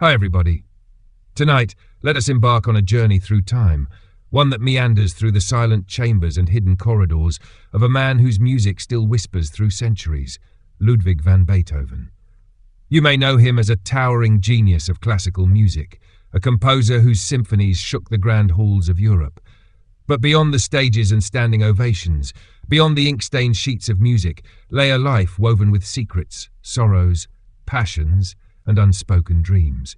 Hi everybody. Tonight, let us embark on a journey through time, one that meanders through the silent chambers and hidden corridors of a man whose music still whispers through centuries, Ludwig van Beethoven. You may know him as a towering genius of classical music, a composer whose symphonies shook the grand halls of Europe. But beyond the stages and standing ovations, beyond the ink-stained sheets of music, lay a life woven with secrets, sorrows, passions, and unspoken dreams.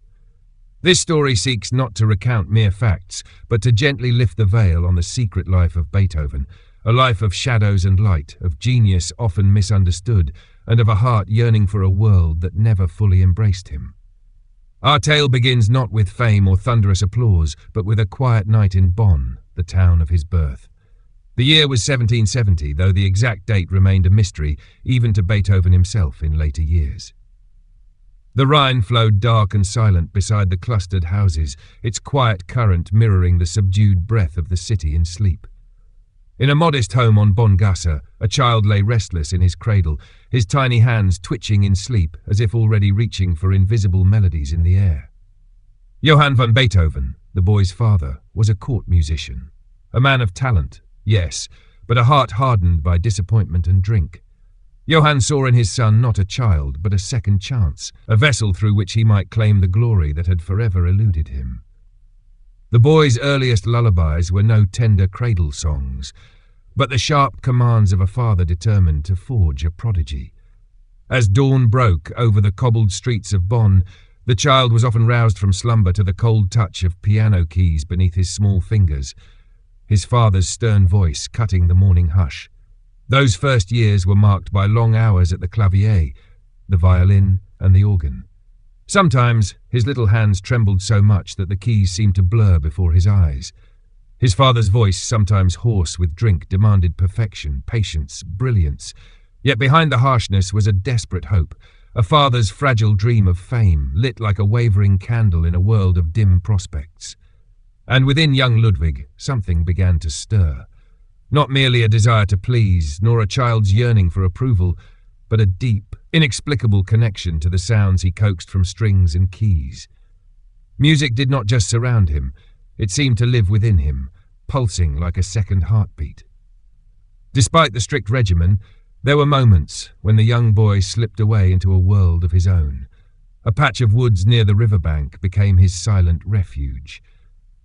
This story seeks not to recount mere facts, but to gently lift the veil on the secret life of Beethoven, a life of shadows and light, of genius often misunderstood, and of a heart yearning for a world that never fully embraced him. Our tale begins not with fame or thunderous applause, but with a quiet night in Bonn, the town of his birth. The year was 1770, though the exact date remained a mystery, even to Beethoven himself in later years. The Rhine flowed dark and silent beside the clustered houses, its quiet current mirroring the subdued breath of the city in sleep. In a modest home on Bongasse, a child lay restless in his cradle, his tiny hands twitching in sleep as if already reaching for invisible melodies in the air. Johann van Beethoven, the boy's father, was a court musician. A man of talent, yes, but a heart hardened by disappointment and drink. Johann saw in his son not a child, but a second chance, a vessel through which he might claim the glory that had forever eluded him. The boy's earliest lullabies were no tender cradle songs, but the sharp commands of a father determined to forge a prodigy. As dawn broke over the cobbled streets of Bonn, the child was often roused from slumber to the cold touch of piano keys beneath his small fingers, his father's stern voice cutting the morning hush. Those first years were marked by long hours at the clavier, the violin and the organ. Sometimes his little hands trembled so much that the keys seemed to blur before his eyes. His father's voice, sometimes hoarse with drink, demanded perfection, patience, brilliance. Yet behind the harshness was a desperate hope, a father's fragile dream of fame, lit like a wavering candle in a world of dim prospects. And within young Ludwig, something began to stir. Not merely a desire to please, nor a child's yearning for approval, but a deep, inexplicable connection to the sounds he coaxed from strings and keys. Music did not just surround him, it seemed to live within him, pulsing like a second heartbeat. Despite the strict regimen, there were moments when the young boy slipped away into a world of his own. A patch of woods near the riverbank became his silent refuge.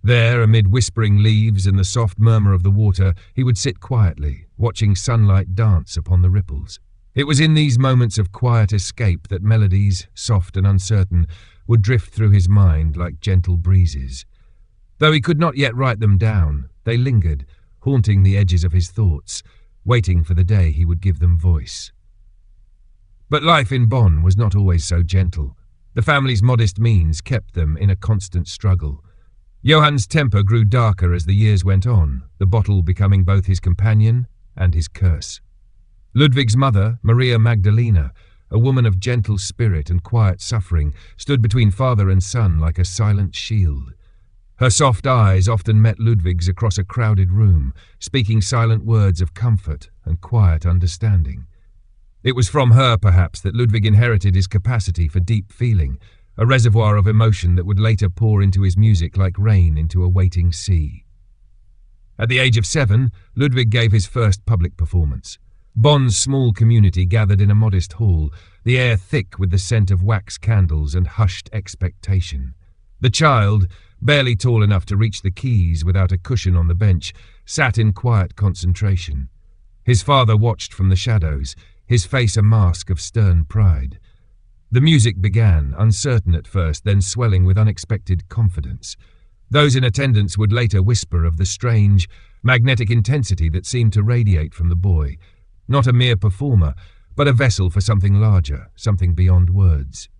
There, amid whispering leaves and the soft murmur of the water, he would sit quietly, watching sunlight dance upon the ripples. It was in these moments of quiet escape that melodies, soft and uncertain, would drift through his mind like gentle breezes. Though he could not yet write them down, they lingered, haunting the edges of his thoughts, waiting for the day he would give them voice. But life in Bonn was not always so gentle. The family's modest means kept them in a constant struggle. Johann's temper grew darker as the years went on, the bottle becoming both his companion and his curse. Ludwig's mother, Maria Magdalena, a woman of gentle spirit and quiet suffering, stood between father and son like a silent shield. Her soft eyes often met Ludwig's across a crowded room, speaking silent words of comfort and quiet understanding. It was from her, perhaps, that Ludwig inherited his capacity for deep feeling, a reservoir of emotion that would later pour into his music like rain into a waiting sea. At the age of 7, Ludwig gave his first public performance. Bonn's small community gathered in a modest hall, the air thick with the scent of wax candles and hushed expectation. The child, barely tall enough to reach the keys without a cushion on the bench, sat in quiet concentration. His father watched from the shadows, his face a mask of stern pride. The music began, uncertain at first, then swelling with unexpected confidence. Those in attendance would later whisper of the strange, magnetic intensity that seemed to radiate from the boy. Not a mere performer, but a vessel for something larger, something beyond words.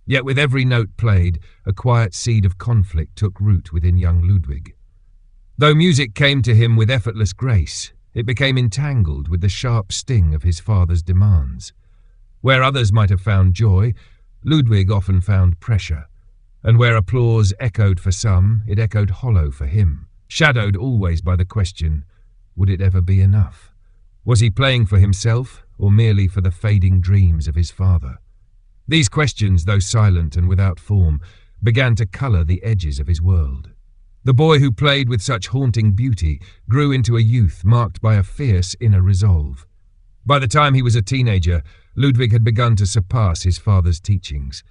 Yet with every note played, a quiet seed of conflict took root within young Ludwig. Though music came to him with effortless grace, it became entangled with the sharp sting of his father's demands. Where others might have found joy, Ludwig often found pressure, and where applause echoed for some, it echoed hollow for him, shadowed always by the question, would it ever be enough? Was he playing for himself, or merely for the fading dreams of his father? These questions, though silent and without form, began to colour the edges of his world. The boy who played with such haunting beauty grew into a youth marked by a fierce inner resolve. By the time he was a teenager, Ludwig had begun to surpass his father's teachings.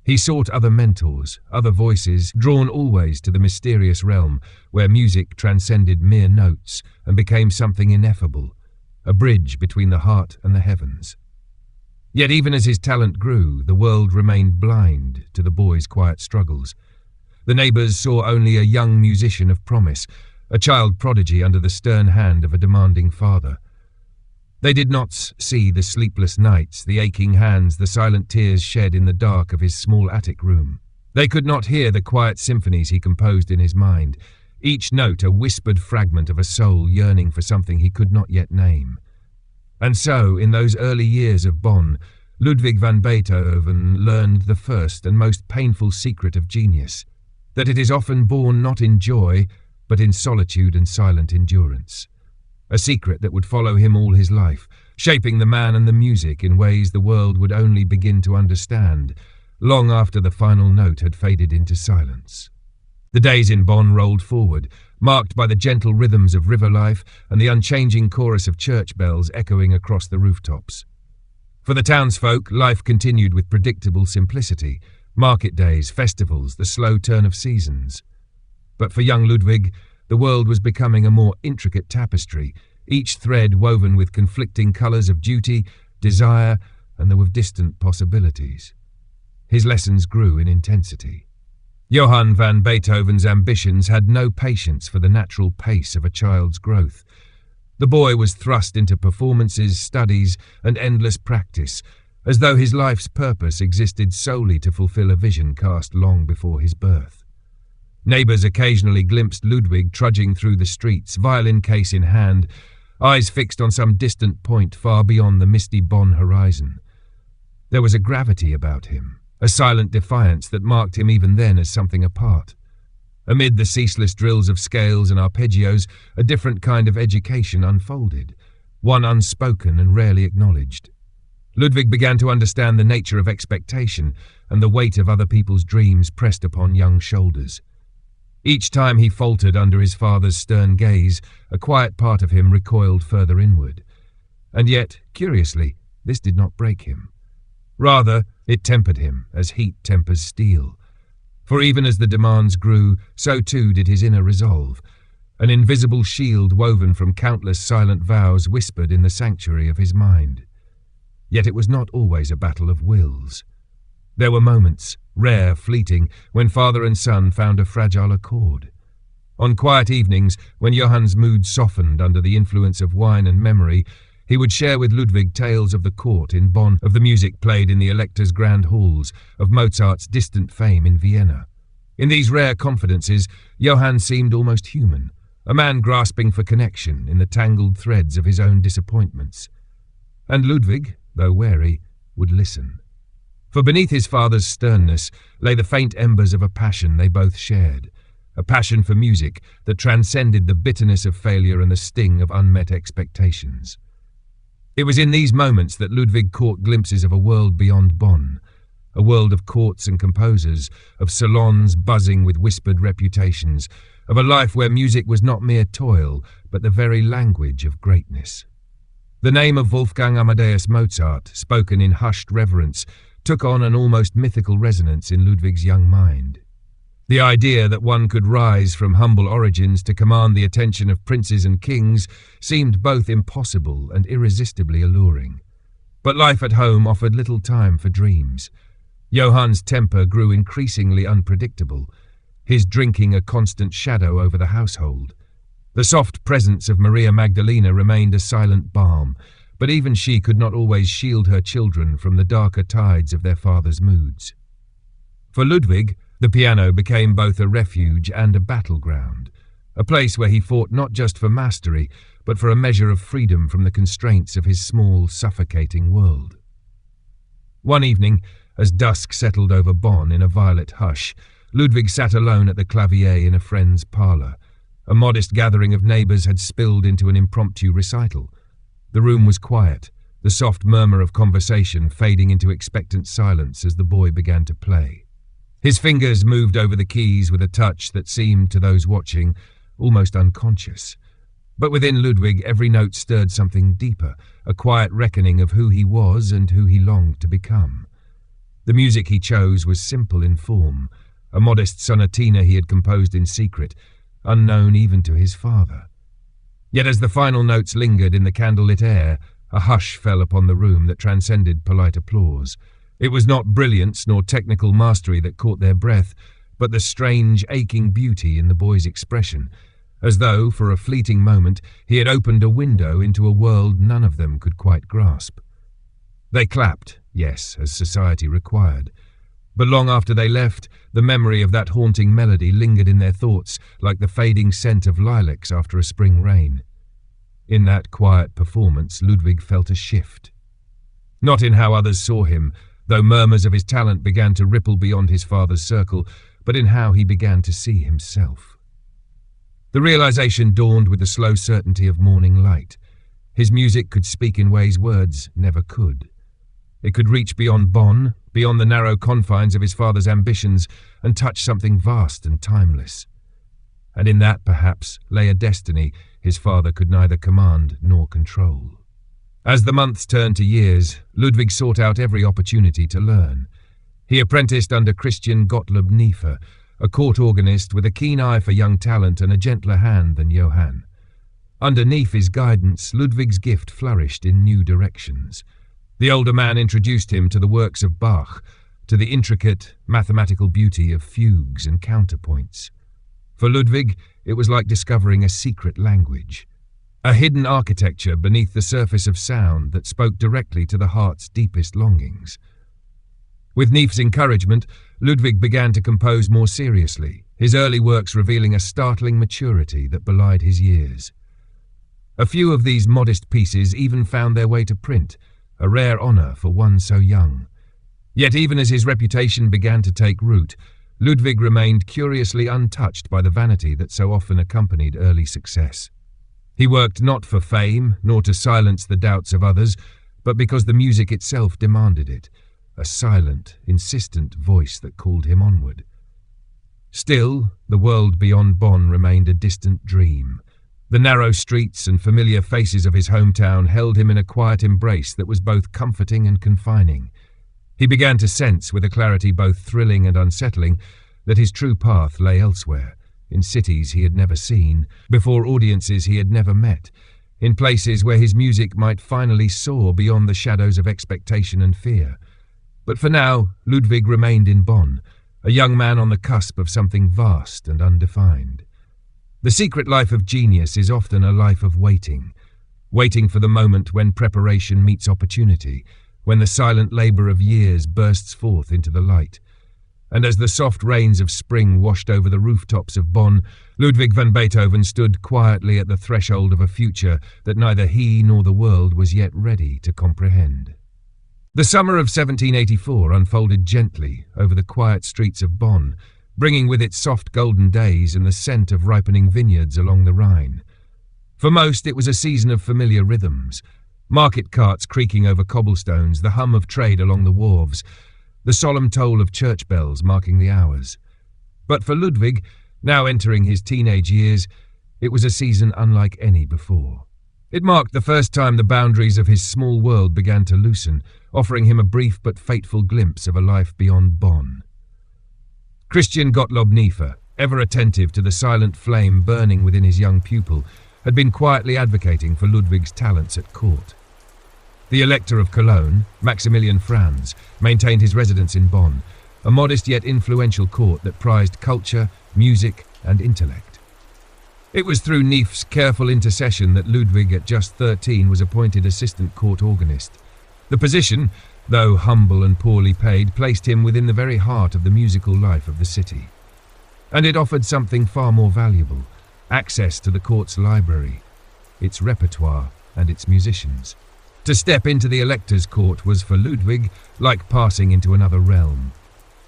He sought other mentors, other voices, drawn always to the mysterious realm where music transcended mere notes and became something ineffable, a bridge between the heart and the heavens. Yet even as his talent grew, the world remained blind to the boy's quiet struggles. The neighbours saw only a young musician of promise, a child prodigy under the stern hand of a demanding father. They did not see the sleepless nights, the aching hands, the silent tears shed in the dark of his small attic room. They could not hear the quiet symphonies he composed in his mind, each note a whispered fragment of a soul yearning for something he could not yet name. And so, in those early years of Bonn, Ludwig van Beethoven learned the first and most painful secret of genius, that it is often born not in joy, but in solitude and silent endurance. A secret that would follow him all his life, shaping the man and the music in ways the world would only begin to understand, long after the final note had faded into silence. The days in Bonn rolled forward, marked by the gentle rhythms of river life and the unchanging chorus of church bells echoing across the rooftops. For the townsfolk, life continued with predictable simplicity, market days, festivals, the slow turn of seasons. But for young Ludwig, the world was becoming a more intricate tapestry, each thread woven with conflicting colours of duty, desire, and with distant possibilities. His lessons grew in intensity. Johann van Beethoven's ambitions had no patience for the natural pace of a child's growth. The boy was thrust into performances, studies, and endless practice, as though his life's purpose existed solely to fulfill a vision cast long before his birth. Neighbours occasionally glimpsed Ludwig trudging through the streets, violin case in hand, eyes fixed on some distant point far beyond the misty Bonn horizon. There was a gravity about him, a silent defiance that marked him even then as something apart. Amid the ceaseless drills of scales and arpeggios, a different kind of education unfolded, one unspoken and rarely acknowledged. Ludwig began to understand the nature of expectation and the weight of other people's dreams pressed upon young shoulders. Each time he faltered under his father's stern gaze, a quiet part of him recoiled further inward. And yet, curiously, this did not break him. Rather, it tempered him, as heat tempers steel. For even as the demands grew, so too did his inner resolve. An invisible shield woven from countless silent vows whispered in the sanctuary of his mind. Yet it was not always a battle of wills. There were moments, rare, fleeting, when father and son found a fragile accord. On quiet evenings, when Johann's mood softened under the influence of wine and memory, he would share with Ludwig tales of the court in Bonn, of the music played in the Elector's grand halls, of Mozart's distant fame in Vienna. In these rare confidences, Johann seemed almost human, a man grasping for connection in the tangled threads of his own disappointments. And Ludwig, though wary, would listen. For beneath his father's sternness lay the faint embers of a passion they both shared, a passion for music that transcended the bitterness of failure and the sting of unmet expectations. It was in these moments that Ludwig caught glimpses of a world beyond Bonn, a world of courts and composers, of salons buzzing with whispered reputations, of a life where music was not mere toil, but the very language of greatness. The name of Wolfgang Amadeus Mozart, spoken in hushed reverence, took on an almost mythical resonance in Ludwig's young mind. The idea that one could rise from humble origins to command the attention of princes and kings seemed both impossible and irresistibly alluring. But life at home offered little time for dreams. Johann's temper grew increasingly unpredictable, his drinking a constant shadow over the household. The soft presence of Maria Magdalena remained a silent balm, but even she could not always shield her children from the darker tides of their father's moods. For Ludwig, the piano became both a refuge and a battleground, a place where he fought not just for mastery, but for a measure of freedom from the constraints of his small, suffocating world. One evening, as dusk settled over Bonn in a violet hush, Ludwig sat alone at the clavier in a friend's parlour. A modest gathering of neighbours had spilled into an impromptu recital. The room was quiet, the soft murmur of conversation fading into expectant silence as the boy began to play. His fingers moved over the keys with a touch that seemed, to those watching, almost unconscious. But within Ludwig, every note stirred something deeper, a quiet reckoning of who he was and who he longed to become. The music he chose was simple in form, a modest sonatina he had composed in secret, unknown even to his father. Yet as the final notes lingered in the candlelit air, a hush fell upon the room that transcended polite applause. It was not brilliance nor technical mastery that caught their breath, but the strange, aching beauty in the boy's expression, as though, for a fleeting moment, he had opened a window into a world none of them could quite grasp. They clapped, yes, as society required. But long after they left, the memory of that haunting melody lingered in their thoughts like the fading scent of lilacs after a spring rain. In that quiet performance, Ludwig felt a shift. Not in how others saw him, though murmurs of his talent began to ripple beyond his father's circle, but in how he began to see himself. The realization dawned with the slow certainty of morning light. His music could speak in ways words never could. It could reach beyond Bonn, beyond the narrow confines of his father's ambitions, and touch something vast and timeless. And in that, perhaps, lay a destiny his father could neither command nor control. As the months turned to years, Ludwig sought out every opportunity to learn. He apprenticed under Christian Gottlob Neefe, a court organist with a keen eye for young talent and a gentler hand than Johann. Under Neefe's guidance, Ludwig's gift flourished in new directions. The older man introduced him to the works of Bach, to the intricate, mathematical beauty of fugues and counterpoints. For Ludwig, it was like discovering a secret language, a hidden architecture beneath the surface of sound that spoke directly to the heart's deepest longings. With Neefe's encouragement, Ludwig began to compose more seriously, his early works revealing a startling maturity that belied his years. A few of these modest pieces even found their way to print, a rare honour for one so young. Yet even as his reputation began to take root, Ludwig remained curiously untouched by the vanity that so often accompanied early success. He worked not for fame, nor to silence the doubts of others, but because the music itself demanded it, a silent, insistent voice that called him onward. Still, the world beyond Bonn remained a distant dream. The narrow streets and familiar faces of his hometown held him in a quiet embrace that was both comforting and confining. He began to sense, with a clarity both thrilling and unsettling, that his true path lay elsewhere, in cities he had never seen, before audiences he had never met, in places where his music might finally soar beyond the shadows of expectation and fear. But for now, Ludwig remained in Bonn, a young man on the cusp of something vast and undefined. The secret life of genius is often a life of waiting for the moment when preparation meets opportunity, when the silent labour of years bursts forth into the light. And as the soft rains of spring washed over the rooftops of Bonn, Ludwig van Beethoven stood quietly at the threshold of a future that neither he nor the world was yet ready to comprehend. The summer of 1784 unfolded gently over the quiet streets of Bonn, bringing with it soft golden days and the scent of ripening vineyards along the Rhine. For most, it was a season of familiar rhythms, market carts creaking over cobblestones, the hum of trade along the wharves, the solemn toll of church bells marking the hours. But for Ludwig, now entering his teenage years, it was a season unlike any before. It marked the first time the boundaries of his small world began to loosen, offering him a brief but fateful glimpse of a life beyond Bonn. Christian Gottlob Neefe, ever attentive to the silent flame burning within his young pupil, had been quietly advocating for Ludwig's talents at court. The Elector of Cologne, Maximilian Franz, maintained his residence in Bonn, a modest yet influential court that prized culture, music, and intellect. It was through Neefe's careful intercession that Ludwig, at just 13, was appointed assistant court organist. The position, though humble and poorly paid, placed him within the very heart of the musical life of the city. And it offered something far more valuable, access to the court's library, its repertoire, and its musicians. To step into the elector's court was, for Ludwig, like passing into another realm.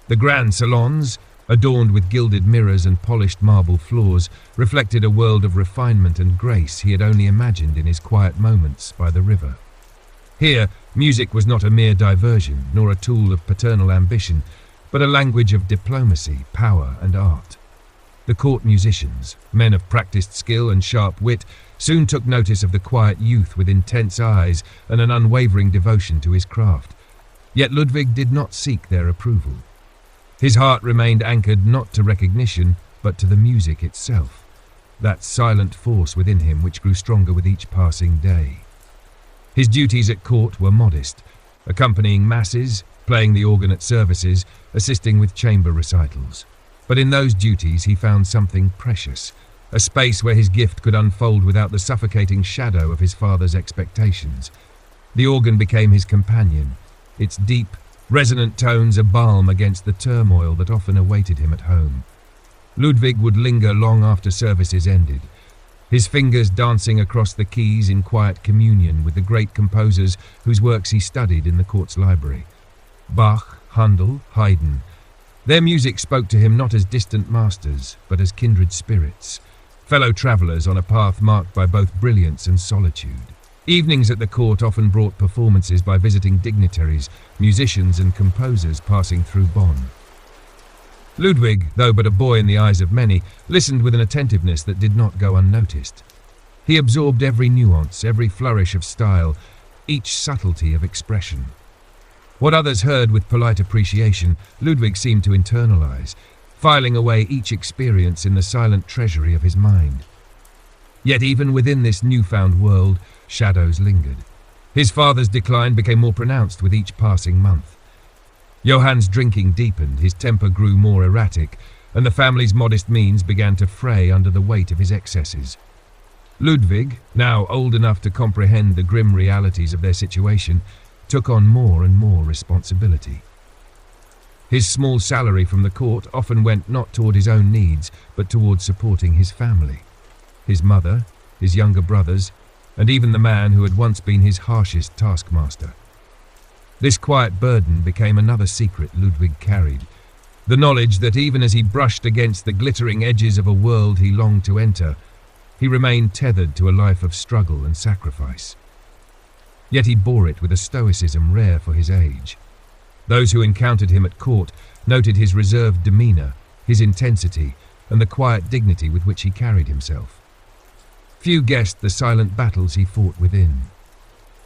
The grand salons, adorned with gilded mirrors and polished marble floors, reflected a world of refinement and grace he had only imagined in his quiet moments by the river. Here, music was not a mere diversion, nor a tool of paternal ambition, but a language of diplomacy, power, and art. The court musicians, men of practiced skill and sharp wit, soon took notice of the quiet youth with intense eyes and an unwavering devotion to his craft. Yet Ludwig did not seek their approval. His heart remained anchored not to recognition, but to the music itself, that silent force within him which grew stronger with each passing day. His duties at court were modest, accompanying masses, playing the organ at services, assisting with chamber recitals. But in those duties he found something precious, a space where his gift could unfold without the suffocating shadow of his father's expectations. The organ became his companion, its deep, resonant tones a balm against the turmoil that often awaited him at home. Ludwig would linger long after services ended, his fingers dancing across the keys in quiet communion with the great composers whose works he studied in the court's library. Bach, Handel, Haydn. Their music spoke to him not as distant masters, but as kindred spirits, fellow travellers on a path marked by both brilliance and solitude. Evenings at the court often brought performances by visiting dignitaries, musicians and composers passing through Bonn. Ludwig, though but a boy in the eyes of many, listened with an attentiveness that did not go unnoticed. He absorbed every nuance, every flourish of style, each subtlety of expression. What others heard with polite appreciation, Ludwig seemed to internalize, filing away each experience in the silent treasury of his mind. Yet even within this newfound world, shadows lingered. His father's decline became more pronounced with each passing month. Johann's drinking deepened, his temper grew more erratic, and the family's modest means began to fray under the weight of his excesses. Ludwig, now old enough to comprehend the grim realities of their situation, took on more and more responsibility. His small salary from the court often went not toward his own needs, but toward supporting his family, his mother, his younger brothers, and even the man who had once been his harshest taskmaster. This quiet burden became another secret Ludwig carried, the knowledge that even as he brushed against the glittering edges of a world he longed to enter, he remained tethered to a life of struggle and sacrifice. Yet he bore it with a stoicism rare for his age. Those who encountered him at court noted his reserved demeanor, his intensity, and the quiet dignity with which he carried himself. Few guessed the silent battles he fought within.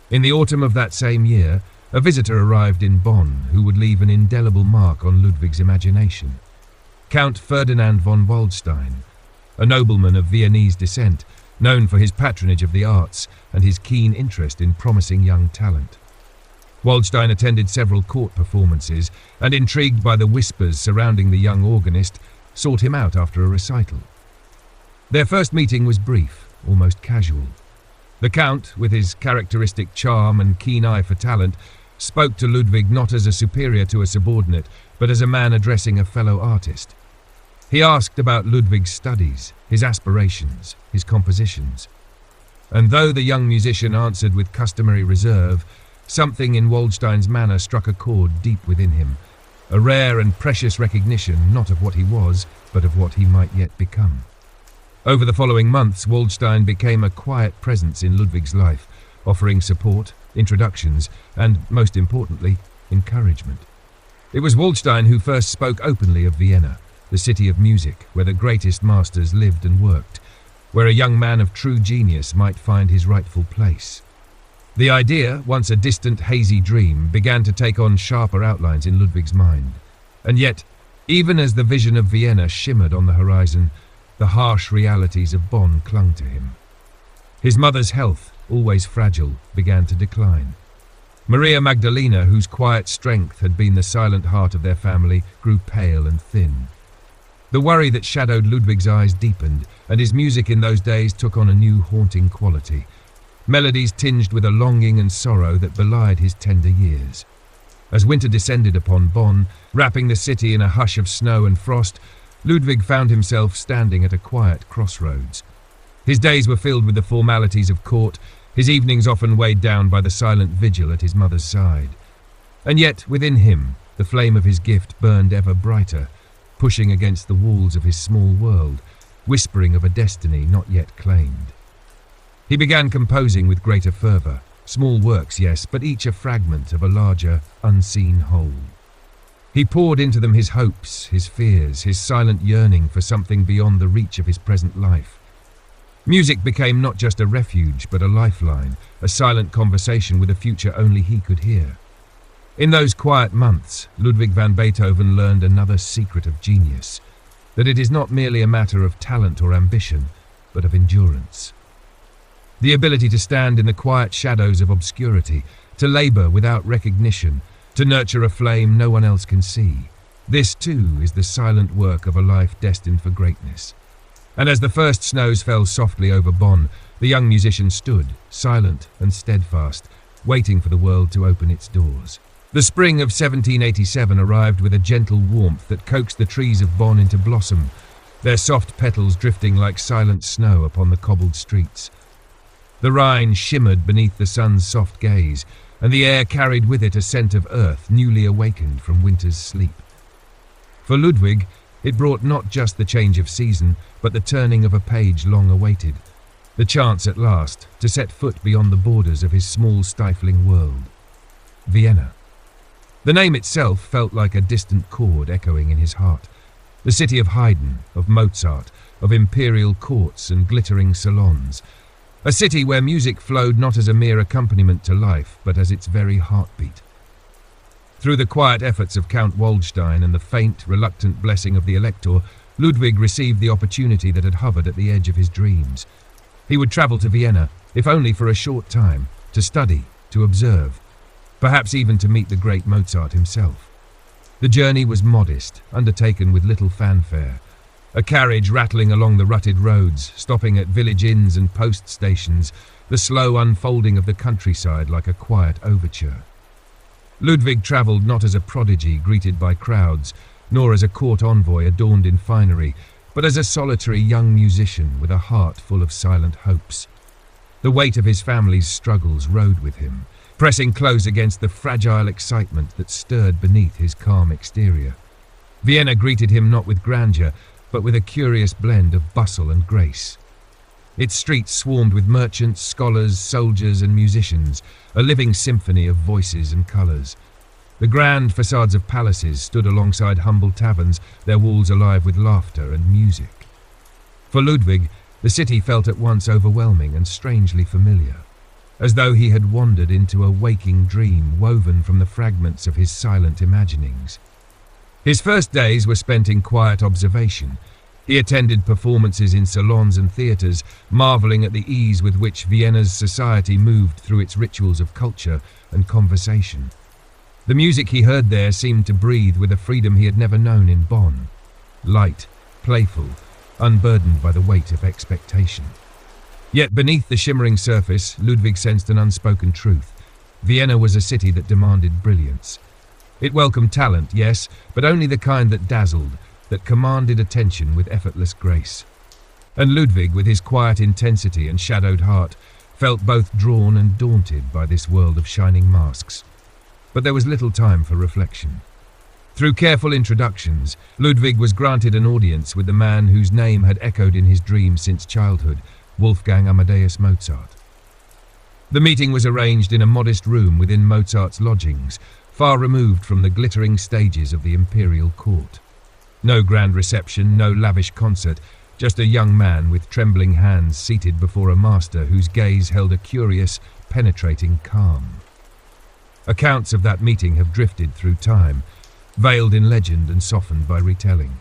In the autumn of that same year, a visitor arrived in Bonn who would leave an indelible mark on Ludwig's imagination. Count Ferdinand von Waldstein, a nobleman of Viennese descent, known for his patronage of the arts and his keen interest in promising young talent. Waldstein attended several court performances and, intrigued by the whispers surrounding the young organist, sought him out after a recital. Their first meeting was brief, almost casual. The Count, with his characteristic charm and keen eye for talent, spoke to Ludwig not as a superior to a subordinate, but as a man addressing a fellow artist. He asked about Ludwig's studies, his aspirations, his compositions. And though the young musician answered with customary reserve, something in Waldstein's manner struck a chord deep within him, a rare and precious recognition not of what he was, but of what he might yet become. Over the following months, Waldstein became a quiet presence in Ludwig's life, offering support, introductions, and, most importantly, encouragement. It was Waldstein who first spoke openly of Vienna, the city of music, where the greatest masters lived and worked, where a young man of true genius might find his rightful place. The idea, once a distant, hazy dream, began to take on sharper outlines in Ludwig's mind. And yet, even as the vision of Vienna shimmered on the horizon, the harsh realities of Bonn clung to him. His mother's health, always fragile, began to decline. Maria Magdalena, whose quiet strength had been the silent heart of their family, grew pale and thin. The worry that shadowed Ludwig's eyes deepened, and his music in those days took on a new haunting quality, melodies tinged with a longing and sorrow that belied his tender years. As winter descended upon Bonn, wrapping the city in a hush of snow and frost, Ludwig found himself standing at a quiet crossroads. His days were filled with the formalities of court, his evenings often weighed down by the silent vigil at his mother's side. And yet, within him, the flame of his gift burned ever brighter, pushing against the walls of his small world, whispering of a destiny not yet claimed. He began composing with greater fervour, small works, yes, but each a fragment of a larger, unseen whole. He poured into them his hopes, his fears, his silent yearning for something beyond the reach of his present life. Music became not just a refuge, but a lifeline, a silent conversation with a future only he could hear. In those quiet months, Ludwig van Beethoven learned another secret of genius, that it is not merely a matter of talent or ambition, but of endurance. The ability to stand in the quiet shadows of obscurity, to labor without recognition, to nurture a flame no one else can see. This, too, is the silent work of a life destined for greatness. And as the first snows fell softly over Bonn, the young musician stood, silent and steadfast, waiting for the world to open its doors. The spring of 1787 arrived with a gentle warmth that coaxed the trees of Bonn into blossom, their soft petals drifting like silent snow upon the cobbled streets. The Rhine shimmered beneath the sun's soft gaze, and the air carried with it a scent of earth newly awakened from winter's sleep. For Ludwig, it brought not just the change of season, but the turning of a page long awaited, the chance at last to set foot beyond the borders of his small, stifling world. Vienna. The name itself felt like a distant chord echoing in his heart. The city of Haydn, of Mozart, of imperial courts and glittering salons. A city where music flowed not as a mere accompaniment to life, but as its very heartbeat. Through the quiet efforts of Count Waldstein and the faint, reluctant blessing of the Elector, Ludwig received the opportunity that had hovered at the edge of his dreams. He would travel to Vienna, if only for a short time, to study, to observe, perhaps even to meet the great Mozart himself. The journey was modest, undertaken with little fanfare. A carriage rattling along the rutted roads, stopping at village inns and post stations, the slow unfolding of the countryside like a quiet overture. Ludwig travelled not as a prodigy greeted by crowds, nor as a court envoy adorned in finery, but as a solitary young musician with a heart full of silent hopes. The weight of his family's struggles rode with him, pressing close against the fragile excitement that stirred beneath his calm exterior. Vienna greeted him not with grandeur, but with a curious blend of bustle and grace. Its streets swarmed with merchants, scholars, soldiers and musicians, a living symphony of voices and colours. The grand facades of palaces stood alongside humble taverns, their walls alive with laughter and music. For Ludwig, the city felt at once overwhelming and strangely familiar, as though he had wandered into a waking dream woven from the fragments of his silent imaginings. His first days were spent in quiet observation. He attended performances in salons and theatres, marvelling at the ease with which Vienna's society moved through its rituals of culture and conversation. The music he heard there seemed to breathe with a freedom he had never known in Bonn. Light, playful, unburdened by the weight of expectation. Yet beneath the shimmering surface, Ludwig sensed an unspoken truth. Vienna was a city that demanded brilliance. It welcomed talent, yes, but only the kind that dazzled, that commanded attention with effortless grace. And Ludwig, with his quiet intensity and shadowed heart, felt both drawn and daunted by this world of shining masks. But there was little time for reflection. Through careful introductions, Ludwig was granted an audience with the man whose name had echoed in his dreams since childhood, Wolfgang Amadeus Mozart. The meeting was arranged in a modest room within Mozart's lodgings, far removed from the glittering stages of the imperial court. No grand reception, no lavish concert, just a young man with trembling hands seated before a master whose gaze held a curious, penetrating calm. Accounts of that meeting have drifted through time, veiled in legend and softened by retelling.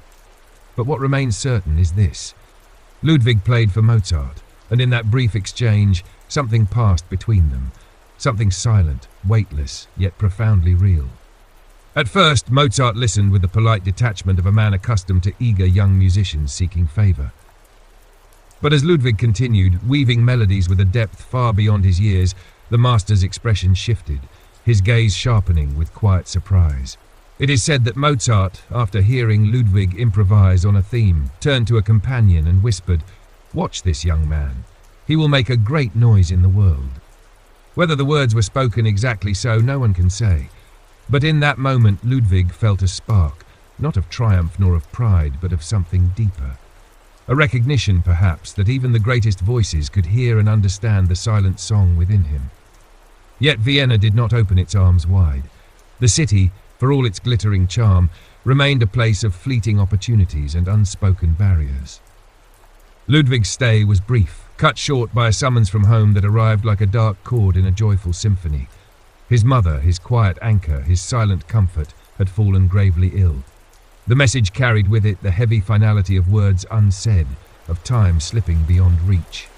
But what remains certain is this. Ludwig played for Mozart, and in that brief exchange, something passed between them, something silent, weightless, yet profoundly real. At first, Mozart listened with the polite detachment of a man accustomed to eager young musicians seeking favour. But as Ludwig continued, weaving melodies with a depth far beyond his years, the master's expression shifted, his gaze sharpening with quiet surprise. It is said that Mozart, after hearing Ludwig improvise on a theme, turned to a companion and whispered, "Watch this young man. He will make a great noise in the world." Whether the words were spoken exactly so, no one can say. But in that moment, Ludwig felt a spark, not of triumph nor of pride, but of something deeper. A recognition, perhaps, that even the greatest voices could hear and understand the silent song within him. Yet Vienna did not open its arms wide. The city, for all its glittering charm, remained a place of fleeting opportunities and unspoken barriers. Ludwig's stay was brief, cut short by a summons from home that arrived like a dark chord in a joyful symphony. His mother, his quiet anchor, his silent comfort, had fallen gravely ill. The message carried with it the heavy finality of words unsaid, of time slipping beyond reach.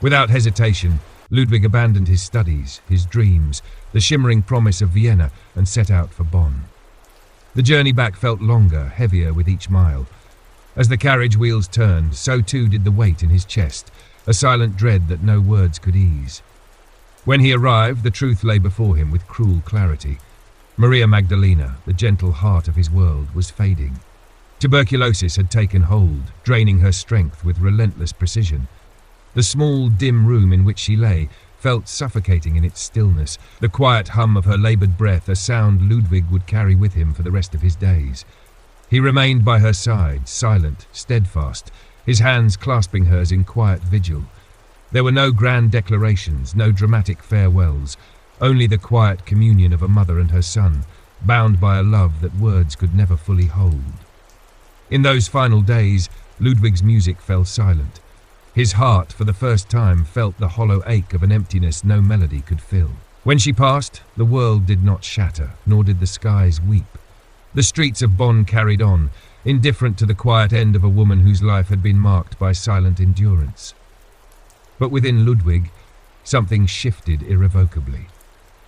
Without hesitation, Ludwig abandoned his studies, his dreams, the shimmering promise of Vienna, and set out for Bonn. The journey back felt longer, heavier with each mile. As the carriage wheels turned, so too did the weight in his chest, a silent dread that no words could ease. When he arrived, the truth lay before him with cruel clarity. Maria Magdalena, the gentle heart of his world, was fading. Tuberculosis had taken hold, draining her strength with relentless precision. The small, dim room in which she lay felt suffocating in its stillness, the quiet hum of her laboured breath a sound Ludwig would carry with him for the rest of his days. He remained by her side, silent, steadfast, his hands clasping hers in quiet vigil. There were no grand declarations, no dramatic farewells, only the quiet communion of a mother and her son, bound by a love that words could never fully hold. In those final days, Ludwig's music fell silent. His heart, for the first time, felt the hollow ache of an emptiness no melody could fill. When she passed, the world did not shatter, nor did the skies weep. The streets of Bonn carried on, indifferent to the quiet end of a woman whose life had been marked by silent endurance. But within Ludwig, something shifted irrevocably.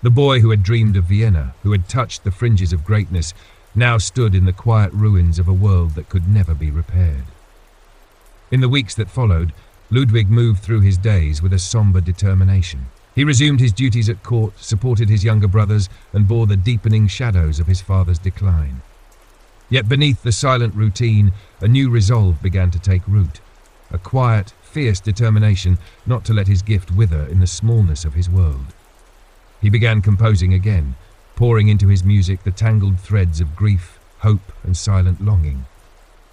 The boy who had dreamed of Vienna, who had touched the fringes of greatness, now stood in the quiet ruins of a world that could never be repaired. In the weeks that followed, Ludwig moved through his days with a sombre determination. He resumed his duties at court, supported his younger brothers, and bore the deepening shadows of his father's decline. Yet beneath the silent routine, a new resolve began to take root, a quiet, fierce determination not to let his gift wither in the smallness of his world. He began composing again, pouring into his music the tangled threads of grief, hope, and silent longing.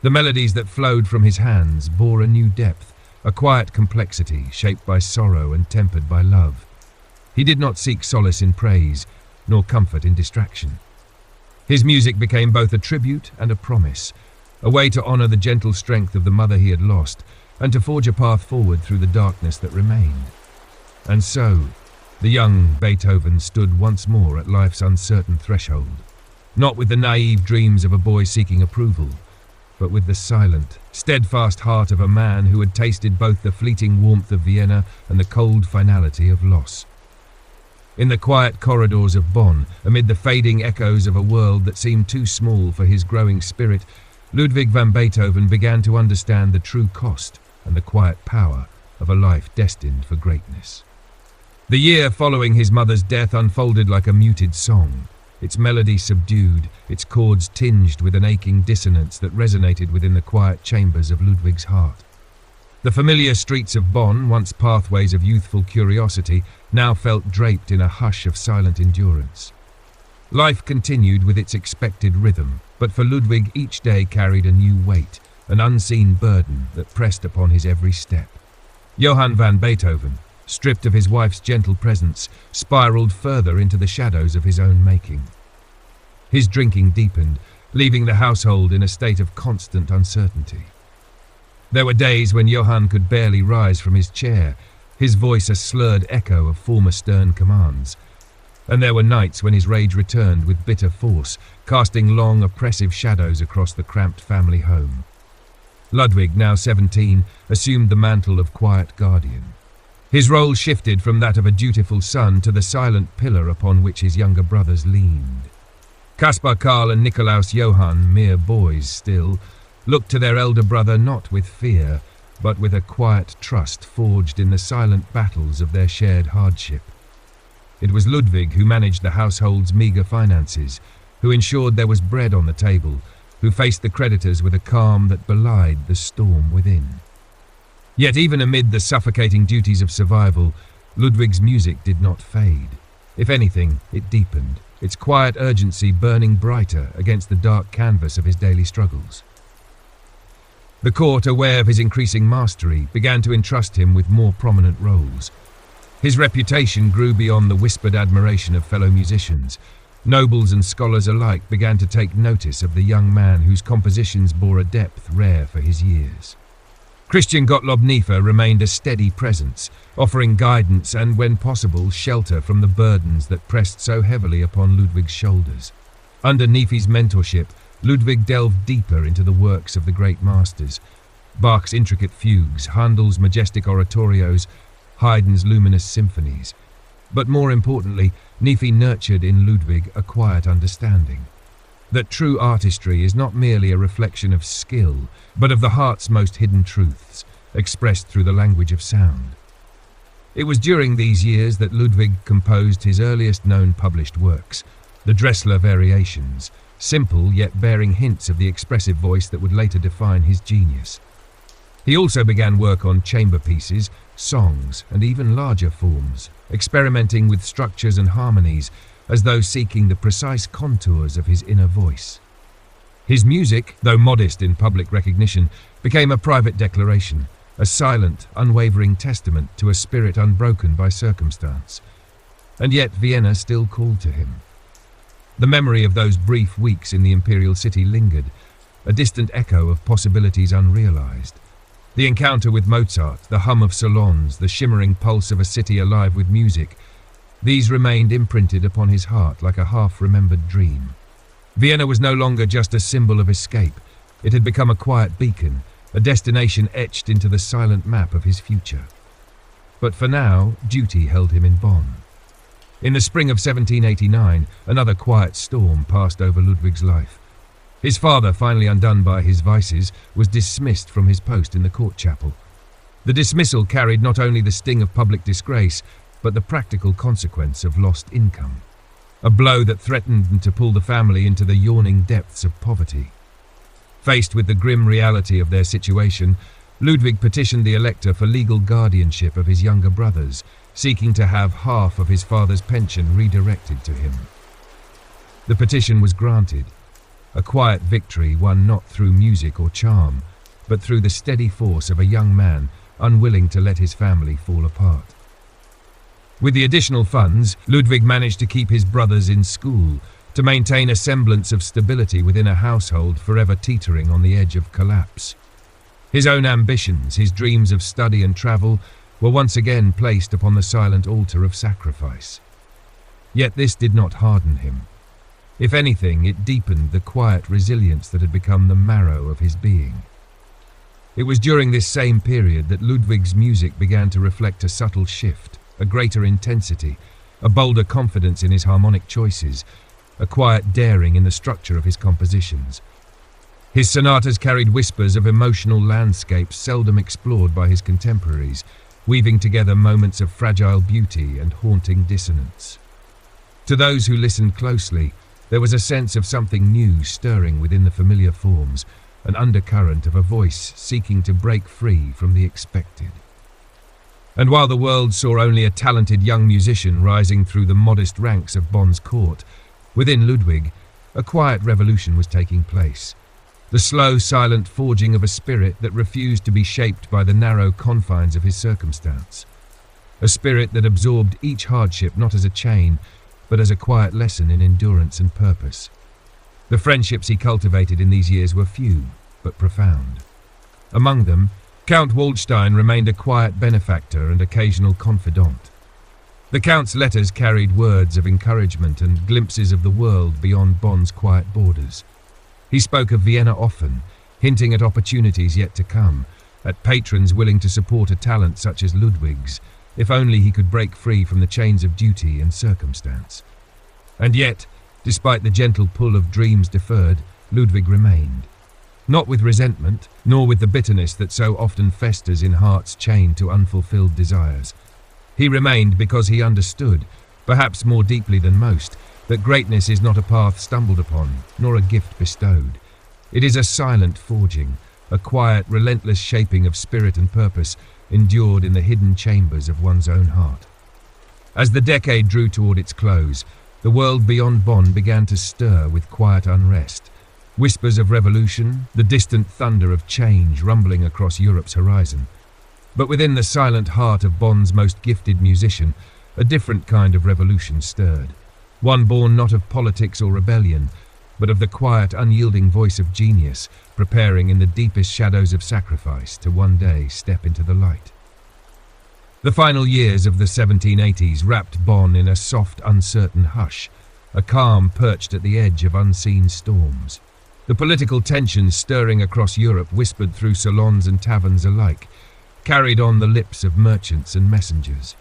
The melodies that flowed from his hands bore a new depth, a quiet complexity shaped by sorrow and tempered by love. He did not seek solace in praise, nor comfort in distraction. His music became both a tribute and a promise, a way to honor the gentle strength of the mother he had lost, and to forge a path forward through the darkness that remained. And so, the young Beethoven stood once more at life's uncertain threshold, not with the naive dreams of a boy seeking approval, but with the silent, steadfast heart of a man who had tasted both the fleeting warmth of Vienna and the cold finality of loss. In the quiet corridors of Bonn, amid the fading echoes of a world that seemed too small for his growing spirit, Ludwig van Beethoven began to understand the true cost and the quiet power of a life destined for greatness. The year following his mother's death unfolded like a muted song, its melody subdued, its chords tinged with an aching dissonance that resonated within the quiet chambers of Ludwig's heart. The familiar streets of Bonn, once pathways of youthful curiosity, now felt draped in a hush of silent endurance. Life continued with its expected rhythm, but for Ludwig each day carried a new weight, an unseen burden that pressed upon his every step. Johann van Beethoven, stripped of his wife's gentle presence, spiraled further into the shadows of his own making. His drinking deepened, leaving the household in a state of constant uncertainty. There were days when Johann could barely rise from his chair, his voice a slurred echo of former stern commands. And there were nights when his rage returned with bitter force, casting long, oppressive shadows across the cramped family home. Ludwig, now 17, assumed the mantle of quiet guardian. His role shifted from that of a dutiful son to the silent pillar upon which his younger brothers leaned. Caspar Karl and Nikolaus Johann, mere boys still, looked to their elder brother not with fear, but with a quiet trust forged in the silent battles of their shared hardship. It was Ludwig who managed the household's meagre finances, who ensured there was bread on the table, who faced the creditors with a calm that belied the storm within. Yet even amid the suffocating duties of survival, Ludwig's music did not fade. If anything, it deepened, its quiet urgency burning brighter against the dark canvas of his daily struggles. The court, aware of his increasing mastery, began to entrust him with more prominent roles. His reputation grew beyond the whispered admiration of fellow musicians. Nobles and scholars alike began to take notice of the young man whose compositions bore a depth rare for his years. Christian Gottlob Neefe remained a steady presence, offering guidance and, when possible, shelter from the burdens that pressed so heavily upon Ludwig's shoulders. Under Neefe's mentorship, Ludwig delved deeper into the works of the great masters: Bach's intricate fugues, Handel's majestic oratorios, Haydn's luminous symphonies. But more importantly, Neefe nurtured in Ludwig a quiet understanding that true artistry is not merely a reflection of skill, but of the heart's most hidden truths, expressed through the language of sound. It was during these years that Ludwig composed his earliest known published works, the Dressler Variations, simple yet bearing hints of the expressive voice that would later define his genius. He also began work on chamber pieces, songs, and even larger forms, experimenting with structures and harmonies as though seeking the precise contours of his inner voice. His music, though modest in public recognition, became a private declaration, a silent, unwavering testament to a spirit unbroken by circumstance. And yet Vienna still called to him. The memory of those brief weeks in the imperial city lingered, a distant echo of possibilities unrealized. The encounter with Mozart, the hum of salons, the shimmering pulse of a city alive with music, these remained imprinted upon his heart like a half-remembered dream. Vienna was no longer just a symbol of escape. It had become a quiet beacon, a destination etched into the silent map of his future. But for now, duty held him in Bonn. In the spring of 1789, another quiet storm passed over Ludwig's life. His father, finally undone by his vices, was dismissed from his post in the court chapel. The dismissal carried not only the sting of public disgrace, but the practical consequence of lost income. A blow that threatened to pull the family into the yawning depths of poverty. Faced with the grim reality of their situation, Ludwig petitioned the elector for legal guardianship of his younger brothers, seeking to have half of his father's pension redirected to him. The petition was granted, a quiet victory won not through music or charm, but through the steady force of a young man unwilling to let his family fall apart. With the additional funds, Ludwig managed to keep his brothers in school, to maintain a semblance of stability within a household forever teetering on the edge of collapse. His own ambitions, his dreams of study and travel, were once again placed upon the silent altar of sacrifice. Yet this did not harden him. If anything, it deepened the quiet resilience that had become the marrow of his being. It was during this same period that Ludwig's music began to reflect a subtle shift, a greater intensity, a bolder confidence in his harmonic choices, a quiet daring in the structure of his compositions. His sonatas carried whispers of emotional landscapes seldom explored by his contemporaries, weaving together moments of fragile beauty and haunting dissonance. To those who listened closely, there was a sense of something new stirring within the familiar forms, an undercurrent of a voice seeking to break free from the expected. And while the world saw only a talented young musician rising through the modest ranks of Bonn's court, within Ludwig, a quiet revolution was taking place. The slow, silent forging of a spirit that refused to be shaped by the narrow confines of his circumstance. A spirit that absorbed each hardship not as a chain, but as a quiet lesson in endurance and purpose. The friendships he cultivated in these years were few, but profound. Among them, Count Waldstein remained a quiet benefactor and occasional confidant. The Count's letters carried words of encouragement and glimpses of the world beyond Bonn's quiet borders. He spoke of Vienna often, hinting at opportunities yet to come, at patrons willing to support a talent such as Ludwig's, if only he could break free from the chains of duty and circumstance. And yet, despite the gentle pull of dreams deferred, Ludwig remained. Not with resentment, nor with the bitterness that so often festers in hearts chained to unfulfilled desires. He remained because he understood, perhaps more deeply than most, that greatness is not a path stumbled upon, nor a gift bestowed. It is a silent forging, a quiet, relentless shaping of spirit and purpose, endured in the hidden chambers of one's own heart. As the decade drew toward its close, the world beyond Bonn began to stir with quiet unrest. Whispers of revolution, the distant thunder of change rumbling across Europe's horizon. But within the silent heart of Bonn's most gifted musician, a different kind of revolution stirred. one born not of politics or rebellion, but of the quiet, unyielding voice of genius, preparing in the deepest shadows of sacrifice to one day step into the light. The final years of the 1780s wrapped Bonn in a soft, uncertain hush, a calm perched at the edge of unseen storms. The political tensions stirring across Europe whispered through salons and taverns alike, carried on the lips of merchants and messengers.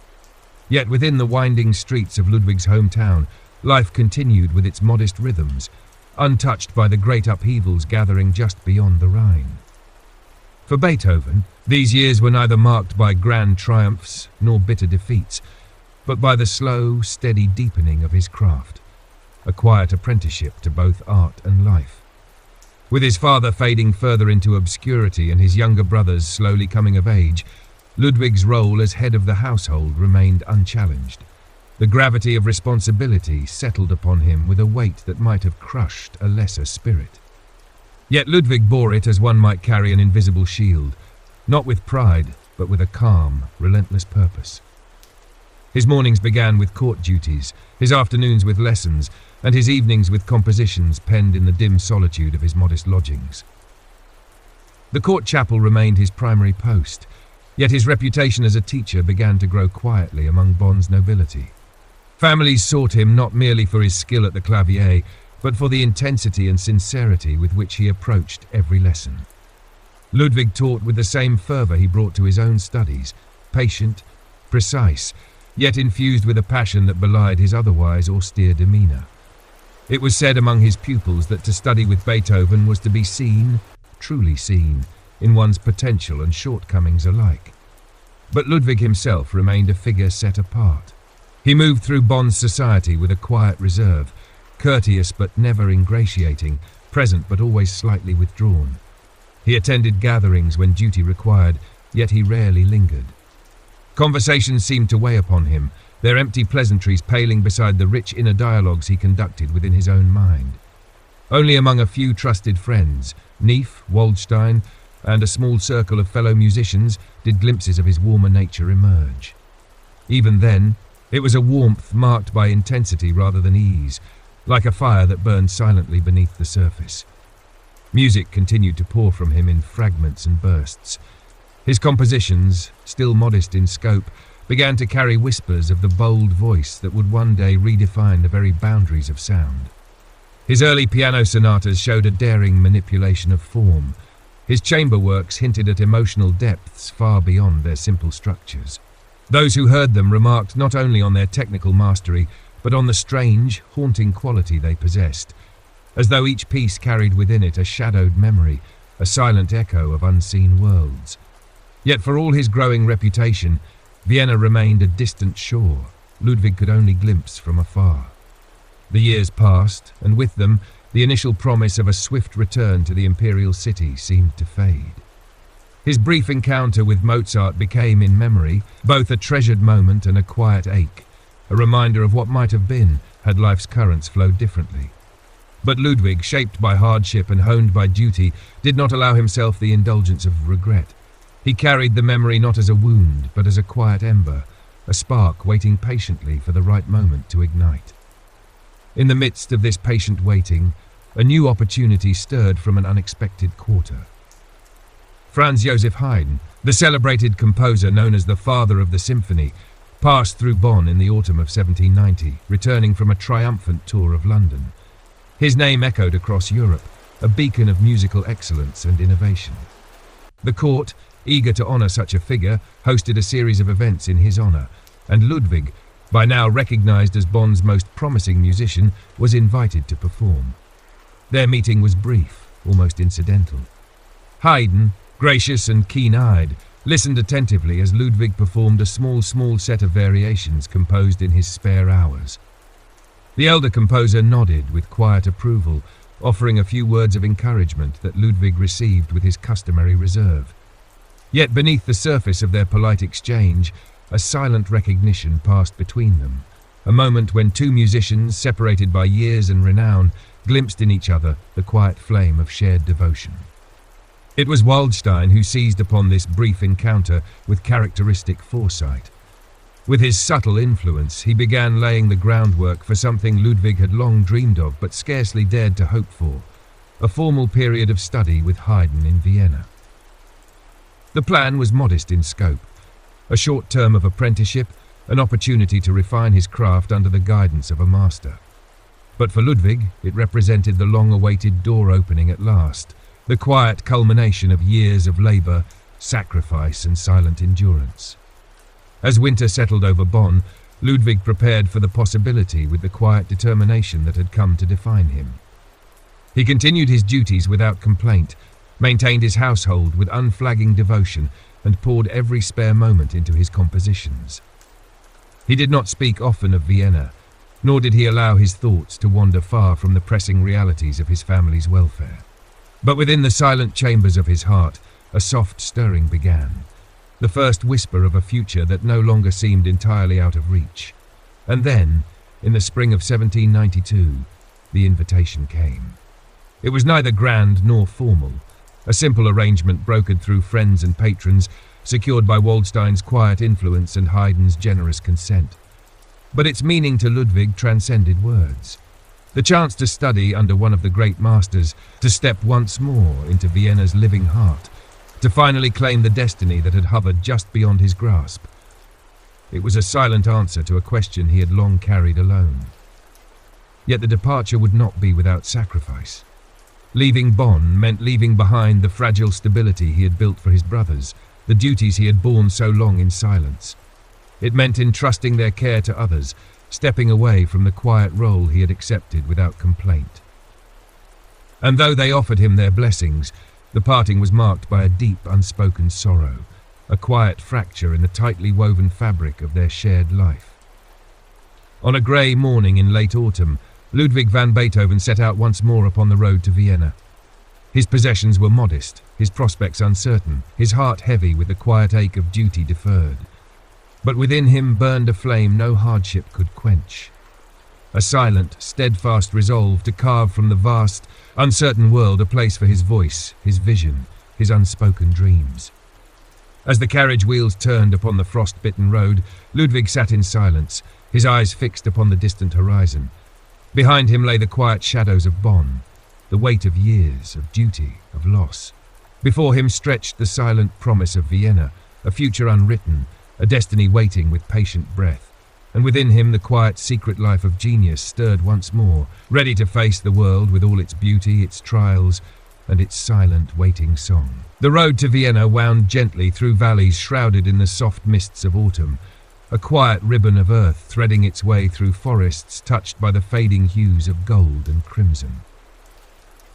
Yet within the winding streets of Ludwig's hometown, life continued with its modest rhythms, untouched by the great upheavals gathering just beyond the Rhine. For Beethoven, these years were neither marked by grand triumphs nor bitter defeats, but by the slow, steady deepening of his craft, a quiet apprenticeship to both art and life. With his father fading further into obscurity and his younger brothers slowly coming of age, Ludwig's role as head of the household remained unchallenged. The gravity of responsibility settled upon him with a weight that might have crushed a lesser spirit. Yet Ludwig bore it as one might carry an invisible shield, not with pride, but with a calm, relentless purpose. His mornings began with court duties, his afternoons with lessons, and his evenings with compositions penned in the dim solitude of his modest lodgings. The court chapel remained his primary post, yet his reputation as a teacher began to grow quietly among Bonn's nobility. Families sought him not merely for his skill at the clavier, but for the intensity and sincerity with which he approached every lesson. Ludwig taught with the same fervour he brought to his own studies, patient, precise, yet infused with a passion that belied his otherwise austere demeanour. It was said among his pupils that to study with Beethoven was to be seen, truly seen, in one's potential and shortcomings alike. But Ludwig himself remained a figure set apart. He moved through Bonn's society with a quiet reserve, courteous but never ingratiating, present but always slightly withdrawn. He attended gatherings when duty required, yet he rarely lingered. Conversations seemed to weigh upon him, their empty pleasantries paling beside the rich inner dialogues he conducted within his own mind. Only among a few trusted friends, Neef, Waldstein, and a small circle of fellow musicians, did glimpses of his warmer nature emerge. Even then, it was a warmth marked by intensity rather than ease, like a fire that burned silently beneath the surface. Music continued to pour from him in fragments and bursts. His compositions, still modest in scope, began to carry whispers of the bold voice that would one day redefine the very boundaries of sound. His early piano sonatas showed a daring manipulation of form. His chamber works hinted at emotional depths far beyond their simple structures. Those who heard them remarked not only on their technical mastery, but on the strange, haunting quality they possessed, as though each piece carried within it a shadowed memory, a silent echo of unseen worlds. Yet for all his growing reputation, Vienna remained a distant shore Ludwig could only glimpse from afar. The years passed, and with them, the initial promise of a swift return to the imperial city seemed to fade. His brief encounter with Mozart became, in memory, both a treasured moment and a quiet ache, a reminder of what might have been had life's currents flowed differently. But Ludwig, shaped by hardship and honed by duty, did not allow himself the indulgence of regret. He carried the memory not as a wound, but as a quiet ember, a spark waiting patiently for the right moment to ignite. In the midst of this patient waiting, a new opportunity stirred from an unexpected quarter. Franz Joseph Haydn, the celebrated composer known as the father of the symphony, passed through Bonn in the autumn of 1790, returning from a triumphant tour of London. His name echoed across Europe, a beacon of musical excellence and innovation. The court, eager to honour such a figure, hosted a series of events in his honour, and Ludwig, by now recognised as Bonn's most promising musician, was invited to perform. Their meeting was brief, almost incidental. Haydn, gracious and keen-eyed, listened attentively as Ludwig performed a small set of variations composed in his spare hours. The elder composer nodded with quiet approval, offering a few words of encouragement that Ludwig received with his customary reserve. Yet beneath the surface of their polite exchange, a silent recognition passed between them, a moment when two musicians, separated by years and renown, glimpsed in each other the quiet flame of shared devotion. It was Waldstein who seized upon this brief encounter with characteristic foresight. With his subtle influence, he began laying the groundwork for something Ludwig had long dreamed of but scarcely dared to hope for: a formal period of study with Haydn in Vienna. The plan was modest in scope: a short term of apprenticeship, an opportunity to refine his craft under the guidance of a master. But for Ludwig, it represented the long-awaited door opening at last, the quiet culmination of years of labour, sacrifice and silent endurance. As winter settled over Bonn, Ludwig prepared for the possibility with the quiet determination that had come to define him. He continued his duties without complaint, maintained his household with unflagging devotion, and poured every spare moment into his compositions. He did not speak often of Vienna, nor did he allow his thoughts to wander far from the pressing realities of his family's welfare. But within the silent chambers of his heart, a soft stirring began, the first whisper of a future that no longer seemed entirely out of reach. And then, in the spring of 1792, the invitation came. It was neither grand nor formal, a simple arrangement brokered through friends and patrons, secured by Waldstein's quiet influence and Haydn's generous consent. But its meaning to Ludwig transcended words. The chance to study under one of the great masters, to step once more into Vienna's living heart, to finally claim the destiny that had hovered just beyond his grasp. It was a silent answer to a question he had long carried alone. Yet the departure would not be without sacrifice. Leaving Bonn meant leaving behind the fragile stability he had built for his brothers, the duties he had borne so long in silence. It meant entrusting their care to others, stepping away from the quiet role he had accepted without complaint. And though they offered him their blessings, the parting was marked by a deep, unspoken sorrow, a quiet fracture in the tightly woven fabric of their shared life. On a grey morning in late autumn, Ludwig van Beethoven set out once more upon the road to Vienna. His possessions were modest, his prospects uncertain, his heart heavy with the quiet ache of duty deferred. But within him burned a flame no hardship could quench. A silent, steadfast resolve to carve from the vast, uncertain world a place for his voice, his vision, his unspoken dreams. As the carriage wheels turned upon the frost-bitten road, Ludwig sat in silence, his eyes fixed upon the distant horizon. Behind him lay the quiet shadows of Bonn, the weight of years, of duty, of loss. Before him stretched the silent promise of Vienna, a future unwritten, a destiny waiting with patient breath. And within him the quiet secret life of genius stirred once more, ready to face the world with all its beauty, its trials, and its silent, waiting song. The road to Vienna wound gently through valleys shrouded in the soft mists of autumn, a quiet ribbon of earth threading its way through forests touched by the fading hues of gold and crimson.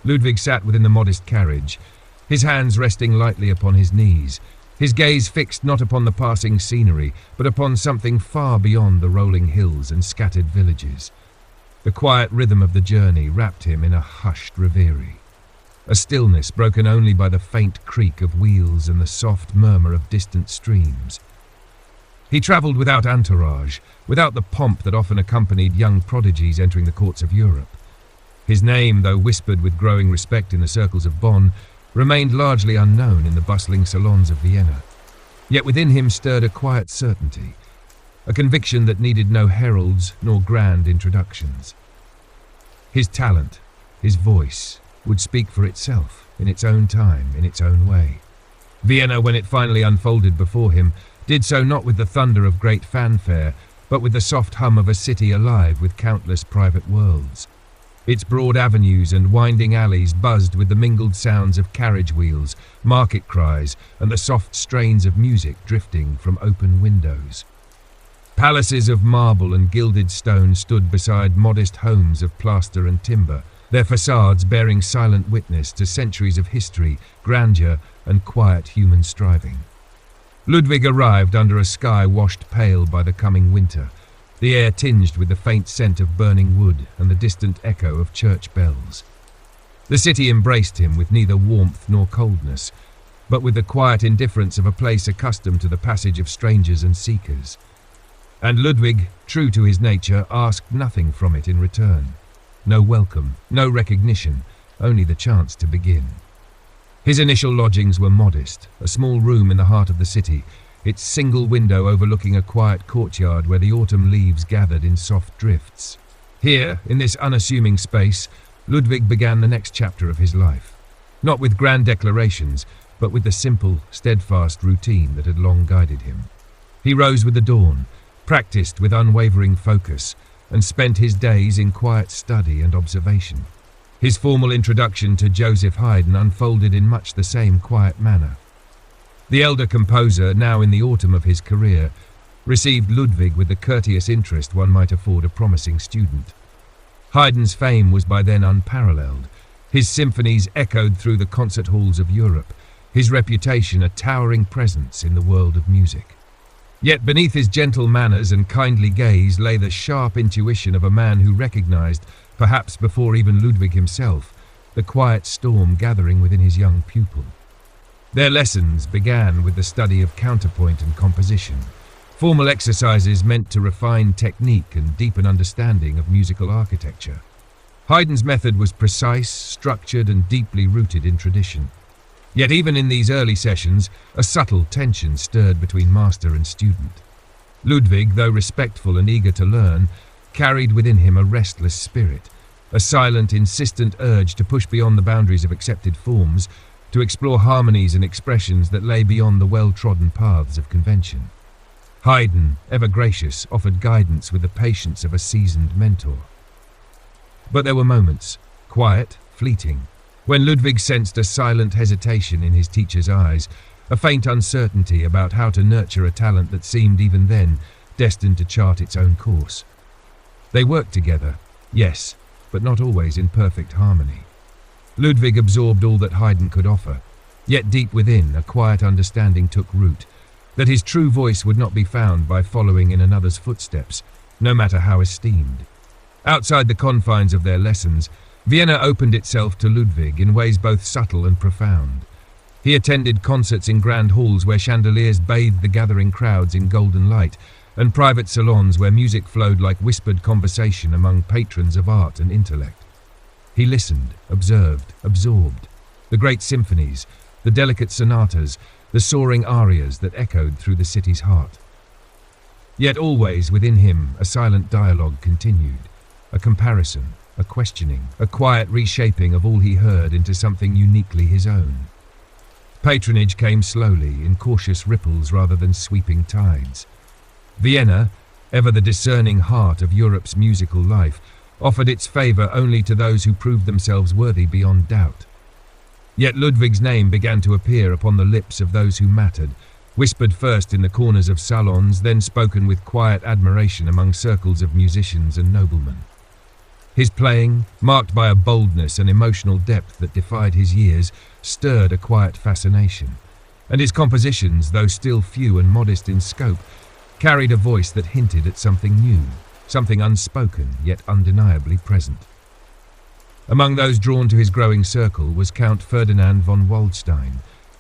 Ludwig sat within the modest carriage, his hands resting lightly upon his knees, his gaze fixed not upon the passing scenery, but upon something far beyond the rolling hills and scattered villages. The quiet rhythm of the journey wrapped him in a hushed reverie, a stillness broken only by the faint creak of wheels and the soft murmur of distant streams. He travelled without entourage, without the pomp that often accompanied young prodigies entering the courts of Europe. His name, though whispered with growing respect in the circles of Bonn, remained largely unknown in the bustling salons of Vienna. Yet within him stirred a quiet certainty, a conviction that needed no heralds nor grand introductions. His talent, his voice, would speak for itself, in its own time, in its own way. Vienna, when it finally unfolded before him, did so not with the thunder of great fanfare, but with the soft hum of a city alive with countless private worlds. Its broad avenues and winding alleys buzzed with the mingled sounds of carriage wheels, market cries, and the soft strains of music drifting from open windows. Palaces of marble and gilded stone stood beside modest homes of plaster and timber, their facades bearing silent witness to centuries of history, grandeur, and quiet human striving. Ludwig arrived under a sky washed pale by the coming winter, the air tinged with the faint scent of burning wood and the distant echo of church bells. The city embraced him with neither warmth nor coldness, but with the quiet indifference of a place accustomed to the passage of strangers and seekers. And Ludwig, true to his nature, asked nothing from it in return. No welcome, no recognition, only the chance to begin. His initial lodgings were modest, a small room in the heart of the city, its single window overlooking a quiet courtyard where the autumn leaves gathered in soft drifts. Here, in this unassuming space, Ludwig began the next chapter of his life. Not with grand declarations, but with the simple, steadfast routine that had long guided him. He rose with the dawn, practiced with unwavering focus, and spent his days in quiet study and observation. His formal introduction to Joseph Haydn unfolded in much the same quiet manner. The elder composer, now in the autumn of his career, received Ludwig with the courteous interest one might afford a promising student. Haydn's fame was by then unparalleled. His symphonies echoed through the concert halls of Europe, his reputation a towering presence in the world of music. Yet beneath his gentle manners and kindly gaze lay the sharp intuition of a man who recognized, perhaps before even Ludwig himself, the quiet storm gathering within his young pupil. Their lessons began with the study of counterpoint and composition, formal exercises meant to refine technique and deepen understanding of musical architecture. Haydn's method was precise, structured, and deeply rooted in tradition. Yet even in these early sessions, a subtle tension stirred between master and student. Ludwig, though respectful and eager to learn, carried within him a restless spirit, a silent, insistent urge to push beyond the boundaries of accepted forms, to explore harmonies and expressions that lay beyond the well-trodden paths of convention. Haydn, ever gracious, offered guidance with the patience of a seasoned mentor. But there were moments, quiet, fleeting, when Ludwig sensed a silent hesitation in his teacher's eyes, a faint uncertainty about how to nurture a talent that seemed even then destined to chart its own course. They worked together, yes, but not always in perfect harmony. Ludwig absorbed all that Haydn could offer, yet deep within a quiet understanding took root, that his true voice would not be found by following in another's footsteps, no matter how esteemed. Outside the confines of their lessons, Vienna opened itself to Ludwig in ways both subtle and profound. He attended concerts in grand halls where chandeliers bathed the gathering crowds in golden light, and private salons where music flowed like whispered conversation among patrons of art and intellect. He listened, observed, absorbed. The great symphonies, the delicate sonatas, the soaring arias that echoed through the city's heart. Yet always within him a silent dialogue continued, a comparison, a questioning, a quiet reshaping of all he heard into something uniquely his own. Patronage came slowly, in cautious ripples rather than sweeping tides. Vienna, ever the discerning heart of Europe's musical life, offered its favour only to those who proved themselves worthy beyond doubt. Yet Ludwig's name began to appear upon the lips of those who mattered, whispered first in the corners of salons, then spoken with quiet admiration among circles of musicians and noblemen. His playing, marked by a boldness and emotional depth that defied his years, stirred a quiet fascination, and his compositions, though still few and modest in scope, carried a voice that hinted at something new, something unspoken yet undeniably present. Among those drawn to his growing circle was Count Ferdinand von Waldstein,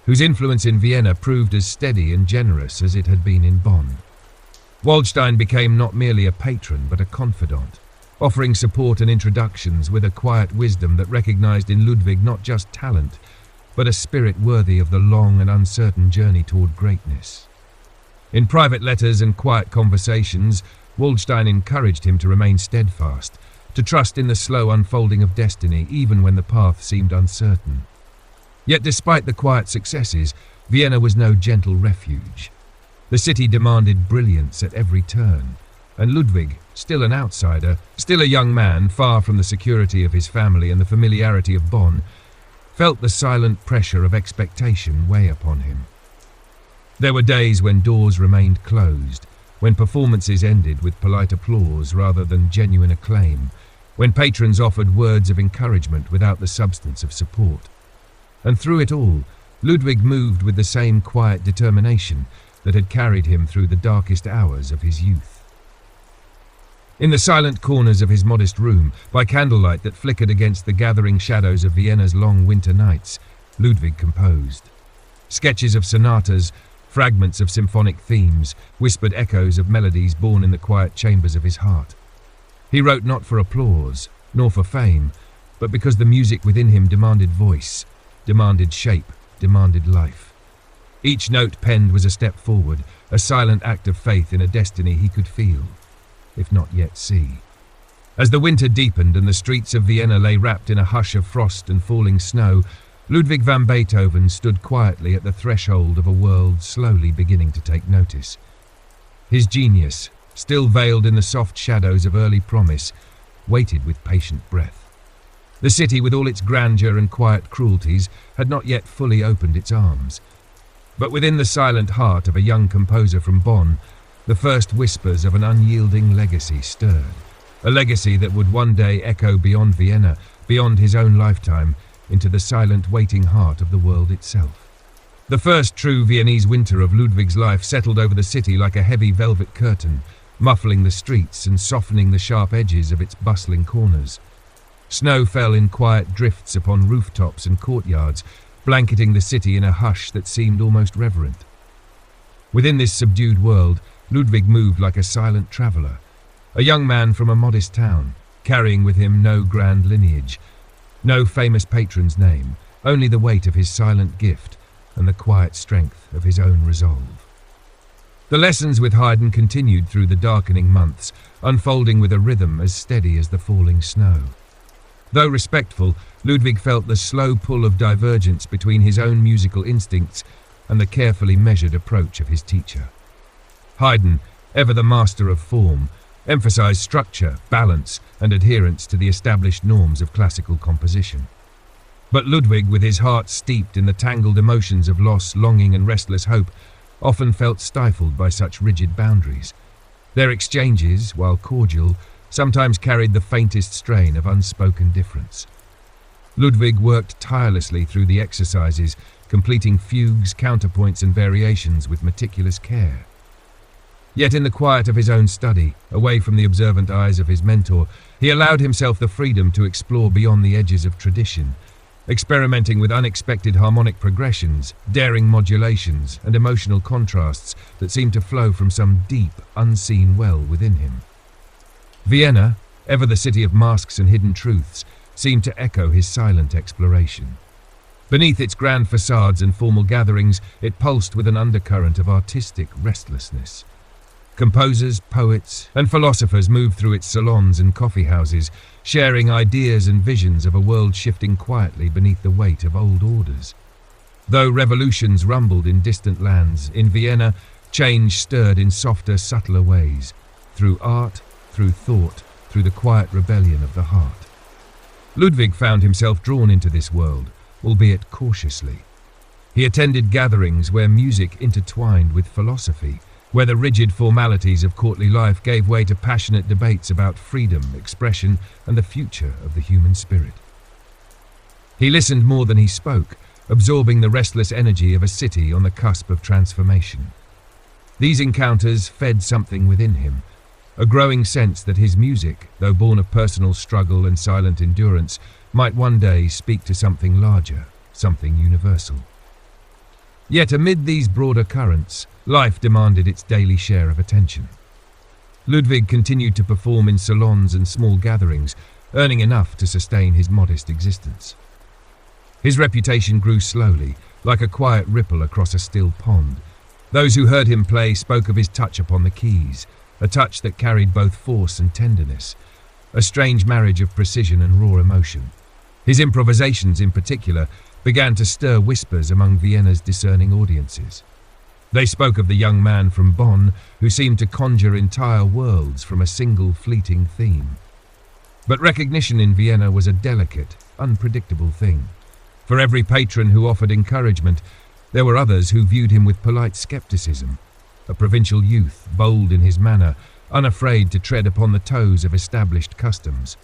whose influence in Vienna proved as steady and generous as it had been in Bonn. Waldstein became not merely a patron but a confidant, offering support and introductions with a quiet wisdom that recognized in Ludwig not just talent, but a spirit worthy of the long and uncertain journey toward greatness. In private letters and quiet conversations, Waldstein encouraged him to remain steadfast, to trust in the slow unfolding of destiny even when the path seemed uncertain. Yet despite the quiet successes, Vienna was no gentle refuge. The city demanded brilliance at every turn, and Ludwig, still an outsider, still a young man far from the security of his family and the familiarity of Bonn, felt the silent pressure of expectation weigh upon him. There were days when doors remained closed, when performances ended with polite applause rather than genuine acclaim, when patrons offered words of encouragement without the substance of support. And through it all, Ludwig moved with the same quiet determination that had carried him through the darkest hours of his youth. In the silent corners of his modest room, by candlelight that flickered against the gathering shadows of Vienna's long winter nights, Ludwig composed. Sketches of sonatas, fragments of symphonic themes, whispered echoes of melodies born in the quiet chambers of his heart. He wrote not for applause, nor for fame, but because the music within him demanded voice, demanded shape, demanded life. Each note penned was a step forward, a silent act of faith in a destiny he could feel, if not yet see. As the winter deepened and the streets of Vienna lay wrapped in a hush of frost and falling snow, Ludwig van Beethoven stood quietly at the threshold of a world slowly beginning to take notice. His genius, still veiled in the soft shadows of early promise, waited with patient breath. The city, with all its grandeur and quiet cruelties, had not yet fully opened its arms. But within the silent heart of a young composer from Bonn, the first whispers of an unyielding legacy stirred. A legacy that would one day echo beyond Vienna, beyond his own lifetime, into the silent waiting heart of the world itself. The first true Viennese winter of Ludwig's life settled over the city like a heavy velvet curtain, muffling the streets and softening the sharp edges of its bustling corners. Snow fell in quiet drifts upon rooftops and courtyards, blanketing the city in a hush that seemed almost reverent. Within this subdued world, Ludwig moved like a silent traveller, a young man from a modest town, carrying with him no grand lineage, no famous patron's name, only the weight of his silent gift and the quiet strength of his own resolve. The lessons with Haydn continued through the darkening months, unfolding with a rhythm as steady as the falling snow. Though respectful, Ludwig felt the slow pull of divergence between his own musical instincts and the carefully measured approach of his teacher. Haydn, ever the master of form, emphasized structure, balance, and adherence to the established norms of classical composition. But Ludwig, with his heart steeped in the tangled emotions of loss, longing, and restless hope, often felt stifled by such rigid boundaries. Their exchanges, while cordial, sometimes carried the faintest strain of unspoken difference. Ludwig worked tirelessly through the exercises, completing fugues, counterpoints, and variations with meticulous care. Yet in the quiet of his own study, away from the observant eyes of his mentor, he allowed himself the freedom to explore beyond the edges of tradition, experimenting with unexpected harmonic progressions, daring modulations, and emotional contrasts that seemed to flow from some deep, unseen well within him. Vienna, ever the city of masks and hidden truths, seemed to echo his silent exploration. Beneath its grand facades and formal gatherings, it pulsed with an undercurrent of artistic restlessness. Composers, poets, and philosophers moved through its salons and coffeehouses, sharing ideas and visions of a world shifting quietly beneath the weight of old orders. Though revolutions rumbled in distant lands, in Vienna, change stirred in softer, subtler ways, through art, through thought, through the quiet rebellion of the heart. Ludwig found himself drawn into this world, albeit cautiously. He attended gatherings where music intertwined with philosophy, where the rigid formalities of courtly life gave way to passionate debates about freedom, expression, and the future of the human spirit. He listened more than he spoke, absorbing the restless energy of a city on the cusp of transformation. These encounters fed something within him, a growing sense that his music, though born of personal struggle and silent endurance, might one day speak to something larger, something universal. Yet amid these broader currents, life demanded its daily share of attention. Ludwig continued to perform in salons and small gatherings, earning enough to sustain his modest existence. His reputation grew slowly, like a quiet ripple across a still pond. Those who heard him play spoke of his touch upon the keys, a touch that carried both force and tenderness, a strange marriage of precision and raw emotion. His improvisations, in particular, began to stir whispers among Vienna's discerning audiences. They spoke of the young man from Bonn who seemed to conjure entire worlds from a single fleeting theme. But recognition in Vienna was a delicate, unpredictable thing. For every patron who offered encouragement, there were others who viewed him with polite skepticism. A provincial youth, bold in his manner, unafraid to tread upon the toes of established customs.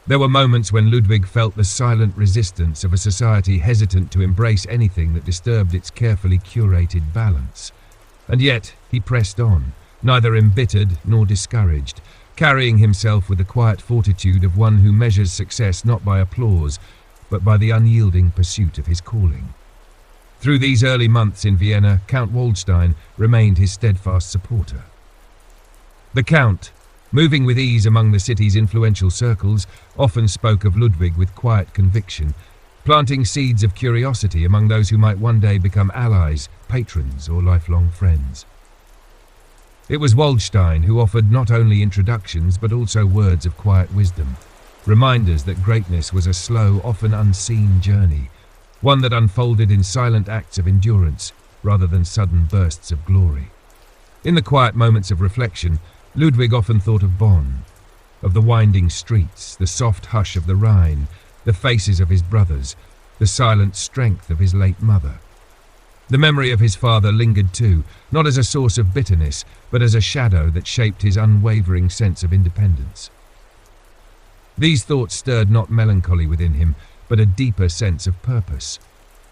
There were moments when Ludwig felt the silent resistance of a society hesitant to embrace anything that disturbed its carefully curated balance. And yet he pressed on, neither embittered nor discouraged, carrying himself with the quiet fortitude of one who measures success not by applause, but by the unyielding pursuit of his calling. Through these early months in Vienna, Count Waldstein remained his steadfast supporter. The Count, moving with ease among the city's influential circles, often spoke of Ludwig with quiet conviction, planting seeds of curiosity among those who might one day become allies, patrons, or lifelong friends. It was Waldstein who offered not only introductions but also words of quiet wisdom, reminders that greatness was a slow, often unseen journey, one that unfolded in silent acts of endurance rather than sudden bursts of glory. In the quiet moments of reflection, Ludwig often thought of Bonn, of the winding streets, the soft hush of the Rhine, the faces of his brothers, the silent strength of his late mother. The memory of his father lingered too, not as a source of bitterness, but as a shadow that shaped his unwavering sense of independence. These thoughts stirred not melancholy within him, but a deeper sense of purpose,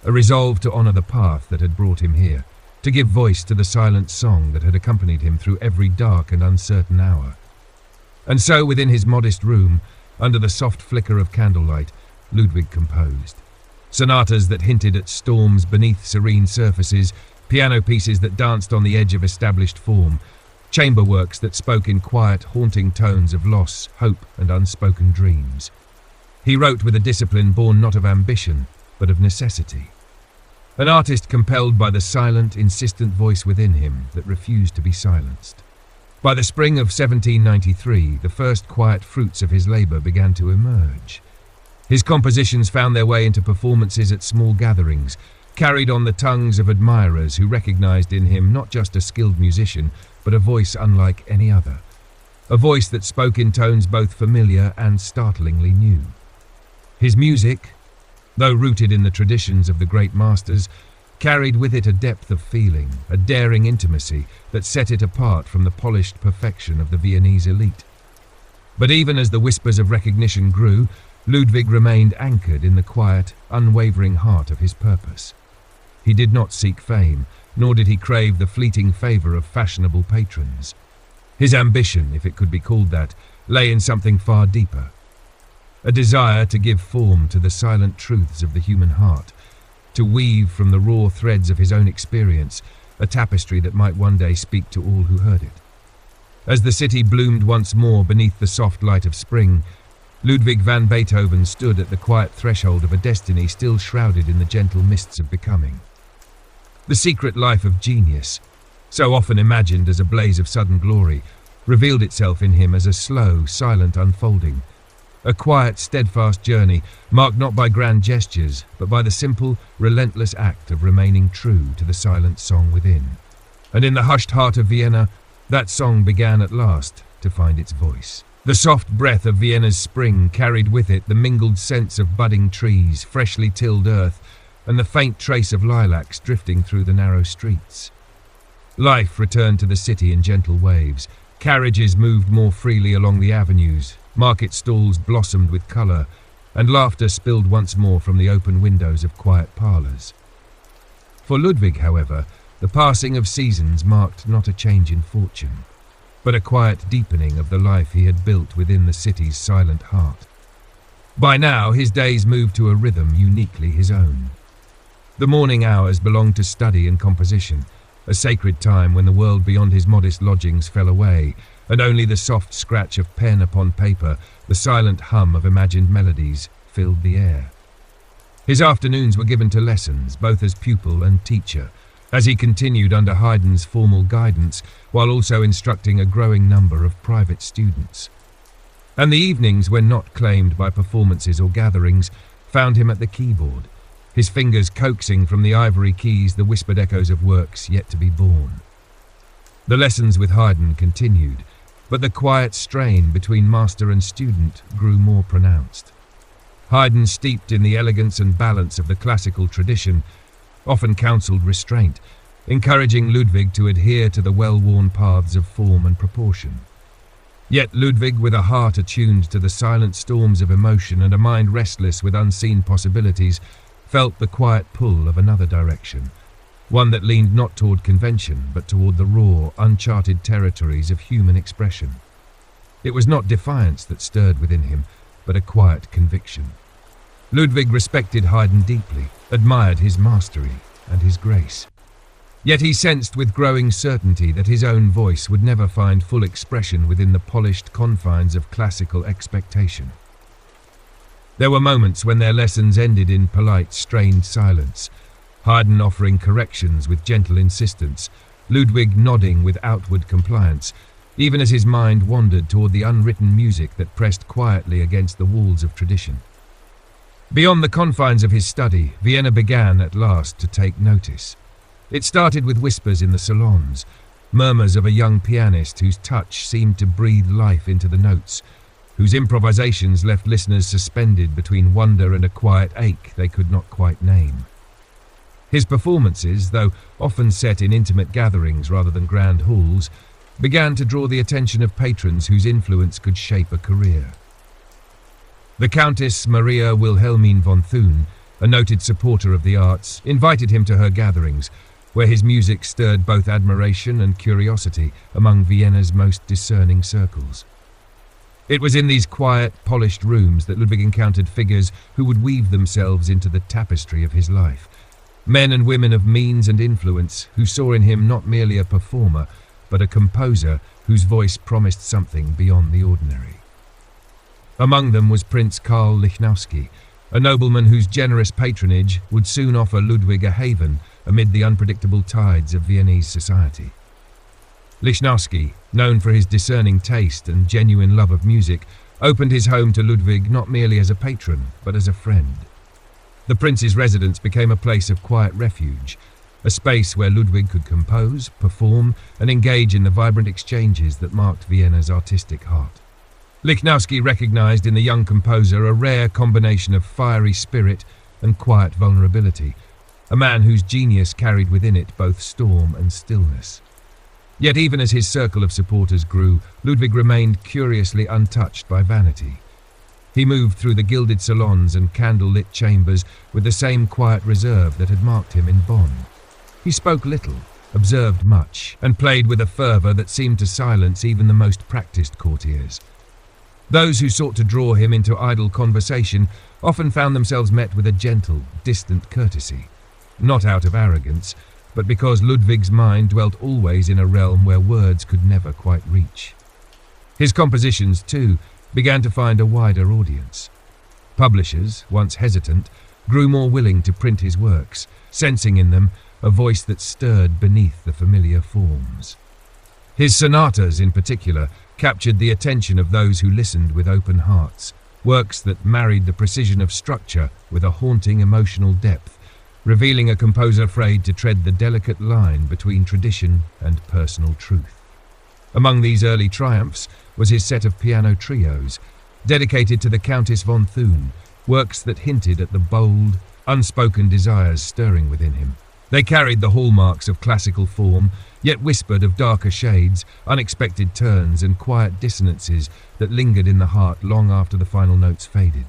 a resolve to honour the path that had brought him here, to give voice to the silent song that had accompanied him through every dark and uncertain hour. And so, within his modest room, under the soft flicker of candlelight, Ludwig composed. Sonatas that hinted at storms beneath serene surfaces, piano pieces that danced on the edge of established form, chamber works that spoke in quiet, haunting tones of loss, hope, and unspoken dreams. He wrote with a discipline born not of ambition, but of necessity. An artist compelled by the silent, insistent voice within him that refused to be silenced. By the spring of 1793, the first quiet fruits of his labour began to emerge. His compositions found their way into performances at small gatherings, carried on the tongues of admirers who recognised in him not just a skilled musician, but a voice unlike any other. A voice that spoke in tones both familiar and startlingly new. His music, though rooted in the traditions of the great masters, carried with it a depth of feeling, a daring intimacy that set it apart from the polished perfection of the Viennese elite. But even as the whispers of recognition grew, Ludwig remained anchored in the quiet, unwavering heart of his purpose. He did not seek fame, nor did he crave the fleeting favour of fashionable patrons. His ambition, if it could be called that, lay in something far deeper. A desire to give form to the silent truths of the human heart, to weave from the raw threads of his own experience a tapestry that might one day speak to all who heard it. As the city bloomed once more beneath the soft light of spring, Ludwig van Beethoven stood at the quiet threshold of a destiny still shrouded in the gentle mists of becoming. The secret life of genius, so often imagined as a blaze of sudden glory, revealed itself in him as a slow, silent unfolding, a quiet, steadfast journey marked not by grand gestures, but by the simple, relentless act of remaining true to the silent song within. And in the hushed heart of Vienna, that song began at last to find its voice. The soft breath of Vienna's spring carried with it the mingled scents of budding trees, freshly tilled earth, and the faint trace of lilacs drifting through the narrow streets. Life returned to the city in gentle waves. Carriages moved more freely along the avenues, market stalls blossomed with colour, and laughter spilled once more from the open windows of quiet parlours. For Ludwig, however, the passing of seasons marked not a change in fortune, but a quiet deepening of the life he had built within the city's silent heart. By now, his days moved to a rhythm uniquely his own. The morning hours belonged to study and composition, a sacred time when the world beyond his modest lodgings fell away, and only the soft scratch of pen upon paper, the silent hum of imagined melodies, filled the air. His afternoons were given to lessons, both as pupil and teacher, as he continued under Haydn's formal guidance, while also instructing a growing number of private students. And the evenings, when not claimed by performances or gatherings, found him at the keyboard, his fingers coaxing from the ivory keys the whispered echoes of works yet to be born. The lessons with Haydn continued, but the quiet strain between master and student grew more pronounced. Haydn, steeped in the elegance and balance of the classical tradition, often counselled restraint, encouraging Ludwig to adhere to the well-worn paths of form and proportion. Yet Ludwig, with a heart attuned to the silent storms of emotion and a mind restless with unseen possibilities, felt the quiet pull of another direction, one that leaned not toward convention, but toward the raw, uncharted territories of human expression. It was not defiance that stirred within him, but a quiet conviction. Ludwig respected Haydn deeply, admired his mastery and his grace. Yet he sensed with growing certainty that his own voice would never find full expression within the polished confines of classical expectation. There were moments when their lessons ended in polite, strained silence, Haydn offering corrections with gentle insistence, Ludwig nodding with outward compliance, even as his mind wandered toward the unwritten music that pressed quietly against the walls of tradition. Beyond the confines of his study, Vienna began at last to take notice. It started with whispers in the salons, murmurs of a young pianist whose touch seemed to breathe life into the notes, whose improvisations left listeners suspended between wonder and a quiet ache they could not quite name. His performances, though often set in intimate gatherings rather than grand halls, began to draw the attention of patrons whose influence could shape a career. The Countess Maria Wilhelmine von Thun, a noted supporter of the arts, invited him to her gatherings, where his music stirred both admiration and curiosity among Vienna's most discerning circles. It was in these quiet, polished rooms that Ludwig encountered figures who would weave themselves into the tapestry of his life, men and women of means and influence who saw in him not merely a performer, but a composer whose voice promised something beyond the ordinary. Among them was Prince Karl Lichnowsky, a nobleman whose generous patronage would soon offer Ludwig a haven amid the unpredictable tides of Viennese society. Lichnowsky, known for his discerning taste and genuine love of music, opened his home to Ludwig not merely as a patron, but as a friend. The prince's residence became a place of quiet refuge, a space where Ludwig could compose, perform, and engage in the vibrant exchanges that marked Vienna's artistic heart. Lichnowsky recognized in the young composer a rare combination of fiery spirit and quiet vulnerability, a man whose genius carried within it both storm and stillness. Yet even as his circle of supporters grew, Ludwig remained curiously untouched by vanity. He moved through the gilded salons and candle-lit chambers with the same quiet reserve that had marked him in Bonn. He spoke little, observed much, and played with a fervor that seemed to silence even the most practiced courtiers. Those who sought to draw him into idle conversation often found themselves met with a gentle, distant courtesy, not out of arrogance, but because Ludwig's mind dwelt always in a realm where words could never quite reach. His compositions, too, began to find a wider audience. Publishers, once hesitant, grew more willing to print his works, sensing in them a voice that stirred beneath the familiar forms. His sonatas, in particular, captured the attention of those who listened with open hearts, works that married the precision of structure with a haunting emotional depth, revealing a composer afraid to tread the delicate line between tradition and personal truth. Among these early triumphs was his set of piano trios, dedicated to the Countess von Thun, works that hinted at the bold, unspoken desires stirring within him. They carried the hallmarks of classical form, yet whispered of darker shades, unexpected turns and quiet dissonances that lingered in the heart long after the final notes faded.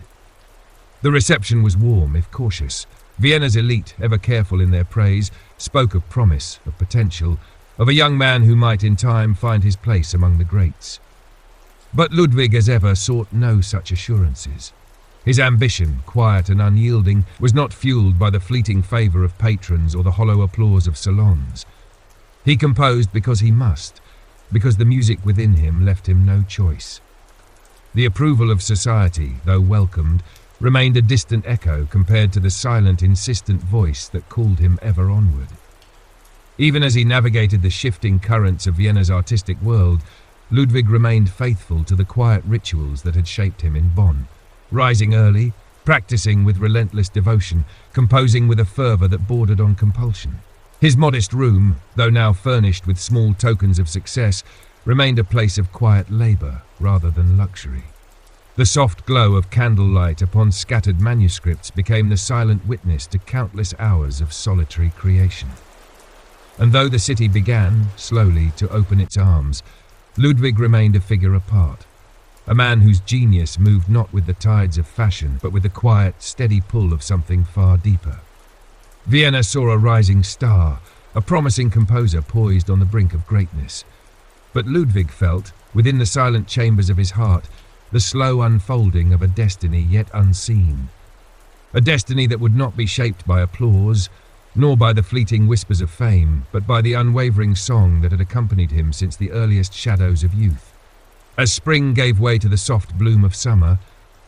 The reception was warm, if cautious. Vienna's elite, ever careful in their praise, spoke of promise, of potential, of a young man who might in time find his place among the greats. But Ludwig, as ever, sought no such assurances. His ambition, quiet and unyielding, was not fueled by the fleeting favour of patrons or the hollow applause of salons. He composed because he must, because the music within him left him no choice. The approval of society, though welcomed, remained a distant echo compared to the silent, insistent voice that called him ever onward. Even as he navigated the shifting currents of Vienna's artistic world, Ludwig remained faithful to the quiet rituals that had shaped him in Bonn, rising early, practicing with relentless devotion, composing with a fervour that bordered on compulsion. His modest room, though now furnished with small tokens of success, remained a place of quiet labour rather than luxury. The soft glow of candlelight upon scattered manuscripts became the silent witness to countless hours of solitary creation. And though the city began, slowly, to open its arms, Ludwig remained a figure apart, a man whose genius moved not with the tides of fashion, but with the quiet, steady pull of something far deeper. Vienna saw a rising star, a promising composer poised on the brink of greatness. But Ludwig felt, within the silent chambers of his heart, the slow unfolding of a destiny yet unseen. A destiny that would not be shaped by applause, nor by the fleeting whispers of fame, but by the unwavering song that had accompanied him since the earliest shadows of youth. As spring gave way to the soft bloom of summer,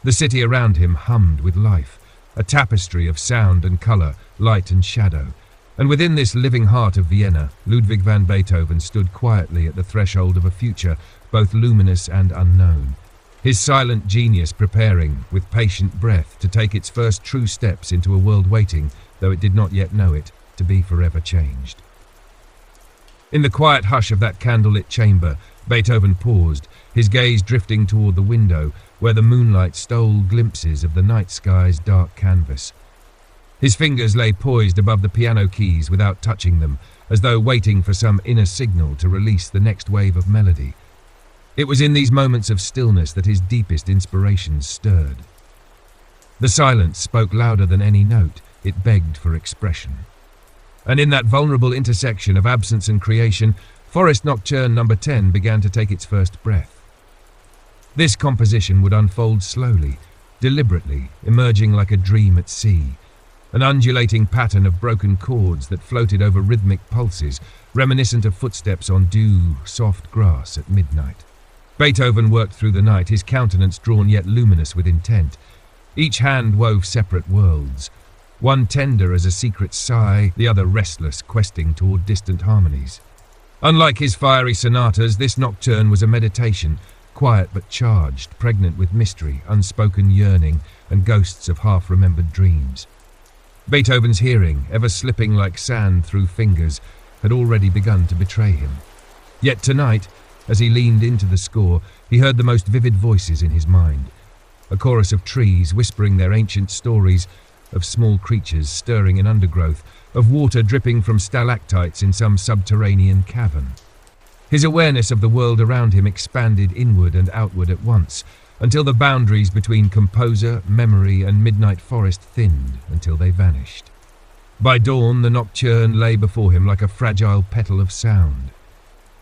The city around him hummed with life, a tapestry of sound and colour, light and shadow. And within this living heart of Vienna, Ludwig van Beethoven stood quietly at the threshold of a future both luminous and unknown. His silent genius preparing, with patient breath, to take its first true steps into a world waiting, though it did not yet know it, to be forever changed. In the quiet hush of that candlelit chamber, Beethoven paused, his gaze drifting toward the window, where the moonlight stole glimpses of the night sky's dark canvas. His fingers lay poised above the piano keys without touching them, as though waiting for some inner signal to release the next wave of melody. It was in these moments of stillness that his deepest inspirations stirred. The silence spoke louder than any note, it begged for expression. And in that vulnerable intersection of absence and creation, Forest Nocturne No. 10 began to take its first breath. This composition would unfold slowly, deliberately, emerging like a dream at sea, an undulating pattern of broken chords that floated over rhythmic pulses, reminiscent of footsteps on dew-soft grass at midnight. Beethoven worked through the night, his countenance drawn yet luminous with intent. Each hand wove separate worlds, one tender as a secret sigh, the other restless, questing toward distant harmonies. Unlike his fiery sonatas, this nocturne was a meditation, quiet but charged, pregnant with mystery, unspoken yearning, and ghosts of half-remembered dreams. Beethoven's hearing, ever slipping like sand through fingers, had already begun to betray him. Yet tonight, as he leaned into the score, he heard the most vivid voices in his mind. A chorus of trees whispering their ancient stories, of small creatures stirring in undergrowth, of water dripping from stalactites in some subterranean cavern. His awareness of the world around him expanded inward and outward at once, until the boundaries between composer, memory, and midnight forest thinned until they vanished. By dawn, the nocturne lay before him like a fragile petal of sound.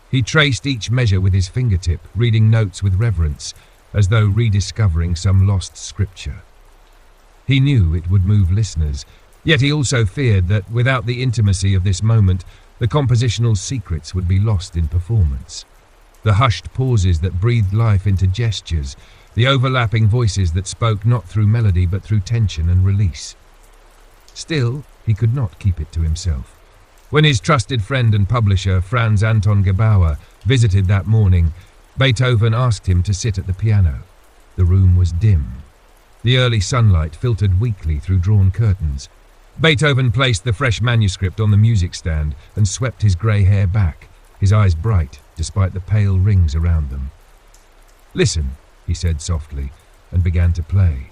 He traced each measure with his fingertip, reading notes with reverence, as though rediscovering some lost scripture. He knew it would move listeners, yet he also feared that, without the intimacy of this moment, the compositional secrets would be lost in performance. The hushed pauses that breathed life into gestures, the overlapping voices that spoke not through melody but through tension and release. Still, he could not keep it to himself. When his trusted friend and publisher, Franz Anton Gebauer, visited that morning, Beethoven asked him to sit at the piano. The room was dim. The early sunlight filtered weakly through drawn curtains. Beethoven placed the fresh manuscript on the music stand and swept his grey hair back, his eyes bright despite the pale rings around them. "Listen," he said softly, and began to play.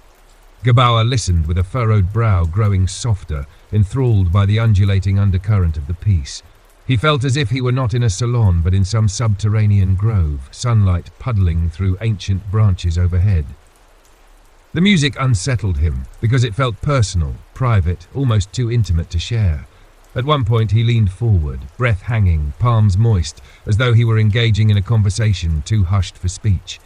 Gebauer listened with a furrowed brow growing softer, enthralled by the undulating undercurrent of the piece. He felt as if he were not in a salon but in some subterranean grove, sunlight puddling through ancient branches overhead. The music unsettled him because it felt personal, private, almost too intimate to share. At one point he leaned forward, breath hanging, palms moist, as though he were engaging in a conversation too hushed for speech.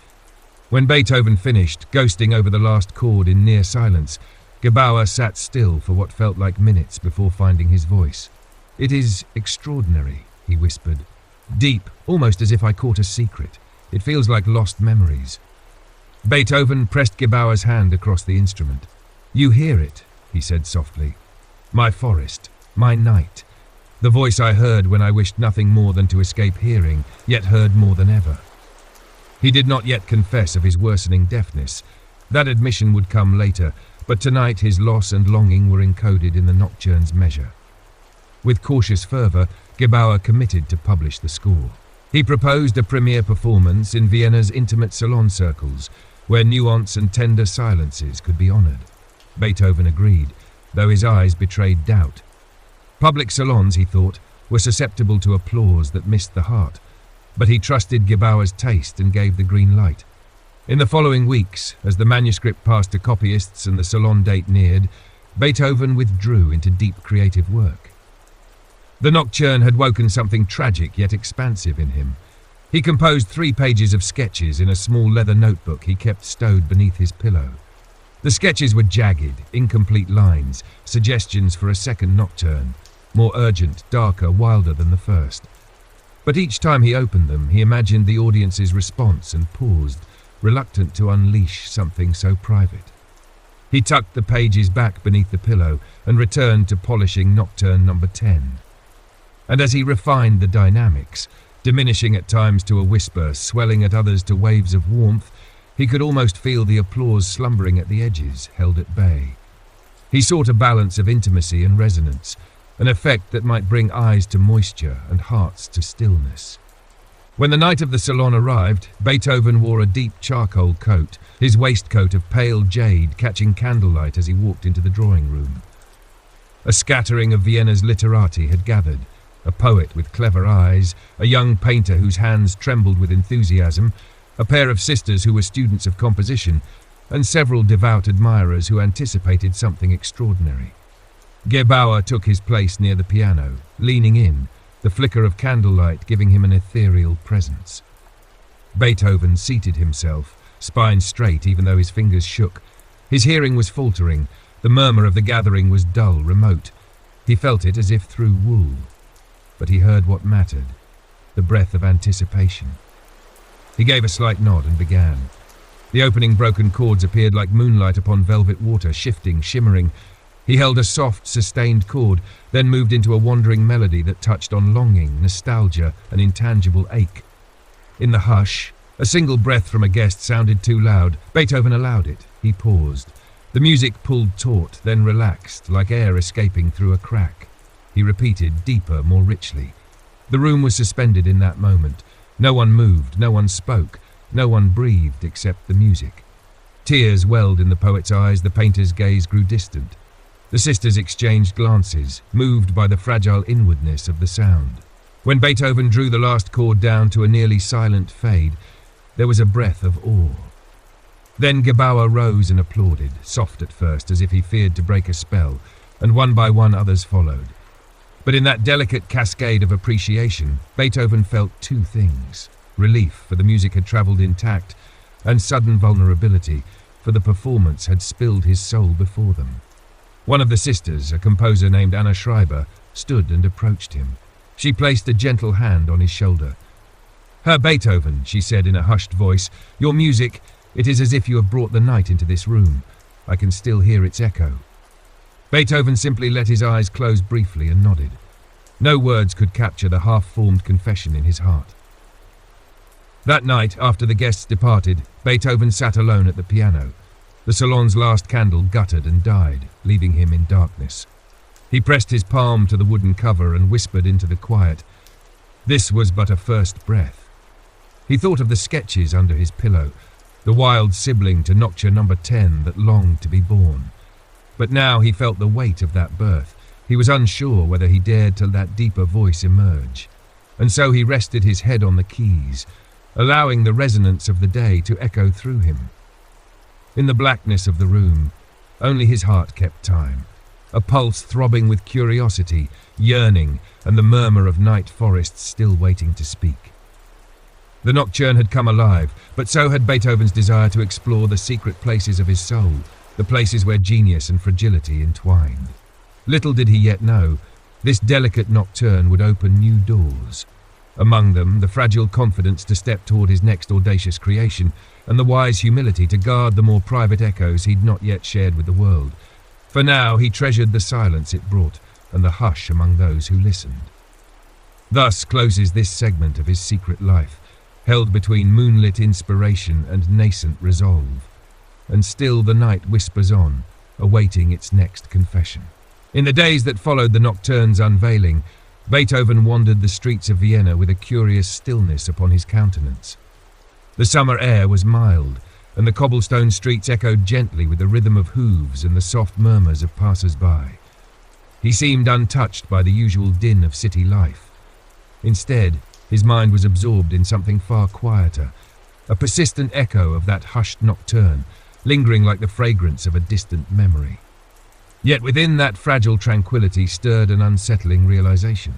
When Beethoven finished, ghosting over the last chord in near silence, Gebauer sat still for what felt like minutes before finding his voice. "It is extraordinary," he whispered. "Deep, almost as if I caught a secret. It feels like lost memories." Beethoven pressed Gebauer's hand across the instrument. "You hear it," he said softly. "My forest, my night. The voice I heard when I wished nothing more than to escape hearing, yet heard more than ever." He did not yet confess of his worsening deafness. That admission would come later, but tonight his loss and longing were encoded in the nocturne's measure. With cautious fervour, Gebauer committed to publish the score. He proposed a premiere performance in Vienna's intimate salon circles, where nuance and tender silences could be honoured. Beethoven agreed, though his eyes betrayed doubt. Public salons, he thought, were susceptible to applause that missed the heart, but he trusted Gebauer's taste and gave the green light. In the following weeks, as the manuscript passed to copyists and the salon date neared, Beethoven withdrew into deep creative work. The nocturne had woken something tragic yet expansive in him. He composed 3 pages of sketches in a small leather notebook he kept stowed beneath his pillow. The sketches were jagged, incomplete lines, suggestions for a second nocturne, more urgent, darker, wilder than the first. But each time he opened them, he imagined the audience's response and paused, reluctant to unleash something so private. He tucked the pages back beneath the pillow and returned to polishing Nocturne number 10. And as he refined the dynamics, diminishing at times to a whisper, swelling at others to waves of warmth, he could almost feel the applause slumbering at the edges, held at bay. He sought a balance of intimacy and resonance, an effect that might bring eyes to moisture and hearts to stillness. When the night of the salon arrived, Beethoven wore a deep charcoal coat, his waistcoat of pale jade catching candlelight as he walked into the drawing room. A scattering of Vienna's literati had gathered, a poet with clever eyes, a young painter whose hands trembled with enthusiasm, a pair of sisters who were students of composition, and several devout admirers who anticipated something extraordinary. Gebauer took his place near the piano, leaning in, the flicker of candlelight giving him an ethereal presence. Beethoven seated himself, spine straight even though his fingers shook. His hearing was faltering, the murmur of the gathering was dull, remote. He felt it as if through wool. But he heard what mattered, the breath of anticipation. He gave a slight nod and began. The opening broken chords appeared like moonlight upon velvet water, shifting, shimmering. He held a soft, sustained chord, then moved into a wandering melody that touched on longing, nostalgia, an intangible ache. In the hush, a single breath from a guest sounded too loud. Beethoven allowed it. He paused. The music pulled taut, then relaxed, like air escaping through a crack. He repeated, deeper, more richly. The room was suspended in that moment. No one moved, no one spoke, no one breathed except the music. Tears welled in the poet's eyes, the painter's gaze grew distant. The sisters exchanged glances, moved by the fragile inwardness of the sound. When Beethoven drew the last chord down to a nearly silent fade, there was a breath of awe. Then Gebauer rose and applauded, soft at first, as if he feared to break a spell, and one by one others followed. But in that delicate cascade of appreciation, Beethoven felt two things: relief, for the music had travelled intact, and sudden vulnerability, for the performance had spilled his soul before them. One of the sisters, a composer named Anna Schreiber, stood and approached him. She placed a gentle hand on his shoulder. "Herr Beethoven," she said in a hushed voice, "your music, it is as if you have brought the night into this room. I can still hear its echo." Beethoven simply let his eyes close briefly and nodded. No words could capture the half-formed confession in his heart. That night, after the guests departed, Beethoven sat alone at the piano. The salon's last candle guttered and died, leaving him in darkness. He pressed his palm to the wooden cover and whispered into the quiet. This was but a first breath. He thought of the sketches under his pillow, the wild sibling to Nocturne number 10 that longed to be born. But now he felt the weight of that birth. He was unsure whether he dared to let that deeper voice emerge. And so he rested his head on the keys, allowing the resonance of the day to echo through him. In the blackness of the room, only his heart kept time, a pulse throbbing with curiosity, yearning, and the murmur of night forests still waiting to speak. The nocturne had come alive, but so had Beethoven's desire to explore the secret places of his soul, the places where genius and fragility entwined. Little did he yet know, this delicate nocturne would open new doors. Among them, the fragile confidence to step toward his next audacious creation, and the wise humility to guard the more private echoes he'd not yet shared with the world. For now, he treasured the silence it brought, and the hush among those who listened. Thus closes this segment of his secret life, held between moonlit inspiration and nascent resolve. And still the night whispers on, awaiting its next confession. In the days that followed the nocturne's unveiling, Beethoven wandered the streets of Vienna with a curious stillness upon his countenance. The summer air was mild, and the cobblestone streets echoed gently with the rhythm of hooves and the soft murmurs of passers-by. He seemed untouched by the usual din of city life. Instead, his mind was absorbed in something far quieter, a persistent echo of that hushed nocturne, lingering like the fragrance of a distant memory. Yet within that fragile tranquility stirred an unsettling realization.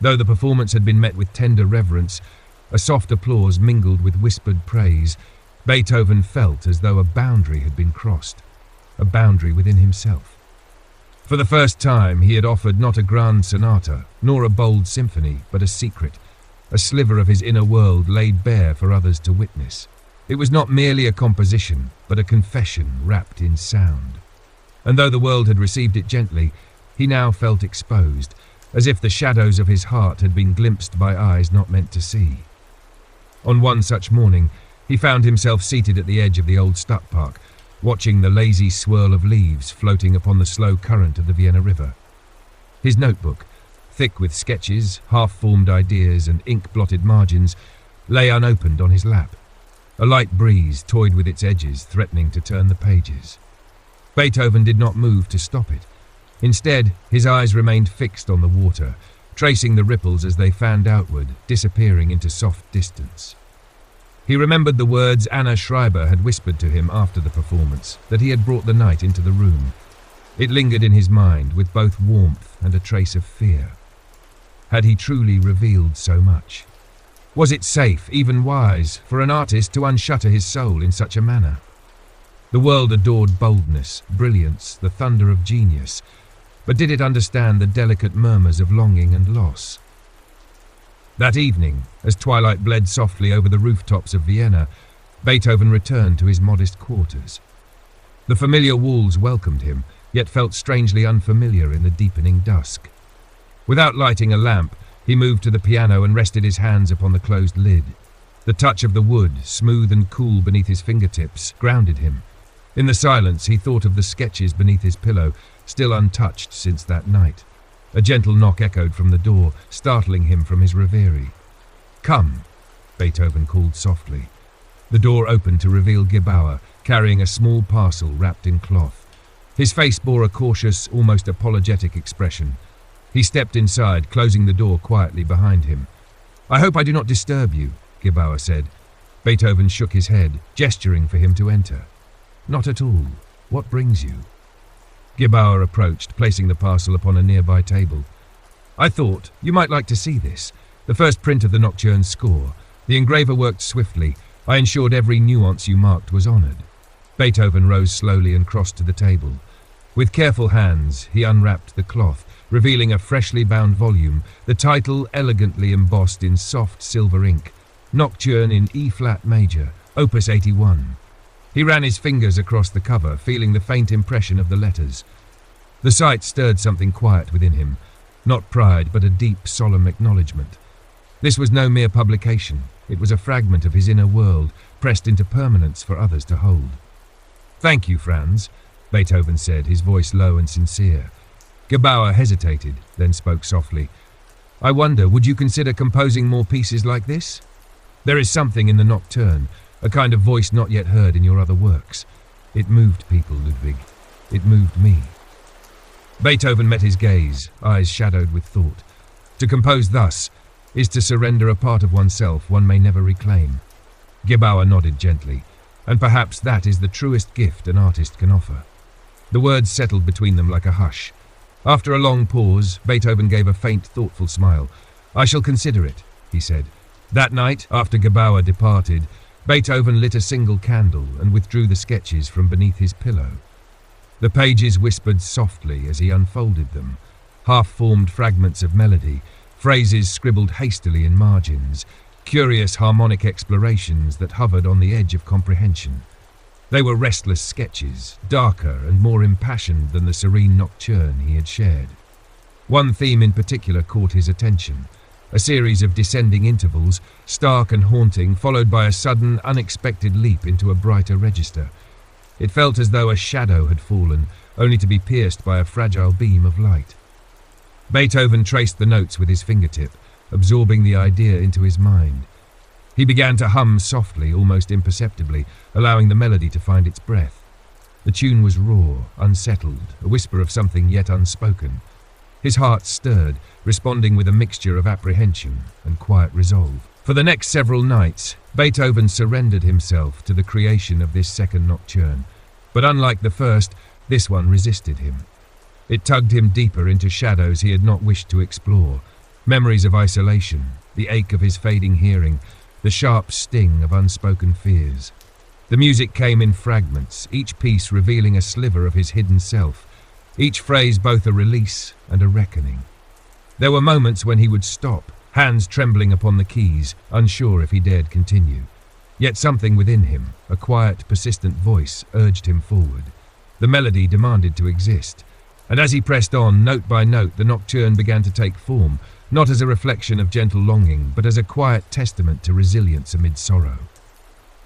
Though the performance had been met with tender reverence, a soft applause mingled with whispered praise, Beethoven felt as though a boundary had been crossed, a boundary within himself. For the first time, he had offered not a grand sonata, nor a bold symphony, but a secret, a sliver of his inner world laid bare for others to witness. It was not merely a composition, but a confession wrapped in sound. And though the world had received it gently, he now felt exposed, as if the shadows of his heart had been glimpsed by eyes not meant to see. On one such morning, he found himself seated at the edge of the old Stadtpark, watching the lazy swirl of leaves floating upon the slow current of the Vienna River. His notebook, thick with sketches, half-formed ideas and ink-blotted margins, lay unopened on his lap. A light breeze toyed with its edges, threatening to turn the pages. Beethoven did not move to stop it. Instead, his eyes remained fixed on the water, tracing the ripples as they fanned outward, disappearing into soft distance. He remembered the words Anna Schreiber had whispered to him after the performance, that he had brought the night into the room. It lingered in his mind with both warmth and a trace of fear. Had he truly revealed so much? Was it safe, even wise, for an artist to unshutter his soul in such a manner? The world adored boldness, brilliance, the thunder of genius, but did it understand the delicate murmurs of longing and loss? That evening, as twilight bled softly over the rooftops of Vienna, Beethoven returned to his modest quarters. The familiar walls welcomed him, yet felt strangely unfamiliar in the deepening dusk. Without lighting a lamp, he moved to the piano and rested his hands upon the closed lid. The touch of the wood, smooth and cool beneath his fingertips, grounded him. In the silence, he thought of the sketches beneath his pillow, still untouched since that night. A gentle knock echoed from the door, startling him from his reverie. "Come," Beethoven called softly. The door opened to reveal Gebauer, carrying a small parcel wrapped in cloth. His face bore a cautious, almost apologetic expression. He stepped inside, closing the door quietly behind him. "I hope I do not disturb you," Gebauer said. Beethoven shook his head, gesturing for him to enter. "Not at all. What brings you?" Gebauer approached, placing the parcel upon a nearby table. "I thought you might like to see this, the first print of the Nocturne score. The engraver worked swiftly. I ensured every nuance you marked was honored." Beethoven rose slowly and crossed to the table. With careful hands, he unwrapped the cloth, revealing a freshly bound volume, the title elegantly embossed in soft silver ink, Nocturne in E-flat major, Opus 81. He ran his fingers across the cover, feeling the faint impression of the letters. The sight stirred something quiet within him, not pride, but a deep, solemn acknowledgement. This was no mere publication. It was a fragment of his inner world, pressed into permanence for others to hold. "Thank you, Franz," Beethoven said, his voice low and sincere. Gebauer hesitated, then spoke softly. "I wonder, would you consider composing more pieces like this? There is something in the Nocturne, a kind of voice not yet heard in your other works. It moved people, Ludwig. It moved me." Beethoven met his gaze, eyes shadowed with thought. To compose thus is to surrender a part of oneself one may never reclaim. Gebauer nodded gently, and perhaps that is the truest gift an artist can offer. The words settled between them like a hush. After a long pause, Beethoven gave a faint, thoughtful smile. "I shall consider it," he said. That night, after Gebauer departed, Beethoven lit a single candle and withdrew the sketches from beneath his pillow. The pages whispered softly as he unfolded them, half-formed fragments of melody, phrases scribbled hastily in margins, curious harmonic explorations that hovered on the edge of comprehension. They were restless sketches, darker and more impassioned than the serene nocturne he had shared. One theme in particular caught his attention, a series of descending intervals, stark and haunting, followed by a sudden, unexpected leap into a brighter register. It felt as though a shadow had fallen, only to be pierced by a fragile beam of light. Beethoven traced the notes with his fingertip, absorbing the idea into his mind. He began to hum softly, almost imperceptibly, allowing the melody to find its breath. The tune was raw, unsettled, a whisper of something yet unspoken. His heart stirred, responding with a mixture of apprehension and quiet resolve. For the next several nights, Beethoven surrendered himself to the creation of this second nocturne. But unlike the first, this one resisted him. It tugged him deeper into shadows he had not wished to explore, memories of isolation, the ache of his fading hearing, the sharp sting of unspoken fears. The music came in fragments, each piece revealing a sliver of his hidden self, each phrase both a release and a reckoning. There were moments when he would stop, hands trembling upon the keys, unsure if he dared continue. Yet something within him, a quiet, persistent voice, urged him forward. The melody demanded to exist, and as he pressed on, note by note, the nocturne began to take form, not as a reflection of gentle longing, but as a quiet testament to resilience amid sorrow.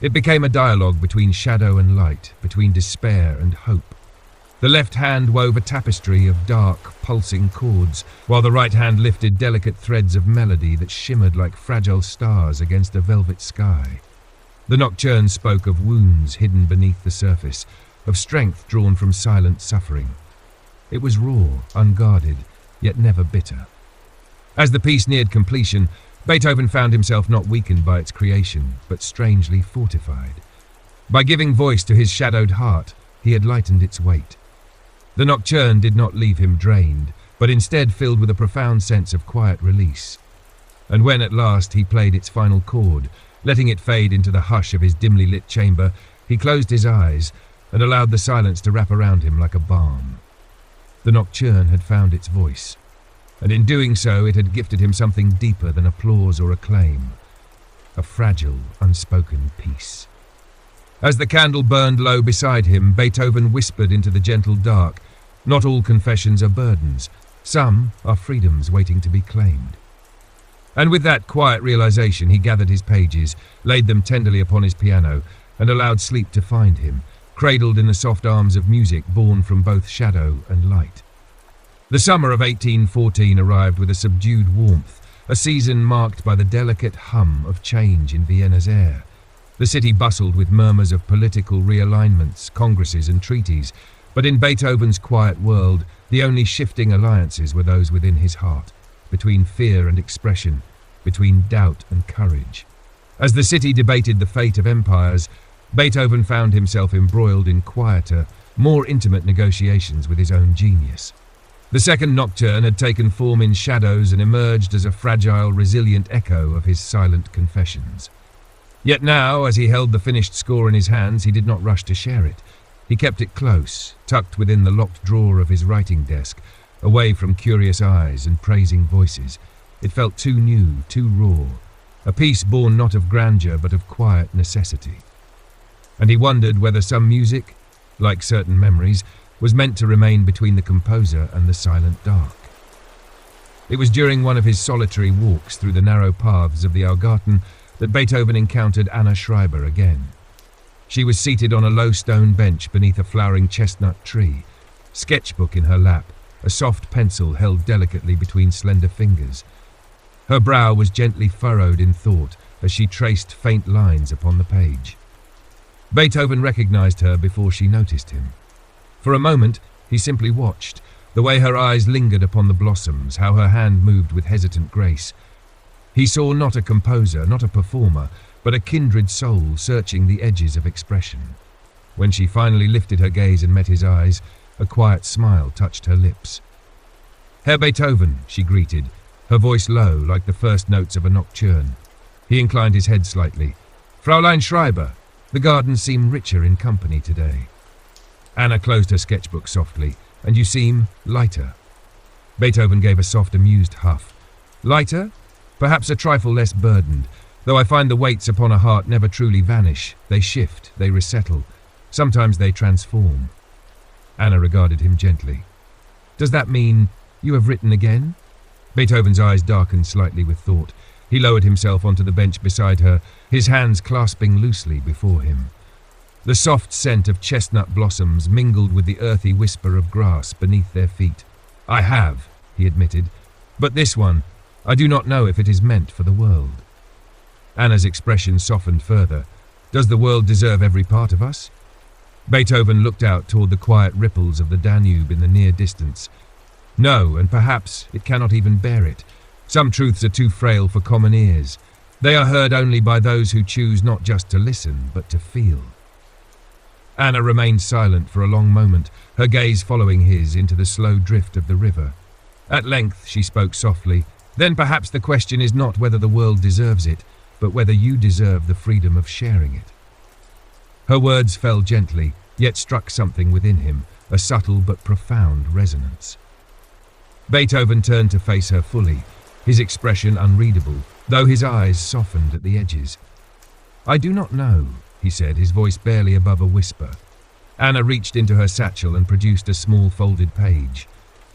It became a dialogue between shadow and light, between despair and hope. The left hand wove a tapestry of dark, pulsing chords, while the right hand lifted delicate threads of melody that shimmered like fragile stars against a velvet sky. The nocturne spoke of wounds hidden beneath the surface, of strength drawn from silent suffering. It was raw, unguarded, yet never bitter. As the piece neared completion, Beethoven found himself not weakened by its creation, but strangely fortified. By giving voice to his shadowed heart, he had lightened its weight. The nocturne did not leave him drained, but instead filled with a profound sense of quiet release. And when at last he played its final chord, letting it fade into the hush of his dimly lit chamber, he closed his eyes and allowed the silence to wrap around him like a balm. The nocturne had found its voice, and in doing so it had gifted him something deeper than applause or acclaim, a fragile, unspoken peace. As the candle burned low beside him, Beethoven whispered into the gentle dark, "Not all confessions are burdens. Some are freedoms waiting to be claimed." And with that quiet realization, he gathered his pages, laid them tenderly upon his piano, and allowed sleep to find him, cradled in the soft arms of music born from both shadow and light. The summer of 1814 arrived with a subdued warmth, a season marked by the delicate hum of change in Vienna's air. The city bustled with murmurs of political realignments, congresses and treaties, but in Beethoven's quiet world, the only shifting alliances were those within his heart, between fear and expression, between doubt and courage. As the city debated the fate of empires, Beethoven found himself embroiled in quieter, more intimate negotiations with his own genius. The second nocturne had taken form in shadows and emerged as a fragile, resilient echo of his silent confessions. Yet now, as he held the finished score in his hands, he did not rush to share it. He kept it close, tucked within the locked drawer of his writing desk, away from curious eyes and praising voices. It felt too new, too raw, a piece born not of grandeur but of quiet necessity. And he wondered whether some music, like certain memories, was meant to remain between the composer and the silent dark. It was during one of his solitary walks through the narrow paths of the Augarten that Beethoven encountered Anna Schreiber again. She was seated on a low stone bench beneath a flowering chestnut tree, sketchbook in her lap, a soft pencil held delicately between slender fingers. Her brow was gently furrowed in thought as she traced faint lines upon the page. Beethoven recognized her before she noticed him. For a moment, he simply watched, the way her eyes lingered upon the blossoms, how her hand moved with hesitant grace. He saw not a composer, not a performer, but a kindred soul searching the edges of expression. When she finally lifted her gaze and met his eyes, a quiet smile touched her lips. "Herr Beethoven," she greeted, her voice low like the first notes of a nocturne. He inclined his head slightly. "Fräulein Schreiber, the gardens seem richer in company today." Anna closed her sketchbook softly. "And you seem lighter." Beethoven gave a soft, amused huff. "Lighter? Perhaps a trifle less burdened, though I find the weights upon a heart never truly vanish. They shift, they resettle. Sometimes they transform." Anna regarded him gently. "Does that mean you have written again?" Beethoven's eyes darkened slightly with thought. He lowered himself onto the bench beside her, his hands clasping loosely before him. The soft scent of chestnut blossoms mingled with the earthy whisper of grass beneath their feet. "I have," he admitted, "but this one, I do not know if it is meant for the world." Anna's expression softened further. "Does the world deserve every part of us?" Beethoven looked out toward the quiet ripples of the Danube in the near distance. "No, and perhaps it cannot even bear it. Some truths are too frail for common ears. They are heard only by those who choose not just to listen, but to feel." Anna remained silent for a long moment, her gaze following his into the slow drift of the river. At length she spoke softly. "Then perhaps the question is not whether the world deserves it, but whether you deserve the freedom of sharing it." Her words fell gently, yet struck something within him, a subtle but profound resonance. Beethoven turned to face her fully, his expression unreadable, though his eyes softened at the edges. "I do not know," he said, his voice barely above a whisper. Anna reached into her satchel and produced a small folded page.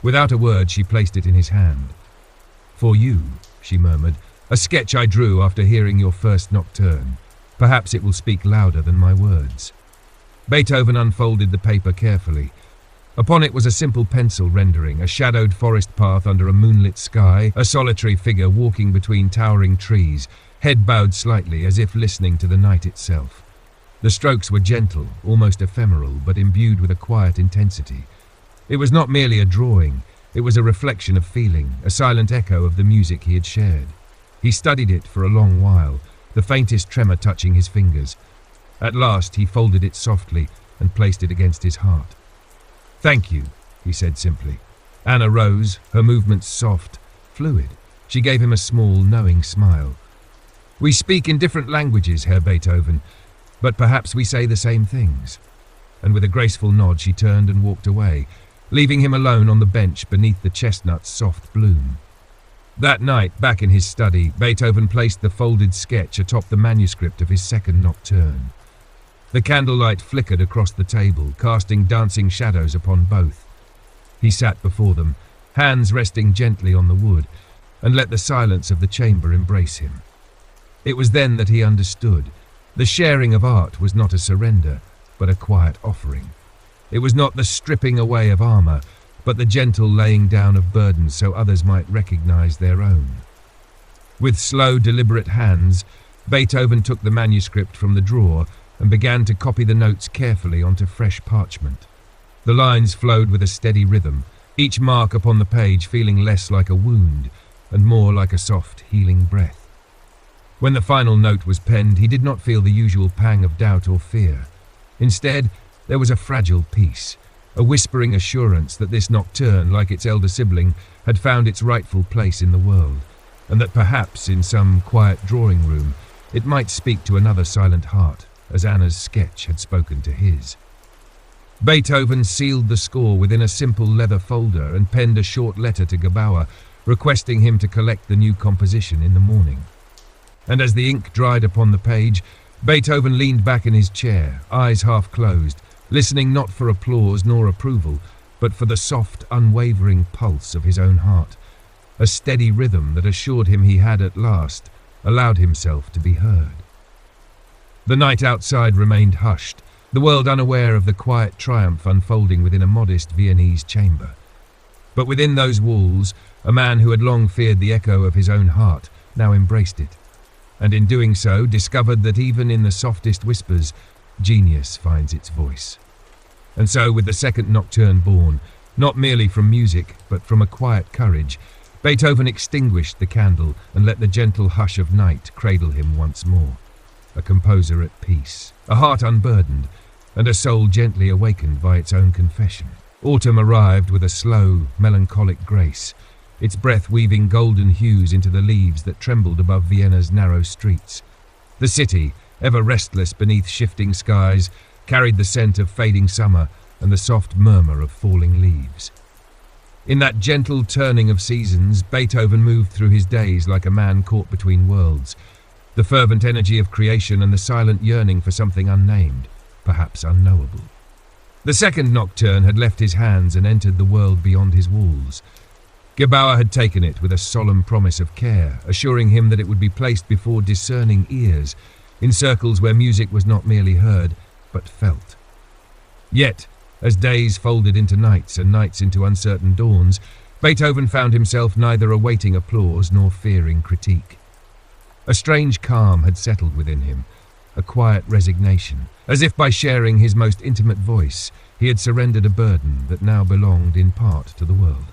Without a word, she placed it in his hand. "For you," she murmured, "a sketch I drew after hearing your first nocturne. Perhaps it will speak louder than my words." Beethoven unfolded the paper carefully. Upon it was a simple pencil rendering, a shadowed forest path under a moonlit sky, a solitary figure walking between towering trees, head bowed slightly as if listening to the night itself. The strokes were gentle, almost ephemeral, but imbued with a quiet intensity. It was not merely a drawing, it was a reflection of feeling, a silent echo of the music he had shared. He studied it for a long while, the faintest tremor touching his fingers. At last he folded it softly and placed it against his heart. "Thank you," he said simply. Anna rose, her movements soft, fluid. She gave him a small, knowing smile. "We speak in different languages, Herr Beethoven, but perhaps we say the same things." And with a graceful nod she turned and walked away, leaving him alone on the bench beneath the chestnut's soft bloom. That night, back in his study, Beethoven placed the folded sketch atop the manuscript of his second nocturne. The candlelight flickered across the table, casting dancing shadows upon both. He sat before them, hands resting gently on the wood, and let the silence of the chamber embrace him. It was then that he understood. The sharing of art was not a surrender, but a quiet offering. It was not the stripping away of armor, but the gentle laying down of burdens so others might recognize their own. With slow, deliberate hands, Beethoven took the manuscript from the drawer and began to copy the notes carefully onto fresh parchment. The lines flowed with a steady rhythm, each mark upon the page feeling less like a wound and more like a soft, healing breath. When the final note was penned, he did not feel the usual pang of doubt or fear. Instead, there was a fragile peace, a whispering assurance that this nocturne, like its elder sibling, had found its rightful place in the world, and that perhaps in some quiet drawing room it might speak to another silent heart, as Anna's sketch had spoken to his. Beethoven sealed the score within a simple leather folder and penned a short letter to Gebauer, requesting him to collect the new composition in the morning. And as the ink dried upon the page, Beethoven leaned back in his chair, eyes half closed, listening not for applause nor approval, but for the soft, unwavering pulse of his own heart, a steady rhythm that assured him he had at last allowed himself to be heard. The night outside remained hushed, the world unaware of the quiet triumph unfolding within a modest Viennese chamber. But within those walls, a man who had long feared the echo of his own heart now embraced it, and in doing so discovered that even in the softest whispers, genius finds its voice. And so, with the second nocturne born, not merely from music, but from a quiet courage, Beethoven extinguished the candle and let the gentle hush of night cradle him once more. A composer at peace, a heart unburdened, and a soul gently awakened by its own confession. Autumn arrived with a slow, melancholic grace, its breath weaving golden hues into the leaves that trembled above Vienna's narrow streets. The city, ever restless beneath shifting skies, carried the scent of fading summer and the soft murmur of falling leaves. In that gentle turning of seasons, Beethoven moved through his days like a man caught between worlds, the fervent energy of creation and the silent yearning for something unnamed, perhaps unknowable. The second nocturne had left his hands and entered the world beyond his walls. Gebauer had taken it with a solemn promise of care, assuring him that it would be placed before discerning ears, in circles where music was not merely heard, but felt. Yet, as days folded into nights and nights into uncertain dawns, Beethoven found himself neither awaiting applause nor fearing critique. A strange calm had settled within him, a quiet resignation, as if by sharing his most intimate voice, he had surrendered a burden that now belonged in part to the world.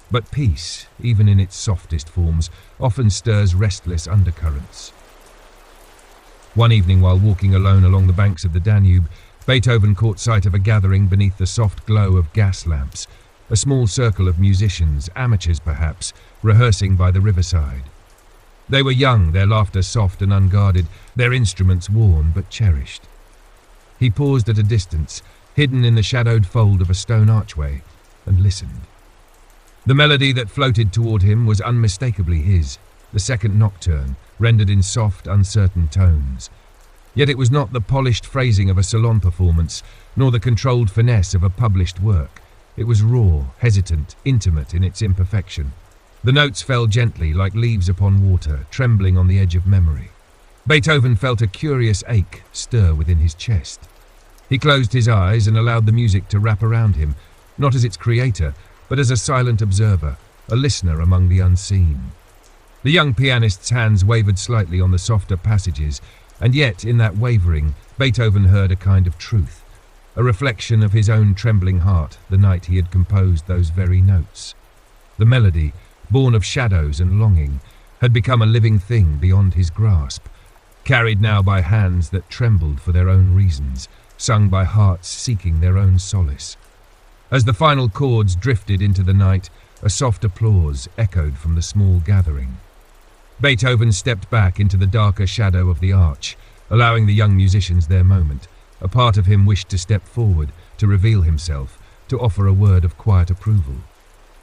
But peace, even in its softest forms, often stirs restless undercurrents. One evening, while walking alone along the banks of the Danube, Beethoven caught sight of a gathering beneath the soft glow of gas lamps, a small circle of musicians, amateurs perhaps, rehearsing by the riverside. They were young, their laughter soft and unguarded, their instruments worn but cherished. He paused at a distance, hidden in the shadowed fold of a stone archway, and listened. The melody that floated toward him was unmistakably his, the second nocturne, rendered in soft, uncertain tones. Yet it was not the polished phrasing of a salon performance, nor the controlled finesse of a published work. It was raw, hesitant, intimate in its imperfection. The notes fell gently, like leaves upon water, trembling on the edge of memory. Beethoven felt a curious ache stir within his chest. He closed his eyes and allowed the music to wrap around him, not as its creator, but as a silent observer, a listener among the unseen. The young pianist's hands wavered slightly on the softer passages, and yet, in that wavering, Beethoven heard a kind of truth, a reflection of his own trembling heart the night he had composed those very notes. The melody, born of shadows and longing, had become a living thing beyond his grasp, carried now by hands that trembled for their own reasons, sung by hearts seeking their own solace. As the final chords drifted into the night, a soft applause echoed from the small gathering. Beethoven stepped back into the darker shadow of the arch, allowing the young musicians their moment. A part of him wished to step forward, to reveal himself, to offer a word of quiet approval.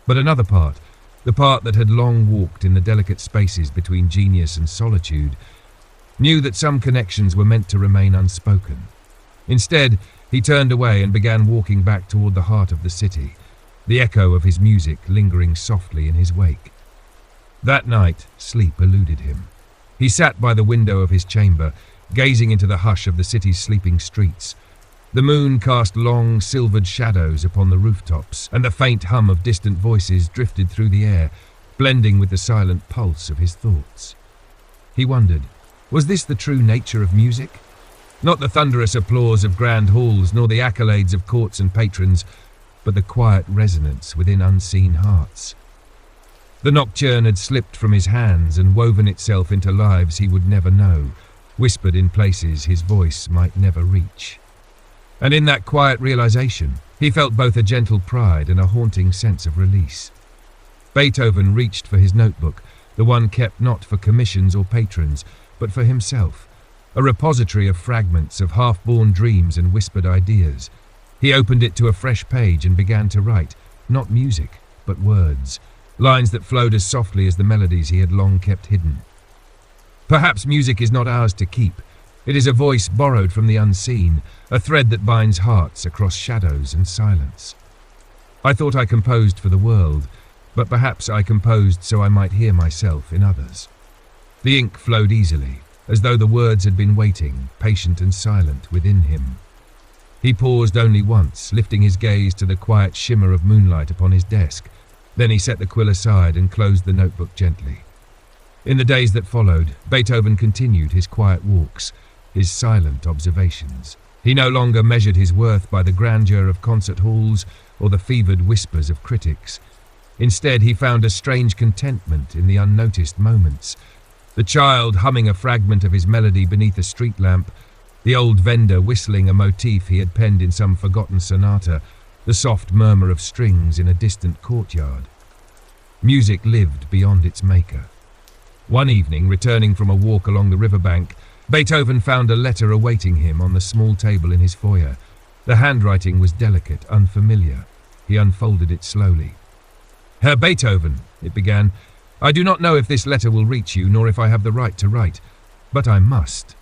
But another part, the part that had long walked in the delicate spaces between genius and solitude, knew that some connections were meant to remain unspoken. Instead, he turned away and began walking back toward the heart of the city, the echo of his music lingering softly in his wake. That night, sleep eluded him. He sat by the window of his chamber, gazing into the hush of the city's sleeping streets. The moon cast long, silvered shadows upon the rooftops, and the faint hum of distant voices drifted through the air, blending with the silent pulse of his thoughts. He wondered, was this the true nature of music? Not the thunderous applause of grand halls, nor the accolades of courts and patrons, but the quiet resonance within unseen hearts. The nocturne had slipped from his hands and woven itself into lives he would never know, whispered in places his voice might never reach. And in that quiet realization, he felt both a gentle pride and a haunting sense of release. Beethoven reached for his notebook, the one kept not for commissions or patrons, but for himself, a repository of fragments of half-born dreams and whispered ideas. He opened it to a fresh page and began to write, not music, but words, lines that flowed as softly as the melodies he had long kept hidden. Perhaps music is not ours to keep. It is a voice borrowed from the unseen, a thread that binds hearts across shadows and silence. I thought I composed for the world, but perhaps I composed so I might hear myself in others. The ink flowed easily, as though the words had been waiting, patient and silent, within him. He paused only once, lifting his gaze to the quiet shimmer of moonlight upon his desk. Then he set the quill aside and closed the notebook gently. In the days that followed, Beethoven continued his quiet walks, his silent observations. He no longer measured his worth by the grandeur of concert halls or the fevered whispers of critics. Instead, he found a strange contentment in the unnoticed moments. The child humming a fragment of his melody beneath a street lamp, the old vendor whistling a motif he had penned in some forgotten sonata, the soft murmur of strings in a distant courtyard. Music lived beyond its maker. One evening, returning from a walk along the riverbank, Beethoven found a letter awaiting him on the small table in his foyer. The handwriting was delicate, unfamiliar. He unfolded it slowly. Herr Beethoven, it began, I do not know if this letter will reach you, nor if I have the right to write, but I must.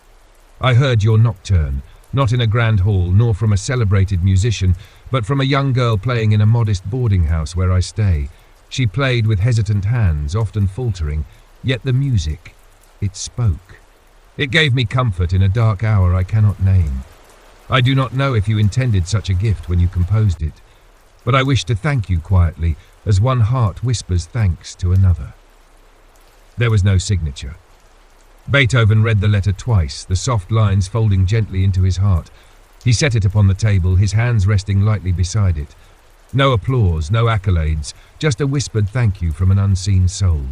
I heard your nocturne, not in a grand hall, nor from a celebrated musician, but from a young girl playing in a modest boarding house where I stay. She played with hesitant hands, often faltering, yet the music, it spoke. It gave me comfort in a dark hour I cannot name. I do not know if you intended such a gift when you composed it, but I wish to thank you quietly, as one heart whispers thanks to another. There was no signature. Beethoven read the letter twice, the soft lines folding gently into his heart. He set it upon the table, his hands resting lightly beside it. No applause, no accolades, just a whispered thank you from an unseen soul.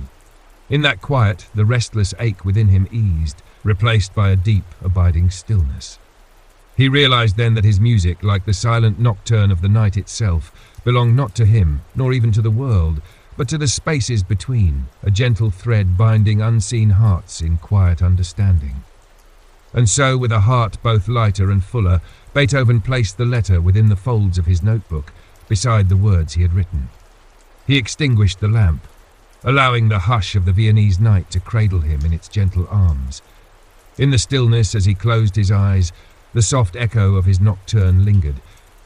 In that quiet, the restless ache within him eased, replaced by a deep, abiding stillness. He realized then that his music, like the silent nocturne of the night itself, belonged not to him, nor even to the world, but to the spaces between, a gentle thread binding unseen hearts in quiet understanding. And so, with a heart both lighter and fuller, Beethoven placed the letter within the folds of his notebook, beside the words he had written. He extinguished the lamp, allowing the hush of the Viennese night to cradle him in its gentle arms. In the stillness, as he closed his eyes, the soft echo of his nocturne lingered.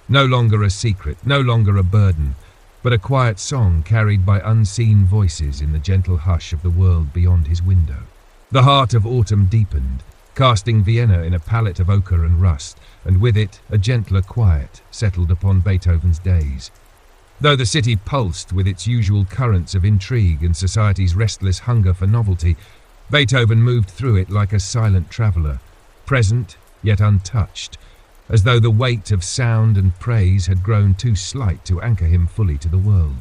No longer a secret, no longer a burden, but a quiet song carried by unseen voices in the gentle hush of the world beyond his window. The heart of autumn deepened, casting Vienna in a palette of ochre and rust, and with it a gentler quiet settled upon Beethoven's days. Though the city pulsed with its usual currents of intrigue and society's restless hunger for novelty, Beethoven moved through it like a silent traveller, present yet untouched, as though the weight of sound and praise had grown too slight to anchor him fully to the world.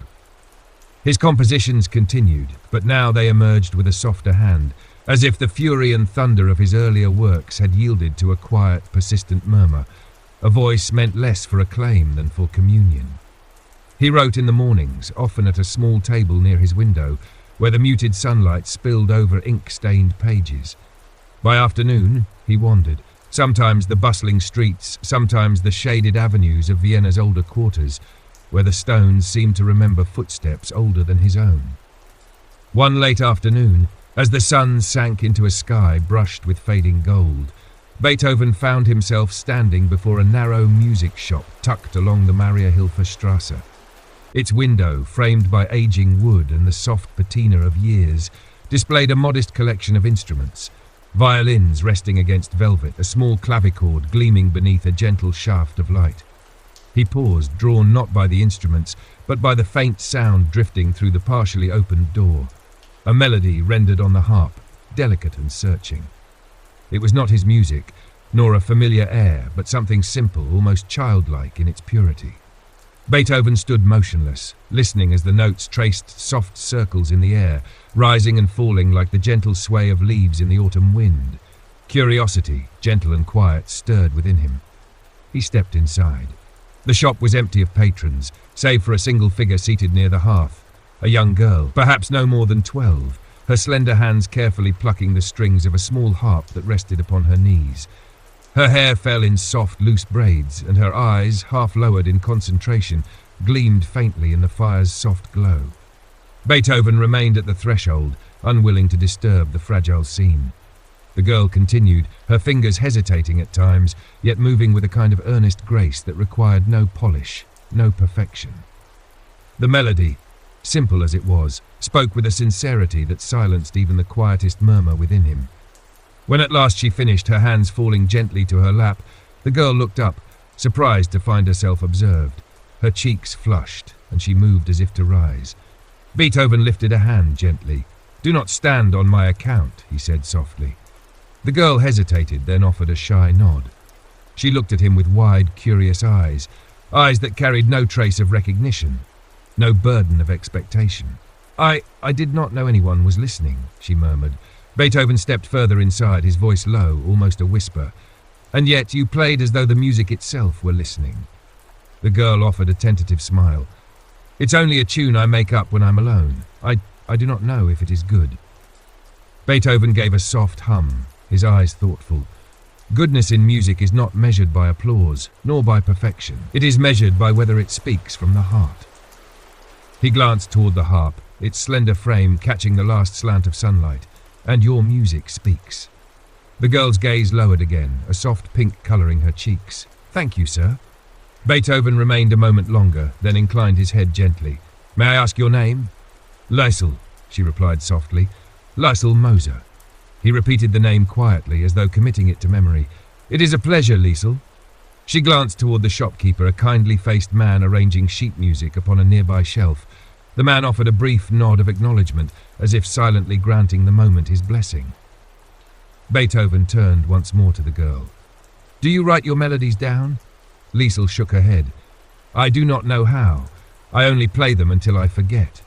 His compositions continued, but now they emerged with a softer hand, as if the fury and thunder of his earlier works had yielded to a quiet, persistent murmur, a voice meant less for acclaim than for communion. He wrote in the mornings, often at a small table near his window, where the muted sunlight spilled over ink-stained pages. By afternoon, he wandered, sometimes the bustling streets, sometimes the shaded avenues of Vienna's older quarters, where the stones seemed to remember footsteps older than his own. One late afternoon, as the sun sank into a sky brushed with fading gold, Beethoven found himself standing before a narrow music shop tucked along the Mariahilfer Strasse. Its window, framed by aging wood and the soft patina of years, displayed a modest collection of instruments, violins resting against velvet, a small clavichord gleaming beneath a gentle shaft of light. He paused, drawn not by the instruments, but by the faint sound drifting through the partially opened door. A melody rendered on the harp, delicate and searching. It was not his music, nor a familiar air, but something simple, almost childlike in its purity. Beethoven stood motionless, listening as the notes traced soft circles in the air, rising and falling like the gentle sway of leaves in the autumn wind. Curiosity, gentle and quiet, stirred within him. He stepped inside. The shop was empty of patrons, save for a single figure seated near the hearth. A young girl, perhaps no more than 12, her slender hands carefully plucking the strings of a small harp that rested upon her knees. Her hair fell in soft, loose braids, and her eyes, half lowered in concentration, gleamed faintly in the fire's soft glow. Beethoven remained at the threshold, unwilling to disturb the fragile scene. The girl continued, her fingers hesitating at times, yet moving with a kind of earnest grace that required no polish, no perfection. The melody, simple as it was, spoke with a sincerity that silenced even the quietest murmur within him. When at last she finished, her hands falling gently to her lap, the girl looked up, surprised to find herself observed. Her cheeks flushed, and she moved as if to rise. Beethoven lifted a hand gently. "Do not stand on my account," he said softly. The girl hesitated, then offered a shy nod. She looked at him with wide, curious eyes that carried no trace of recognition, no burden of expectation. I did not know anyone was listening," she murmured. Beethoven stepped further inside, his voice low, almost a whisper. "And yet you played as though the music itself were listening." The girl offered a tentative smile. "It's only a tune I make up when I'm alone. I do not know if it is good." Beethoven gave a soft hum, his eyes thoughtful. Goodness in music is not measured by applause, nor by perfection. It is measured by whether it speaks from the heart. He glanced toward the harp, its slender frame catching the last slant of sunlight. "And your music speaks." The girl's gaze lowered again, a soft pink colouring her cheeks. "Thank you, sir." Beethoven remained a moment longer, then inclined his head gently. "May I ask your name?" "Liesl," she replied softly. "Liesl Moser." He repeated the name quietly, as though committing it to memory. "It is a pleasure, Liesl." She glanced toward the shopkeeper, a kindly-faced man arranging sheet music upon a nearby shelf. The man offered a brief nod of acknowledgement, as if silently granting the moment his blessing. Beethoven turned once more to the girl. "Do you write your melodies down?" Liesl shook her head. "I do not know how. I only play them until I forget."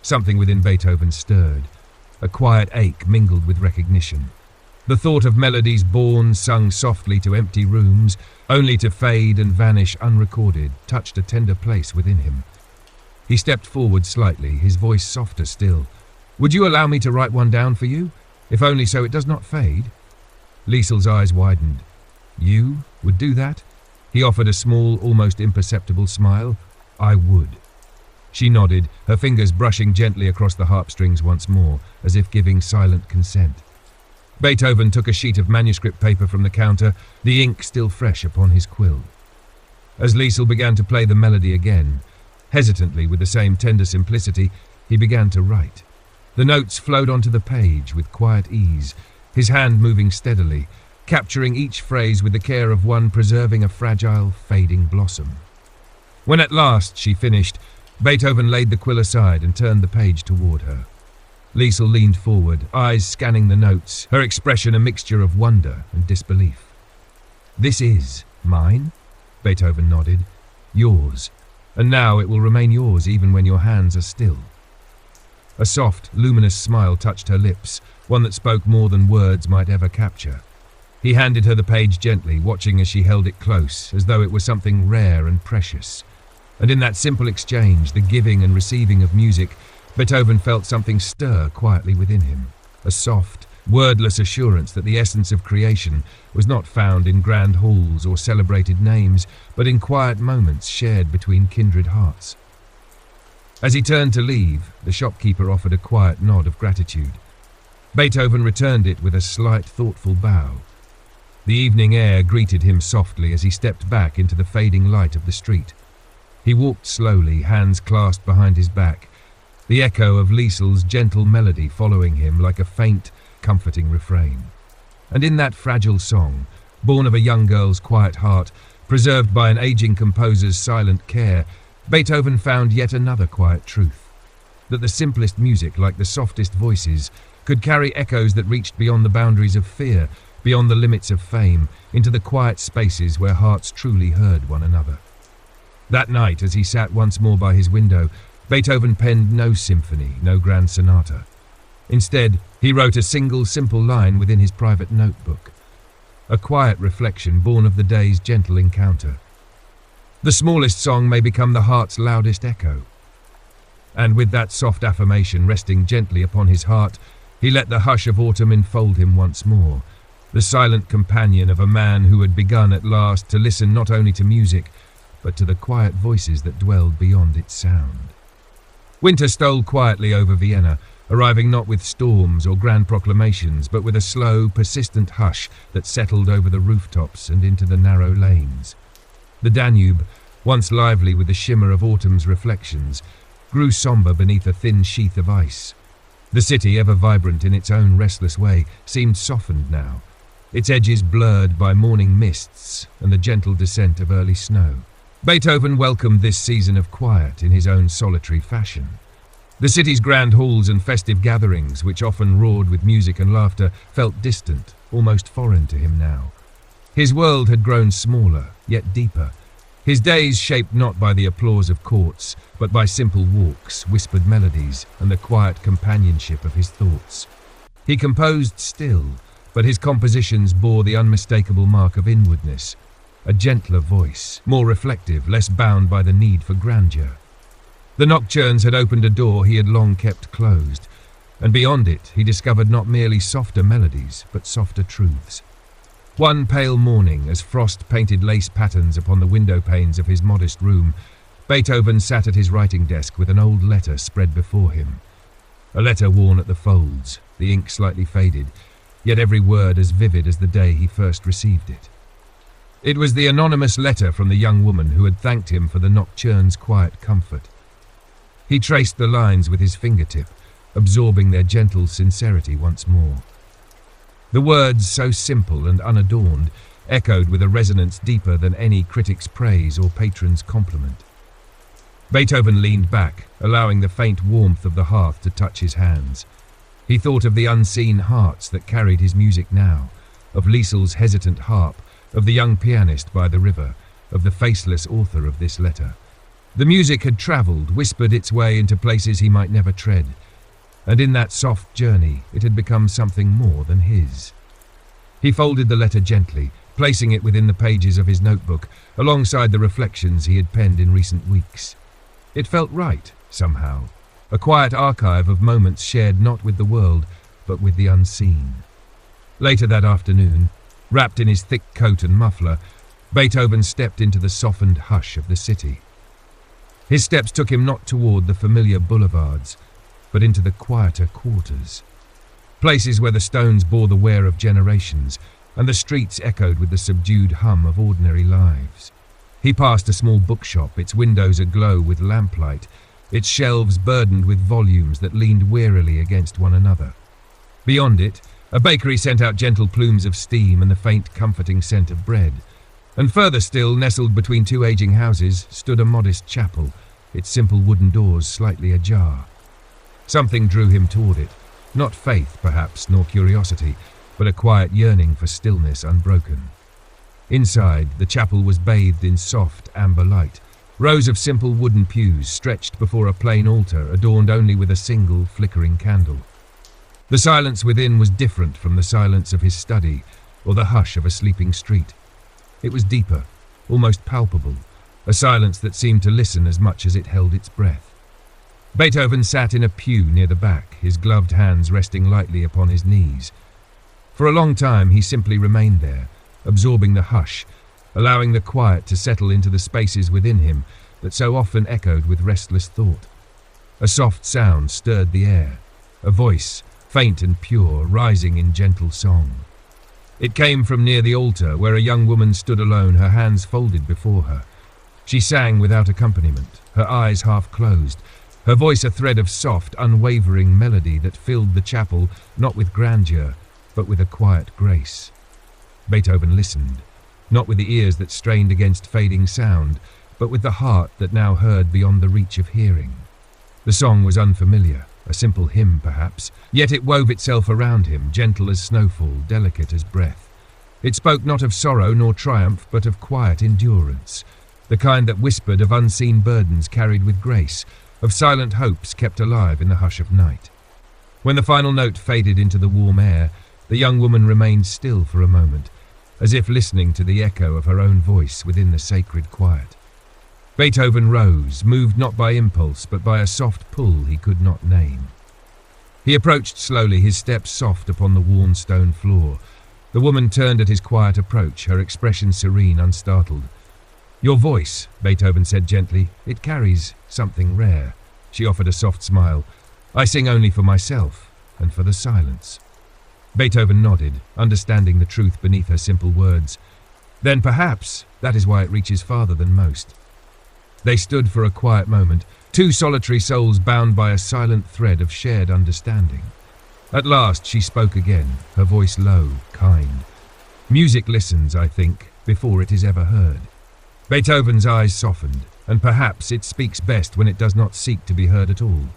Something within Beethoven stirred. A quiet ache mingled with recognition. The thought of melodies born, sung softly to empty rooms, only to fade and vanish unrecorded, touched a tender place within him. He stepped forward slightly, his voice softer still. "Would you allow me to write one down for you, if only so it does not fade?" Liesl's eyes widened. "You would do that?" He offered a small, almost imperceptible smile. "I would." She nodded, her fingers brushing gently across the harp strings once more, as if giving silent consent. Beethoven took a sheet of manuscript paper from the counter, the ink still fresh upon his quill. As Liesl began to play the melody again, hesitantly with the same tender simplicity, he began to write. The notes flowed onto the page with quiet ease, his hand moving steadily, capturing each phrase with the care of one preserving a fragile, fading blossom. When at last she finished, Beethoven laid the quill aside and turned the page toward her. Liesl leaned forward, eyes scanning the notes, her expression a mixture of wonder and disbelief. "This is mine?" Beethoven nodded. "Yours. And now it will remain yours even when your hands are still." A soft, luminous smile touched her lips, one that spoke more than words might ever capture. He handed her the page gently, watching as she held it close, as though it were something rare and precious. And in that simple exchange, the giving and receiving of music, Beethoven felt something stir quietly within him, a soft, wordless assurance that the essence of creation was not found in grand halls or celebrated names, but in quiet moments shared between kindred hearts. As he turned to leave, the shopkeeper offered a quiet nod of gratitude. Beethoven returned it with a slight, thoughtful bow. The evening air greeted him softly as he stepped back into the fading light of the street. He walked slowly, hands clasped behind his back, the echo of Liesl's gentle melody following him like a faint, comforting refrain. And in that fragile song, born of a young girl's quiet heart, preserved by an aging composer's silent care, Beethoven found yet another quiet truth, that the simplest music, like the softest voices, could carry echoes that reached beyond the boundaries of fear, beyond the limits of fame, into the quiet spaces where hearts truly heard one another. That night, as he sat once more by his window, Beethoven penned no symphony, no grand sonata. Instead, he wrote a single simple line within his private notebook, a quiet reflection born of the day's gentle encounter. The smallest song may become the heart's loudest echo. And with that soft affirmation resting gently upon his heart, he let the hush of autumn enfold him once more, the silent companion of a man who had begun at last to listen not only to music, but to the quiet voices that dwelled beyond its sound. Winter stole quietly over Vienna, arriving not with storms or grand proclamations, but with a slow, persistent hush that settled over the rooftops and into the narrow lanes. The Danube, once lively with the shimmer of autumn's reflections, grew sombre beneath a thin sheath of ice. The city, ever vibrant in its own restless way, seemed softened now, its edges blurred by morning mists and the gentle descent of early snow. Beethoven welcomed this season of quiet in his own solitary fashion. The city's grand halls and festive gatherings, which often roared with music and laughter, felt distant, almost foreign to him now. His world had grown smaller, yet deeper. His days shaped not by the applause of courts, but by simple walks, whispered melodies, and the quiet companionship of his thoughts. He composed still, but his compositions bore the unmistakable mark of inwardness, a gentler voice, more reflective, less bound by the need for grandeur. The nocturnes had opened a door he had long kept closed, and beyond it he discovered not merely softer melodies, but softer truths. One pale morning, as frost painted lace patterns upon the window panes of his modest room, Beethoven sat at his writing desk with an old letter spread before him. A letter worn at the folds, the ink slightly faded, yet every word as vivid as the day he first received it. It was the anonymous letter from the young woman who had thanked him for the nocturne's quiet comfort. He traced the lines with his fingertip, absorbing their gentle sincerity once more. The words, so simple and unadorned, echoed with a resonance deeper than any critic's praise or patron's compliment. Beethoven leaned back, allowing the faint warmth of the hearth to touch his hands. He thought of the unseen hearts that carried his music now, of Liesl's hesitant harp, of the young pianist by the river, of the faceless author of this letter. The music had travelled, whispered its way into places he might never tread, and in that soft journey it had become something more than his. He folded the letter gently, placing it within the pages of his notebook, alongside the reflections he had penned in recent weeks. It felt right, somehow, a quiet archive of moments shared not with the world, but with the unseen. Later that afternoon, wrapped in his thick coat and muffler, Beethoven stepped into the softened hush of the city. His steps took him not toward the familiar boulevards, but into the quieter quarters. places where the stones bore the wear of generations, and the streets echoed with the subdued hum of ordinary lives. He passed a small bookshop, its windows aglow with lamplight, its shelves burdened with volumes that leaned wearily against one another. Beyond it, a bakery sent out gentle plumes of steam and the faint, comforting scent of bread. And further still, nestled between two aging houses, stood a modest chapel, its simple wooden doors slightly ajar. Something drew him toward it, not faith, perhaps, nor curiosity, but a quiet yearning for stillness unbroken. Inside, the chapel was bathed in soft, amber light. Rows of simple wooden pews stretched before a plain altar adorned only with a single, flickering candle. The silence within was different from the silence of his study or the hush of a sleeping street. It was deeper, almost palpable, a silence that seemed to listen as much as it held its breath. Beethoven sat in a pew near the back, his gloved hands resting lightly upon his knees. For a long time he simply remained there, absorbing the hush, allowing the quiet to settle into the spaces within him that so often echoed with restless thought. A soft sound stirred the air, a voice, faint and pure, rising in gentle song. It came from near the altar, where a young woman stood alone, her hands folded before her. She sang without accompaniment, her eyes half closed, her voice a thread of soft, unwavering melody that filled the chapel not with grandeur, but with a quiet grace. Beethoven listened, not with the ears that strained against fading sound, but with the heart that now heard beyond the reach of hearing. The song was unfamiliar, a simple hymn perhaps, yet it wove itself around him, gentle as snowfall, delicate as breath. It spoke not of sorrow nor triumph, but of quiet endurance, the kind that whispered of unseen burdens carried with grace, of silent hopes kept alive in the hush of night. When the final note faded into the warm air, the young woman remained still for a moment, as if listening to the echo of her own voice within the sacred quiet. Beethoven rose, moved not by impulse, but by a soft pull he could not name. He approached slowly, his steps soft upon the worn stone floor. The woman turned at his quiet approach, her expression serene, unstartled. "Your voice," Beethoven said gently, "it carries something rare." She offered a soft smile. "I sing only for myself, and for the silence." Beethoven nodded, understanding the truth beneath her simple words. "Then perhaps that is why it reaches farther than most." They stood for a quiet moment, two solitary souls bound by a silent thread of shared understanding. At last she spoke again, her voice low, kind. "Music listens, I think, before it is ever heard." Beethoven's eyes softened, and perhaps it speaks best when it does not seek to be heard at all.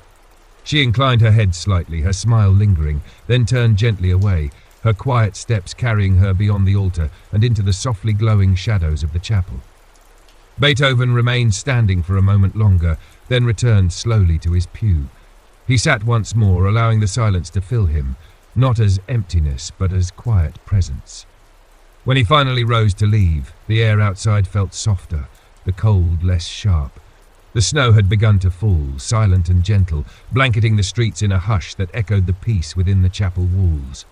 She inclined her head slightly, her smile lingering, then turned gently away, her quiet steps carrying her beyond the altar and into the softly glowing shadows of the chapel. Beethoven remained standing for a moment longer, then returned slowly to his pew. He sat once more, allowing the silence to fill him, not as emptiness, but as quiet presence. When he finally rose to leave, the air outside felt softer, the cold less sharp. The snow had begun to fall, silent and gentle, blanketing the streets in a hush that echoed the peace within the chapel walls.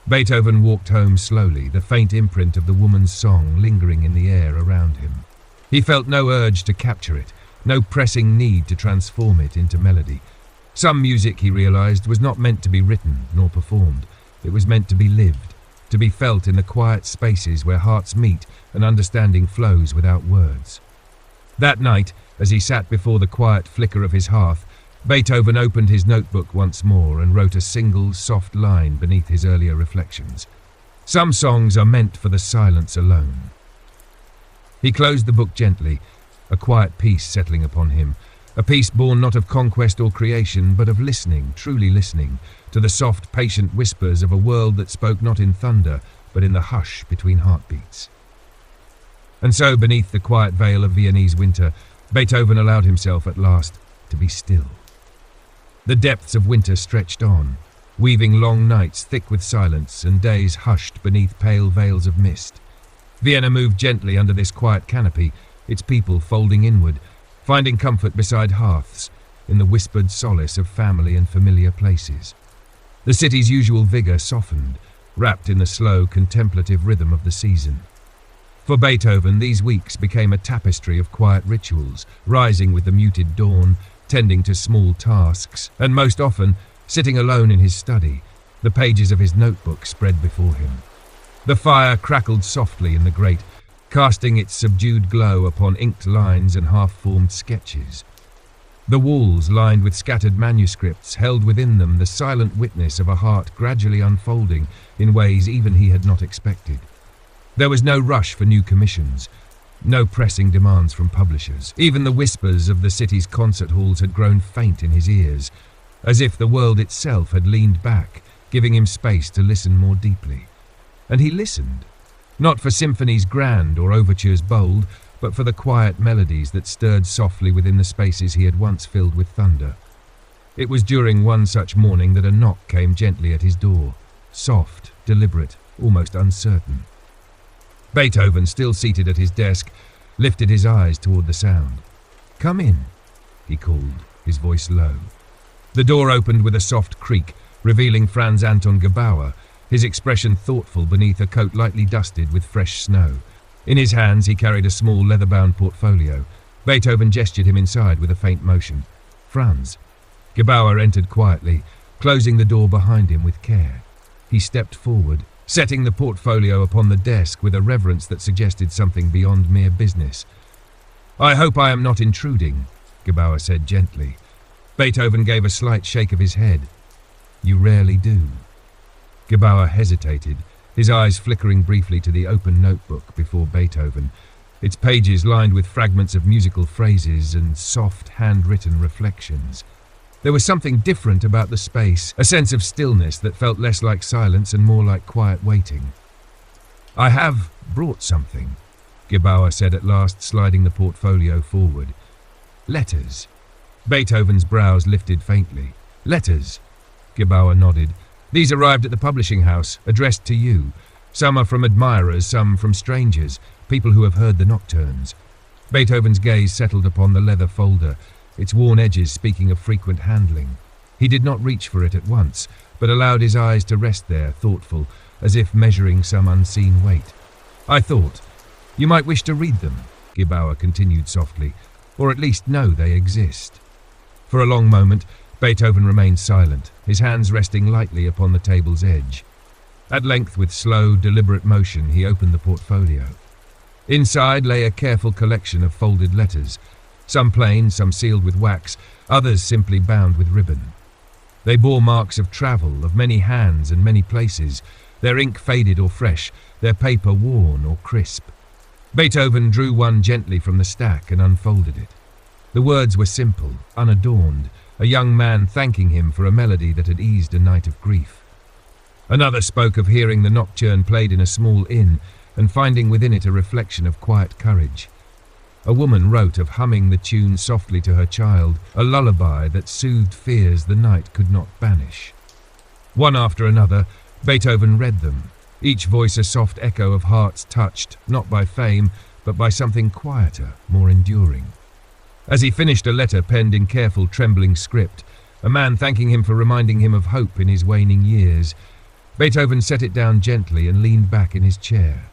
Beethoven walked home slowly, the faint imprint of the woman's song lingering in the air around him. He felt no urge to capture it, no pressing need to transform it into melody. Some music, he realized, was not meant to be written nor performed. It was meant to be lived, to be felt in the quiet spaces where hearts meet and understanding flows without words. That night, as he sat before the quiet flicker of his hearth, Beethoven opened his notebook once more and wrote a single, soft line beneath his earlier reflections. Some songs are meant for the silence alone. He closed the book gently, a quiet peace settling upon him, a peace born not of conquest or creation, but of listening, truly listening, to the soft, patient whispers of a world that spoke not in thunder, but in the hush between heartbeats. And so, beneath the quiet veil of Viennese winter, Beethoven allowed himself at last to be still. The depths of winter stretched on, weaving long nights thick with silence and days hushed beneath pale veils of mist. Vienna moved gently under this quiet canopy, its people folding inward, finding comfort beside hearths, in the whispered solace of family and familiar places. The city's usual vigor softened, wrapped in the slow, contemplative rhythm of the season. For Beethoven, these weeks became a tapestry of quiet rituals, rising with the muted dawn, tending to small tasks, and most often, sitting alone in his study, the pages of his notebook spread before him. The fire crackled softly in the grate, casting its subdued glow upon inked lines and half-formed sketches. The walls, lined with scattered manuscripts, held within them the silent witness of a heart gradually unfolding in ways even he had not expected. There was no rush for new commissions, no pressing demands from publishers. Even the whispers of the city's concert halls had grown faint in his ears, as if the world itself had leaned back, giving him space to listen more deeply. And he listened, not for symphonies grand or overtures bold, but for the quiet melodies that stirred softly within the spaces he had once filled with thunder. It was during one such morning that a knock came gently at his door, soft, deliberate, almost uncertain. Beethoven, still seated at his desk, lifted his eyes toward the sound. "Come in," he called, his voice low. The door opened with a soft creak, revealing Franz Anton Gebauer, his expression thoughtful beneath a coat lightly dusted with fresh snow. In his hands he carried a small leather-bound portfolio. Beethoven gestured him inside with a faint motion. "Franz." Gebauer entered quietly, closing the door behind him with care. He stepped forward, setting the portfolio upon the desk with a reverence that suggested something beyond mere business. "I hope I am not intruding," Gebauer said gently. Beethoven gave a slight shake of his head. "You rarely do." Gebauer hesitated, his eyes flickering briefly to the open notebook before Beethoven, its pages lined with fragments of musical phrases and soft, handwritten reflections. There was something different about the space, a sense of stillness that felt less like silence and more like quiet waiting. "I have brought something," Gebauer said at last, sliding the portfolio forward. "Letters." Beethoven's brows lifted faintly. "Letters," Gebauer nodded. "These arrived at the publishing house, addressed to you. Some are from admirers, some from strangers, people who have heard the nocturnes." Beethoven's gaze settled upon the leather folder, its worn edges speaking of frequent handling. He did not reach for it at once, but allowed his eyes to rest there, thoughtful, as if measuring some unseen weight. "I thought, you might wish to read them," Gebauer continued softly, "or at least know they exist." For a long moment, Beethoven remained silent, his hands resting lightly upon the table's edge. At length, with slow, deliberate motion, he opened the portfolio. Inside lay a careful collection of folded letters, some plain, some sealed with wax, others simply bound with ribbon. They bore marks of travel, of many hands and many places, their ink faded or fresh, their paper worn or crisp. Beethoven drew one gently from the stack and unfolded it. The words were simple, unadorned, a young man thanking him for a melody that had eased a night of grief. Another spoke of hearing the nocturne played in a small inn and finding within it a reflection of quiet courage. A woman wrote of humming the tune softly to her child, a lullaby that soothed fears the night could not banish. One after another, Beethoven read them, each voice a soft echo of hearts touched, not by fame, but by something quieter, more enduring. As he finished a letter penned in careful, trembling script, a man thanking him for reminding him of hope in his waning years, Beethoven set it down gently and leaned back in his chair.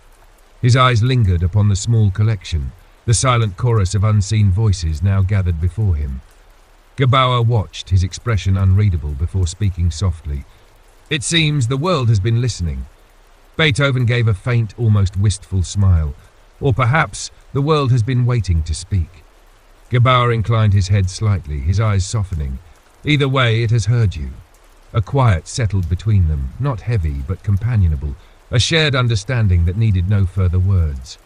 His eyes lingered upon the small collection, the silent chorus of unseen voices now gathered before him. Gebauer watched, his expression unreadable, before speaking softly. "It seems the world has been listening." Beethoven gave a faint, almost wistful smile. "Or perhaps the world has been waiting to speak." Gebauer inclined his head slightly, his eyes softening. "Either way, it has heard you." A quiet settled between them, not heavy but companionable, a shared understanding that needed no further words.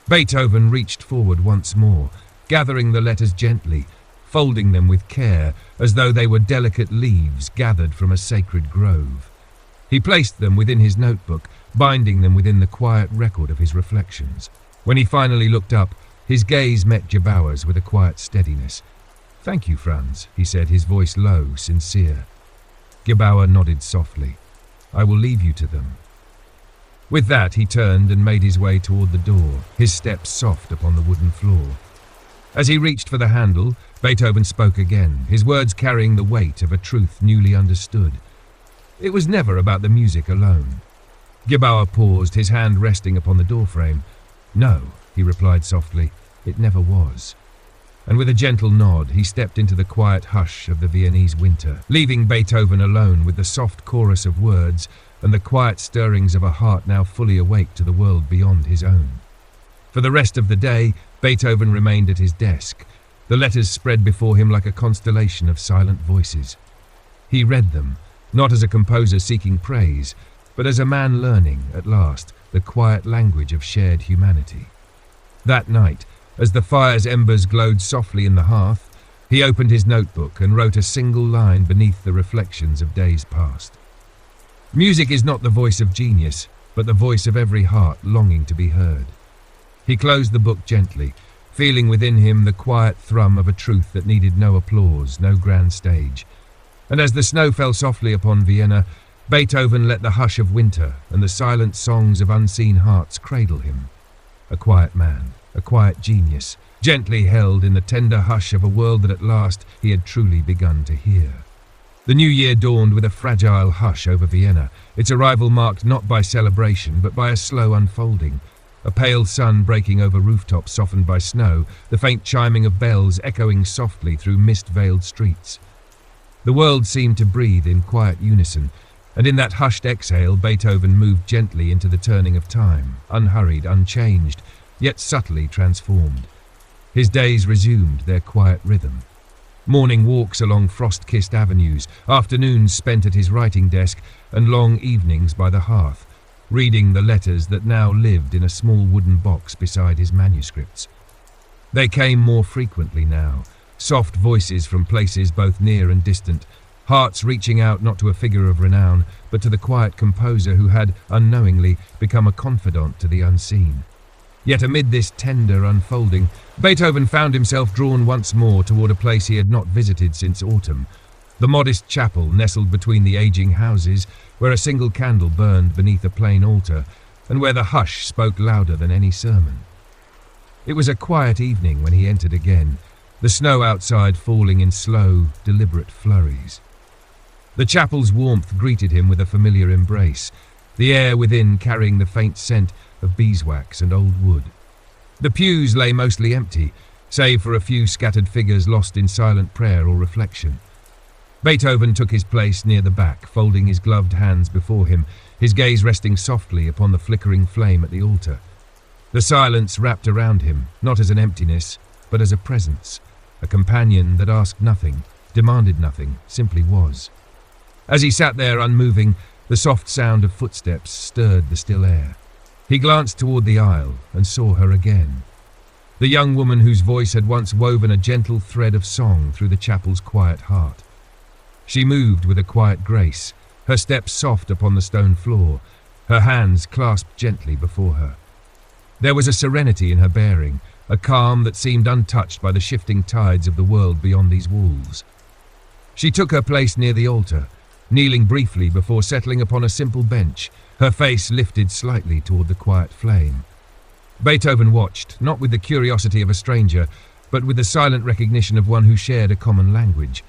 Beethoven reached forward once more, gathering the letters gently, folding them with care, as though they were delicate leaves gathered from a sacred grove. He placed them within his notebook, binding them within the quiet record of his reflections. When he finally looked up, his gaze met Gebauer's with a quiet steadiness. "Thank you, Franz," he said, his voice low, sincere. Gebauer nodded softly. "I will leave you to them." With that, he turned and made his way toward the door, his steps soft upon the wooden floor. As he reached for the handle, Beethoven spoke again, his words carrying the weight of a truth newly understood. It was never about the music alone. Gebauer paused, his hand resting upon the doorframe. "No," he replied softly, "it never was." and with a gentle nod he stepped into the quiet hush of the Viennese winter, leaving Beethoven alone with the soft chorus of words and the quiet stirrings of a heart now fully awake to the world beyond his own. For the rest of the day, Beethoven remained at his desk, the letters spread before him like a constellation of silent voices. He read them, not as a composer seeking praise, but as a man learning, at last, the quiet language of shared humanity. That night, as the fire's embers glowed softly in the hearth, he opened his notebook and wrote a single line beneath the reflections of days past. Music is not the voice of genius, but the voice of every heart longing to be heard. He closed the book gently, feeling within him the quiet thrum of a truth that needed no applause, no grand stage. And as the snow fell softly upon Vienna, Beethoven let the hush of winter and the silent songs of unseen hearts cradle him. A quiet man, a quiet genius, gently held in the tender hush of a world that at last he had truly begun to hear. The new year dawned with a fragile hush over Vienna, its arrival marked not by celebration but by a slow unfolding. A pale sun breaking over rooftops softened by snow, the faint chiming of bells echoing softly through mist-veiled streets. The world seemed to breathe in quiet unison, and in that hushed exhale Beethoven moved gently into the turning of time, unhurried, unchanged, yet subtly transformed. His days resumed their quiet rhythm. Morning walks along frost-kissed avenues, afternoons spent at his writing desk, and long evenings by the hearth, reading the letters that now lived in a small wooden box beside his manuscripts. They came more frequently now, soft voices from places both near and distant, hearts reaching out not to a figure of renown, but to the quiet composer who had, unknowingly, become a confidant to the unseen. Yet amid this tender unfolding, Beethoven found himself drawn once more toward a place he had not visited since autumn, the modest chapel nestled between the aging houses, where a single candle burned beneath a plain altar, and where the hush spoke louder than any sermon. It was a quiet evening when he entered again, the snow outside falling in slow, deliberate flurries. The chapel's warmth greeted him with a familiar embrace, the air within carrying the faint scent of beeswax and old wood. The pews lay mostly empty, save for a few scattered figures lost in silent prayer or reflection. Beethoven took his place near the back, folding his gloved hands before him, his gaze resting softly upon the flickering flame at the altar. The silence wrapped around him, not as an emptiness, but as a presence, a companion that asked nothing, demanded nothing, simply was. As he sat there unmoving, the soft sound of footsteps stirred the still air. He glanced toward the aisle and saw her again. The young woman whose voice had once woven a gentle thread of song through the chapel's quiet heart. She moved with a quiet grace, her steps soft upon the stone floor, her hands clasped gently before her. There was a serenity in her bearing, a calm that seemed untouched by the shifting tides of the world beyond these walls. She took her place near the altar, kneeling briefly before settling upon a simple bench, her face lifted slightly toward the quiet flame. Beethoven watched, not with the curiosity of a stranger, but with the silent recognition of one who shared a common language,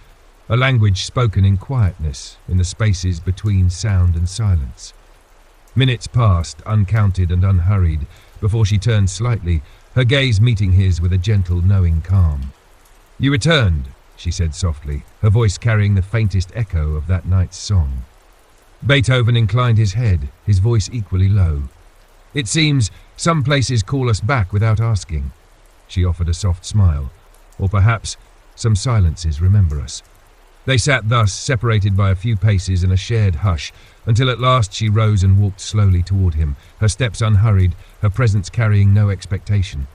a language spoken in quietness, in the spaces between sound and silence. Minutes passed, uncounted and unhurried, before she turned slightly, her gaze meeting his with a gentle, knowing calm. "You returned," she said softly, her voice carrying the faintest echo of that night's song. Beethoven inclined his head, his voice equally low. "It seems some places call us back without asking." She offered a soft smile. "Or perhaps some silences remember us." They sat thus, separated by a few paces in a shared hush, until at last she rose and walked slowly toward him, her steps unhurried, her presence carrying no expectation.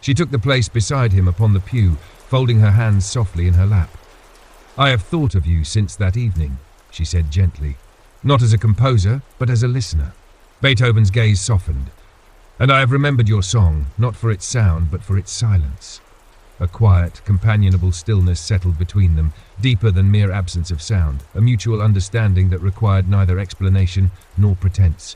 She took the place beside him upon the pew, folding her hands softly in her lap. "I have thought of you since that evening," she said gently, "not as a composer, but as a listener." Beethoven's gaze softened. "And I have remembered your song, not for its sound, but for its silence." A quiet, companionable stillness settled between them, deeper than mere absence of sound, a mutual understanding that required neither explanation nor pretense.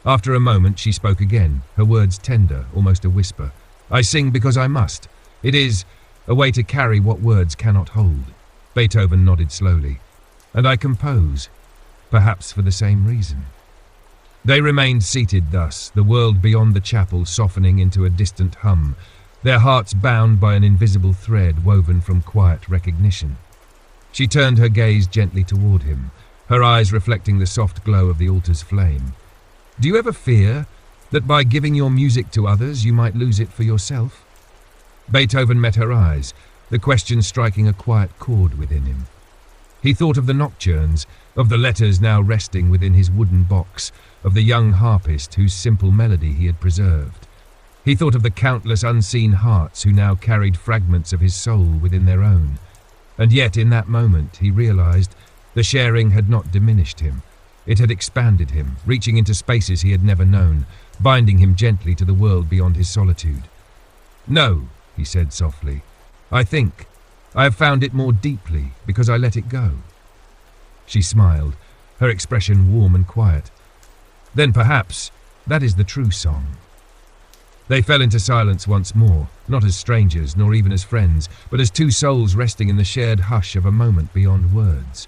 After a moment she spoke again, her words tender, almost a whisper. "I sing because I must. It is a way to carry what words cannot hold." Beethoven nodded slowly. "And I compose, perhaps for the same reason." They remained seated thus, the world beyond the chapel softening into a distant hum, their hearts bound by an invisible thread woven from quiet recognition. She turned her gaze gently toward him, her eyes reflecting the soft glow of the altar's flame. "Do you ever fear that by giving your music to others you might lose it for yourself?" Beethoven met her eyes, the question striking a quiet chord within him. He thought of the nocturnes, of the letters now resting within his wooden box, of the young harpist whose simple melody he had preserved. He thought of the countless unseen hearts who now carried fragments of his soul within their own. And yet in that moment he realized the sharing had not diminished him. It had expanded him, reaching into spaces he had never known, binding him gently to the world beyond his solitude. "No," he said softly. I have found it more deeply because I let it go." She smiled, her expression warm and quiet. "Then perhaps that is the true song." They fell into silence once more, not as strangers nor even as friends, but as two souls resting in the shared hush of a moment beyond words.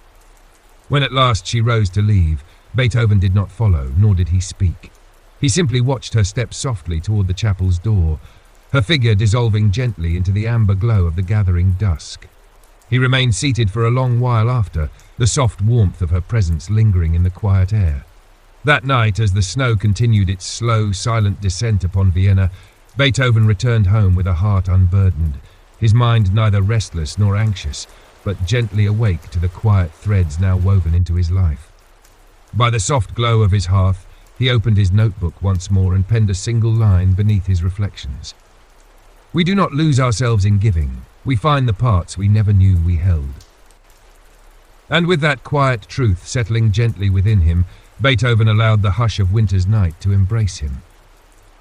When at last she rose to leave, Beethoven did not follow, nor did he speak. He simply watched her step softly toward the chapel's door, her figure dissolving gently into the amber glow of the gathering dusk. He remained seated for a long while after, the soft warmth of her presence lingering in the quiet air. That night, as the snow continued its slow, silent descent upon Vienna, Beethoven returned home with a heart unburdened, his mind neither restless nor anxious, but gently awake to the quiet threads now woven into his life. By the soft glow of his hearth, he opened his notebook once more and penned a single line beneath his reflections. "We do not lose ourselves in giving. We find the parts we never knew we held." And with that quiet truth settling gently within him, Beethoven allowed the hush of winter's night to embrace him.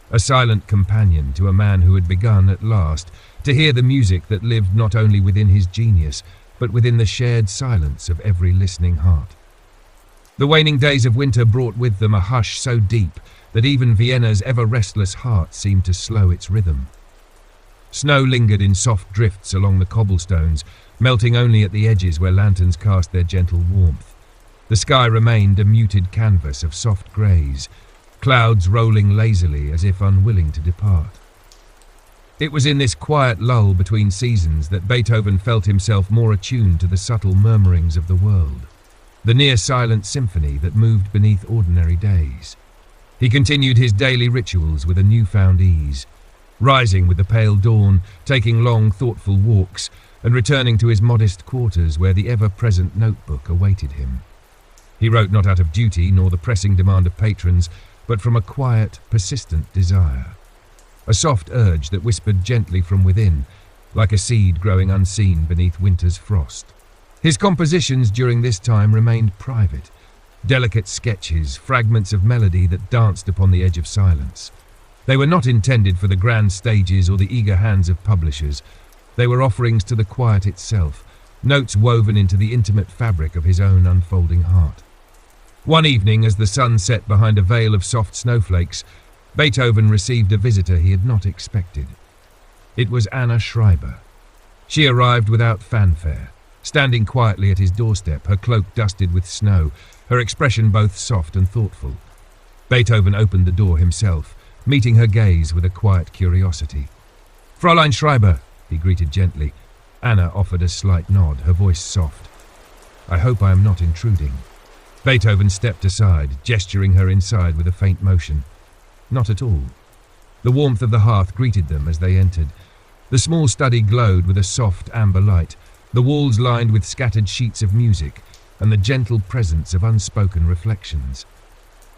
A silent companion to a man who had begun, at last, to hear the music that lived not only within his genius, but within the shared silence of every listening heart. The waning days of winter brought with them a hush so deep that even Vienna's ever-restless heart seemed to slow its rhythm. Snow lingered in soft drifts along the cobblestones, melting only at the edges where lanterns cast their gentle warmth. The sky remained a muted canvas of soft greys, clouds rolling lazily as if unwilling to depart. It was in this quiet lull between seasons that Beethoven felt himself more attuned to the subtle murmurings of the world, the near-silent symphony that moved beneath ordinary days. He continued his daily rituals with a newfound ease, rising with the pale dawn, taking long, thoughtful walks, and returning to his modest quarters where the ever-present notebook awaited him. He wrote not out of duty nor the pressing demand of patrons, but from a quiet, persistent desire. A soft urge that whispered gently from within, like a seed growing unseen beneath winter's frost. His compositions during this time remained private, delicate sketches, fragments of melody that danced upon the edge of silence. They were not intended for the grand stages or the eager hands of publishers. They were offerings to the quiet itself, notes woven into the intimate fabric of his own unfolding heart. One evening, as the sun set behind a veil of soft snowflakes, Beethoven received a visitor he had not expected. It was Anna Schreiber. She arrived without fanfare, standing quietly at his doorstep, her cloak dusted with snow, her expression both soft and thoughtful. Beethoven opened the door himself, meeting her gaze with a quiet curiosity. "Fräulein Schreiber," he greeted gently. Anna offered a slight nod, her voice soft. "I hope I am not intruding." Beethoven stepped aside, gesturing her inside with a faint motion. Not at all. The warmth of the hearth greeted them as they entered. The small study glowed with a soft amber light, the walls lined with scattered sheets of music, and the gentle presence of unspoken reflections.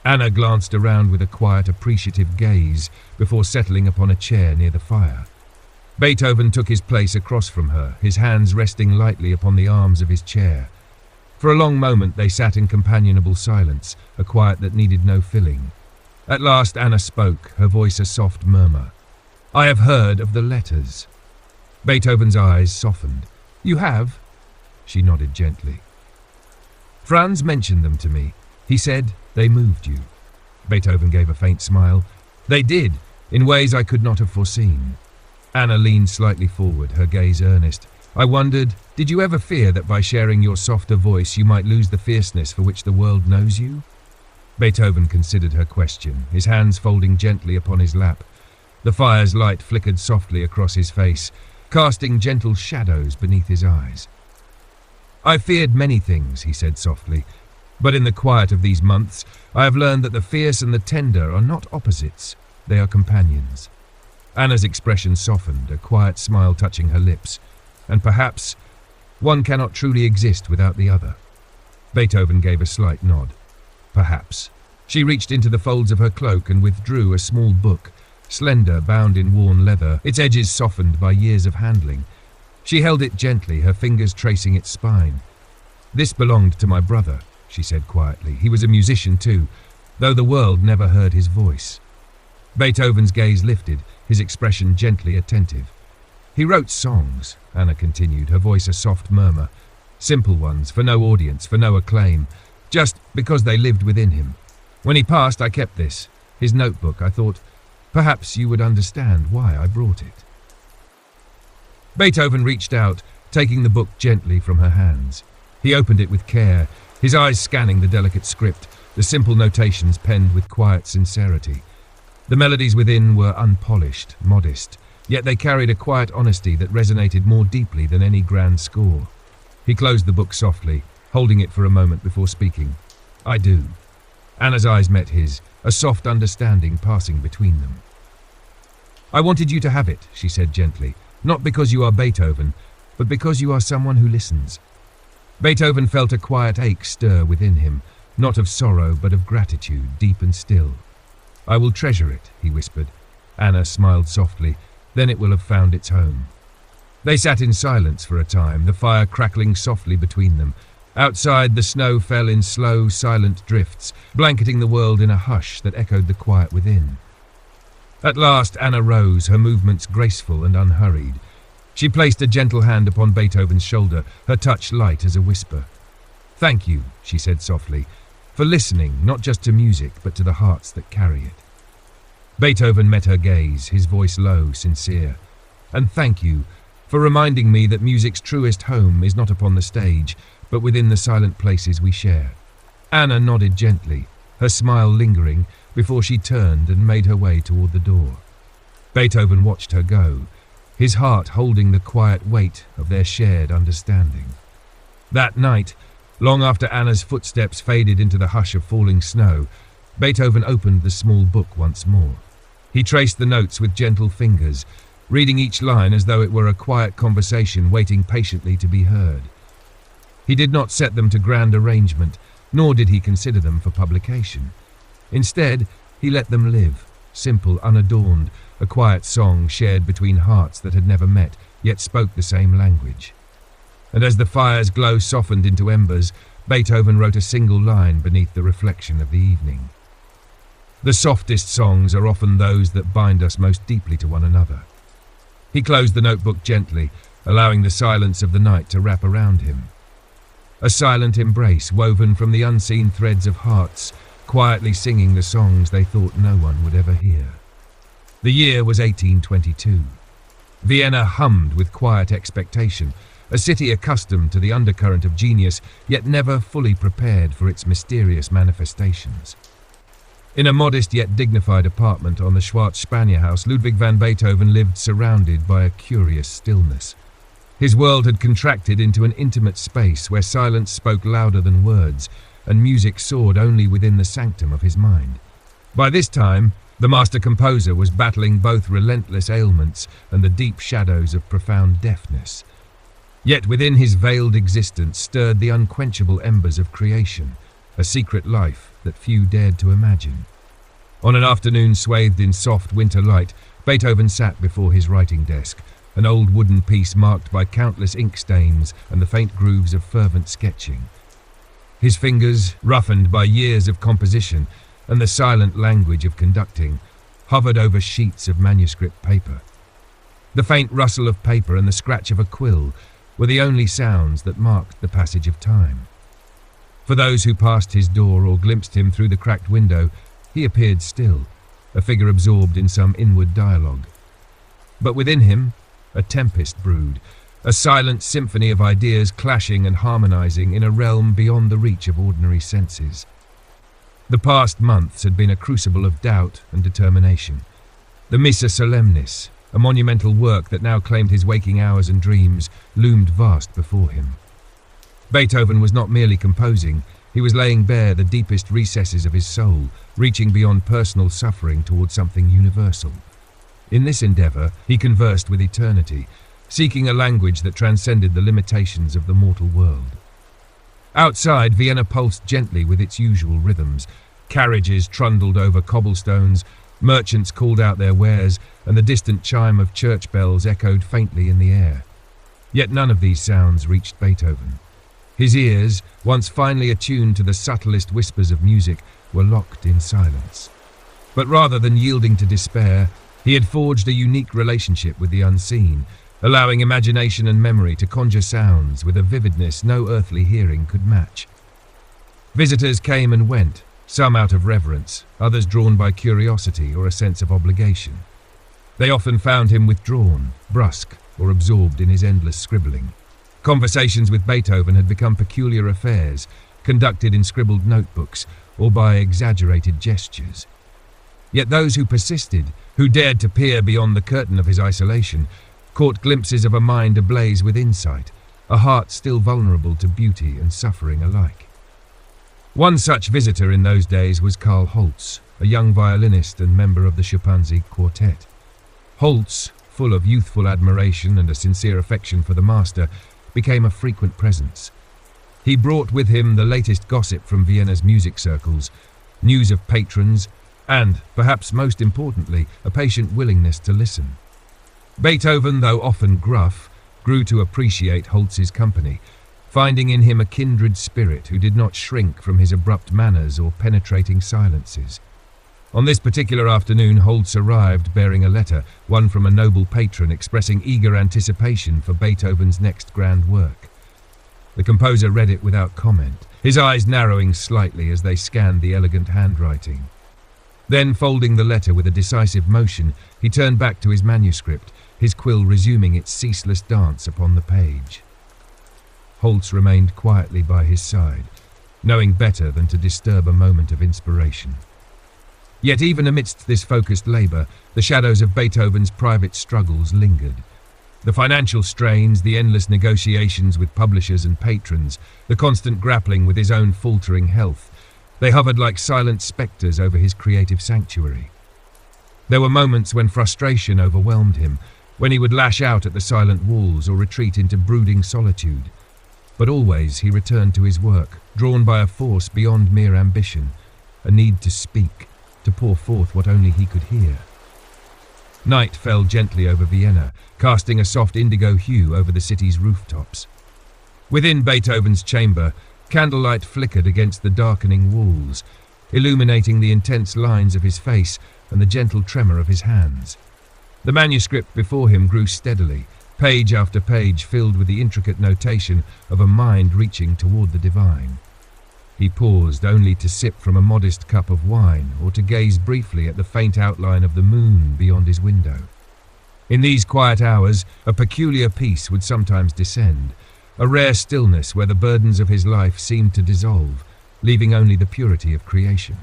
Anna glanced around with a quiet, appreciative gaze before settling upon a chair near the fire. Beethoven took his place across from her, his hands resting lightly upon the arms of his chair. For a long moment they sat in companionable silence, a quiet that needed no filling. At last Anna spoke, her voice a soft murmur. "I have heard of the letters." Beethoven's eyes softened. "You have?" She nodded gently. "Franz mentioned them to me. He said they moved you." Beethoven gave a faint smile. "They did, in ways I could not have foreseen." Anna leaned slightly forward, her gaze earnest. "I wondered, did you ever fear that by sharing your softer voice you might lose the fierceness for which the world knows you?" Beethoven considered her question, his hands folding gently upon his lap. The fire's light flickered softly across his face, casting gentle shadows beneath his eyes. "I feared many things," he said softly, "but in the quiet of these months I have learned that the fierce and the tender are not opposites, they are companions." Anna's expression softened, a quiet smile touching her lips, and perhaps one cannot truly exist without the other. Beethoven gave a slight nod. Perhaps. She reached into the folds of her cloak and withdrew a small book, slender, bound in worn leather, its edges softened by years of handling. She held it gently, her fingers tracing its spine. "This belonged to my brother," she said quietly. "He was a musician too, though the world never heard his voice." Beethoven's gaze lifted, his expression gently attentive. "He wrote songs," Anna continued, her voice a soft murmur. "Simple ones, for no audience, for no acclaim, just because they lived within him. When he passed, I kept this, his notebook. I thought, perhaps you would understand why I brought it." Beethoven reached out, taking the book gently from her hands. He opened it with care, his eyes scanning the delicate script, the simple notations penned with quiet sincerity. The melodies within were unpolished, modest, yet they carried a quiet honesty that resonated more deeply than any grand score. He closed the book softly, holding it for a moment before speaking. "I do." Anna's eyes met his, a soft understanding passing between them. "I wanted you to have it," she said gently, "not because you are Beethoven, but because you are someone who listens." Beethoven felt a quiet ache stir within him, not of sorrow but of gratitude, deep and still. "I will treasure it," he whispered. Anna smiled softly, "Then it will have found its home." They sat in silence for a time, the fire crackling softly between them. Outside, the snow fell in slow, silent drifts, blanketing the world in a hush that echoed the quiet within. At last, Anna rose, her movements graceful and unhurried. She placed a gentle hand upon Beethoven's shoulder, her touch light as a whisper. "Thank you," she said softly, "for listening, not just to music, but to the hearts that carry it." Beethoven met her gaze, his voice low, sincere. "And thank you for reminding me that music's truest home is not upon the stage, but within the silent places we share." Anna nodded gently, her smile lingering, before she turned and made her way toward the door. Beethoven watched her go, his heart holding the quiet weight of their shared understanding. That night, long after Anna's footsteps faded into the hush of falling snow, Beethoven opened the small book once more. He traced the notes with gentle fingers, reading each line as though it were a quiet conversation waiting patiently to be heard. He did not set them to grand arrangement, nor did he consider them for publication. Instead, he let them live, simple, unadorned, a quiet song shared between hearts that had never met, yet spoke the same language. And as the fire's glow softened into embers, Beethoven wrote a single line beneath the reflection of the evening. "The softest songs are often those that bind us most deeply to one another." He closed the notebook gently, allowing the silence of the night to wrap around him. A silent embrace woven from the unseen threads of hearts, quietly singing the songs they thought no one would ever hear. The year was 1822. Vienna hummed with quiet expectation, a city accustomed to the undercurrent of genius, yet never fully prepared for its mysterious manifestations. In a modest yet dignified apartment on the Schwarzspanjer house, Ludwig van Beethoven lived surrounded by a curious stillness. His world had contracted into an intimate space where silence spoke louder than words, and music soared only within the sanctum of his mind. By this time, the master composer was battling both relentless ailments and the deep shadows of profound deafness. Yet within his veiled existence stirred the unquenchable embers of creation, a secret life that few dared to imagine. On an afternoon swathed in soft winter light, Beethoven sat before his writing desk, an old wooden piece marked by countless ink stains and the faint grooves of fervent sketching. His fingers, roughened by years of composition and the silent language of conducting, hovered over sheets of manuscript paper. The faint rustle of paper and the scratch of a quill were the only sounds that marked the passage of time. For those who passed his door or glimpsed him through the cracked window, he appeared still, a figure absorbed in some inward dialogue. But within him, a tempest brewed, a silent symphony of ideas clashing and harmonizing in a realm beyond the reach of ordinary senses. The past months had been a crucible of doubt and determination. The Missa Solemnis, a monumental work that now claimed his waking hours and dreams, loomed vast before him. Beethoven was not merely composing, he was laying bare the deepest recesses of his soul, reaching beyond personal suffering towards something universal. In this endeavor, he conversed with eternity, seeking a language that transcended the limitations of the mortal world. Outside, Vienna pulsed gently with its usual rhythms. Carriages trundled over cobblestones, merchants called out their wares, and the distant chime of church bells echoed faintly in the air. Yet none of these sounds reached Beethoven. His ears, once finely attuned to the subtlest whispers of music, were locked in silence. But rather than yielding to despair, he had forged a unique relationship with the unseen, allowing imagination and memory to conjure sounds with a vividness no earthly hearing could match. Visitors came and went, some out of reverence, others drawn by curiosity or a sense of obligation. They often found him withdrawn, brusque, or absorbed in his endless scribbling. Conversations with Beethoven had become peculiar affairs, conducted in scribbled notebooks or by exaggerated gestures. Yet those who persisted, who dared to peer beyond the curtain of his isolation, caught glimpses of a mind ablaze with insight, a heart still vulnerable to beauty and suffering alike. One such visitor in those days was Karl Holz, a young violinist and member of the Schimpanzee Quartet. Holz, full of youthful admiration and a sincere affection for the master, became a frequent presence. He brought with him the latest gossip from Vienna's music circles, news of patrons, and, perhaps most importantly, a patient willingness to listen. Beethoven, though often gruff, grew to appreciate Holz's company, finding in him a kindred spirit who did not shrink from his abrupt manners or penetrating silences. On this particular afternoon, Holz arrived bearing a letter, one from a noble patron expressing eager anticipation for Beethoven's next grand work. The composer read it without comment, his eyes narrowing slightly as they scanned the elegant handwriting. Then, folding the letter with a decisive motion, he turned back to his manuscript, his quill resuming its ceaseless dance upon the page. Holz remained quietly by his side, knowing better than to disturb a moment of inspiration. Yet even amidst this focused labour, the shadows of Beethoven's private struggles lingered. The financial strains, the endless negotiations with publishers and patrons, the constant grappling with his own faltering health, they hovered like silent spectres over his creative sanctuary. There were moments when frustration overwhelmed him, when he would lash out at the silent walls or retreat into brooding solitude. But always he returned to his work, drawn by a force beyond mere ambition, a need to speak, to pour forth what only he could hear. Night fell gently over Vienna, casting a soft indigo hue over the city's rooftops. Within Beethoven's chamber, candlelight flickered against the darkening walls, illuminating the intense lines of his face and the gentle tremor of his hands. The manuscript before him grew steadily, page after page filled with the intricate notation of a mind reaching toward the divine. He paused only to sip from a modest cup of wine or to gaze briefly at the faint outline of the moon beyond his window. In these quiet hours, a peculiar peace would sometimes descend, a rare stillness where the burdens of his life seemed to dissolve, leaving only the purity of creation.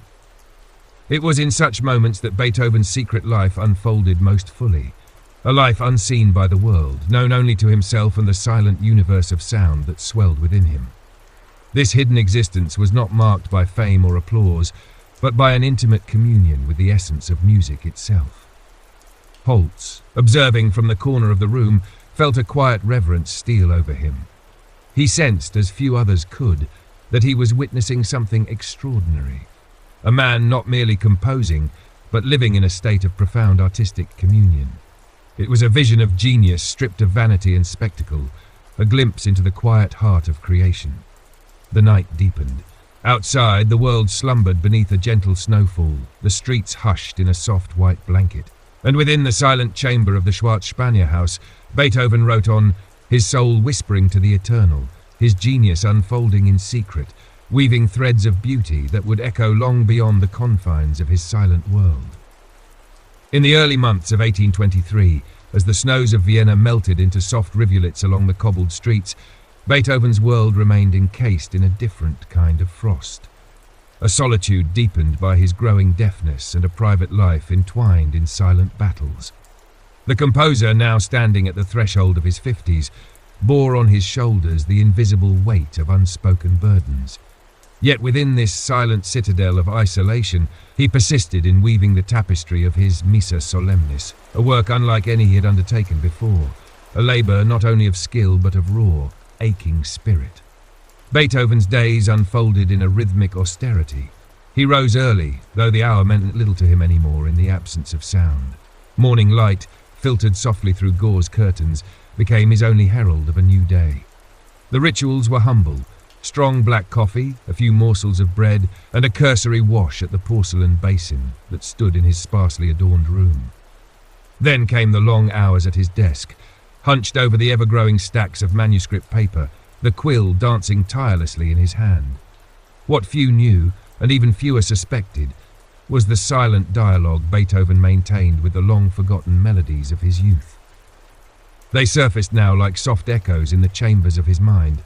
It was in such moments that Beethoven's secret life unfolded most fully, a life unseen by the world, known only to himself and the silent universe of sound that swelled within him. This hidden existence was not marked by fame or applause, but by an intimate communion with the essence of music itself. Holz, observing from the corner of the room, felt a quiet reverence steal over him. He sensed, as few others could, that he was witnessing something extraordinary. A man not merely composing, but living in a state of profound artistic communion. It was a vision of genius stripped of vanity and spectacle, a glimpse into the quiet heart of creation. The night deepened. Outside, the world slumbered beneath a gentle snowfall, the streets hushed in a soft white blanket. And within the silent chamber of the Schwarzspanjer house, Beethoven wrote on, his soul whispering to the eternal, his genius unfolding in secret, weaving threads of beauty that would echo long beyond the confines of his silent world. In the early months of 1823, as the snows of Vienna melted into soft rivulets along the cobbled streets, Beethoven's world remained encased in a different kind of frost. a solitude deepened by his growing deafness and a private life entwined in silent battles. The composer, now standing at the threshold of his 50s, bore on his shoulders the invisible weight of unspoken burdens. Yet within this silent citadel of isolation, he persisted in weaving the tapestry of his Missa Solemnis, a work unlike any he had undertaken before, a labour not only of skill but of raw, aching spirit. Beethoven's days unfolded in a rhythmic austerity. He rose early, though the hour meant little to him anymore in the absence of sound. Morning light, filtered softly through gauze curtains, became his only herald of a new day. The rituals were humble: strong black coffee, a few morsels of bread, and a cursory wash at the porcelain basin that stood in his sparsely adorned room. Then came the long hours at his desk, hunched over the ever-growing stacks of manuscript paper, the quill dancing tirelessly in his hand. What few knew, and even fewer suspected, was the silent dialogue Beethoven maintained with the long-forgotten melodies of his youth. They surfaced now like soft echoes in the chambers of his mind,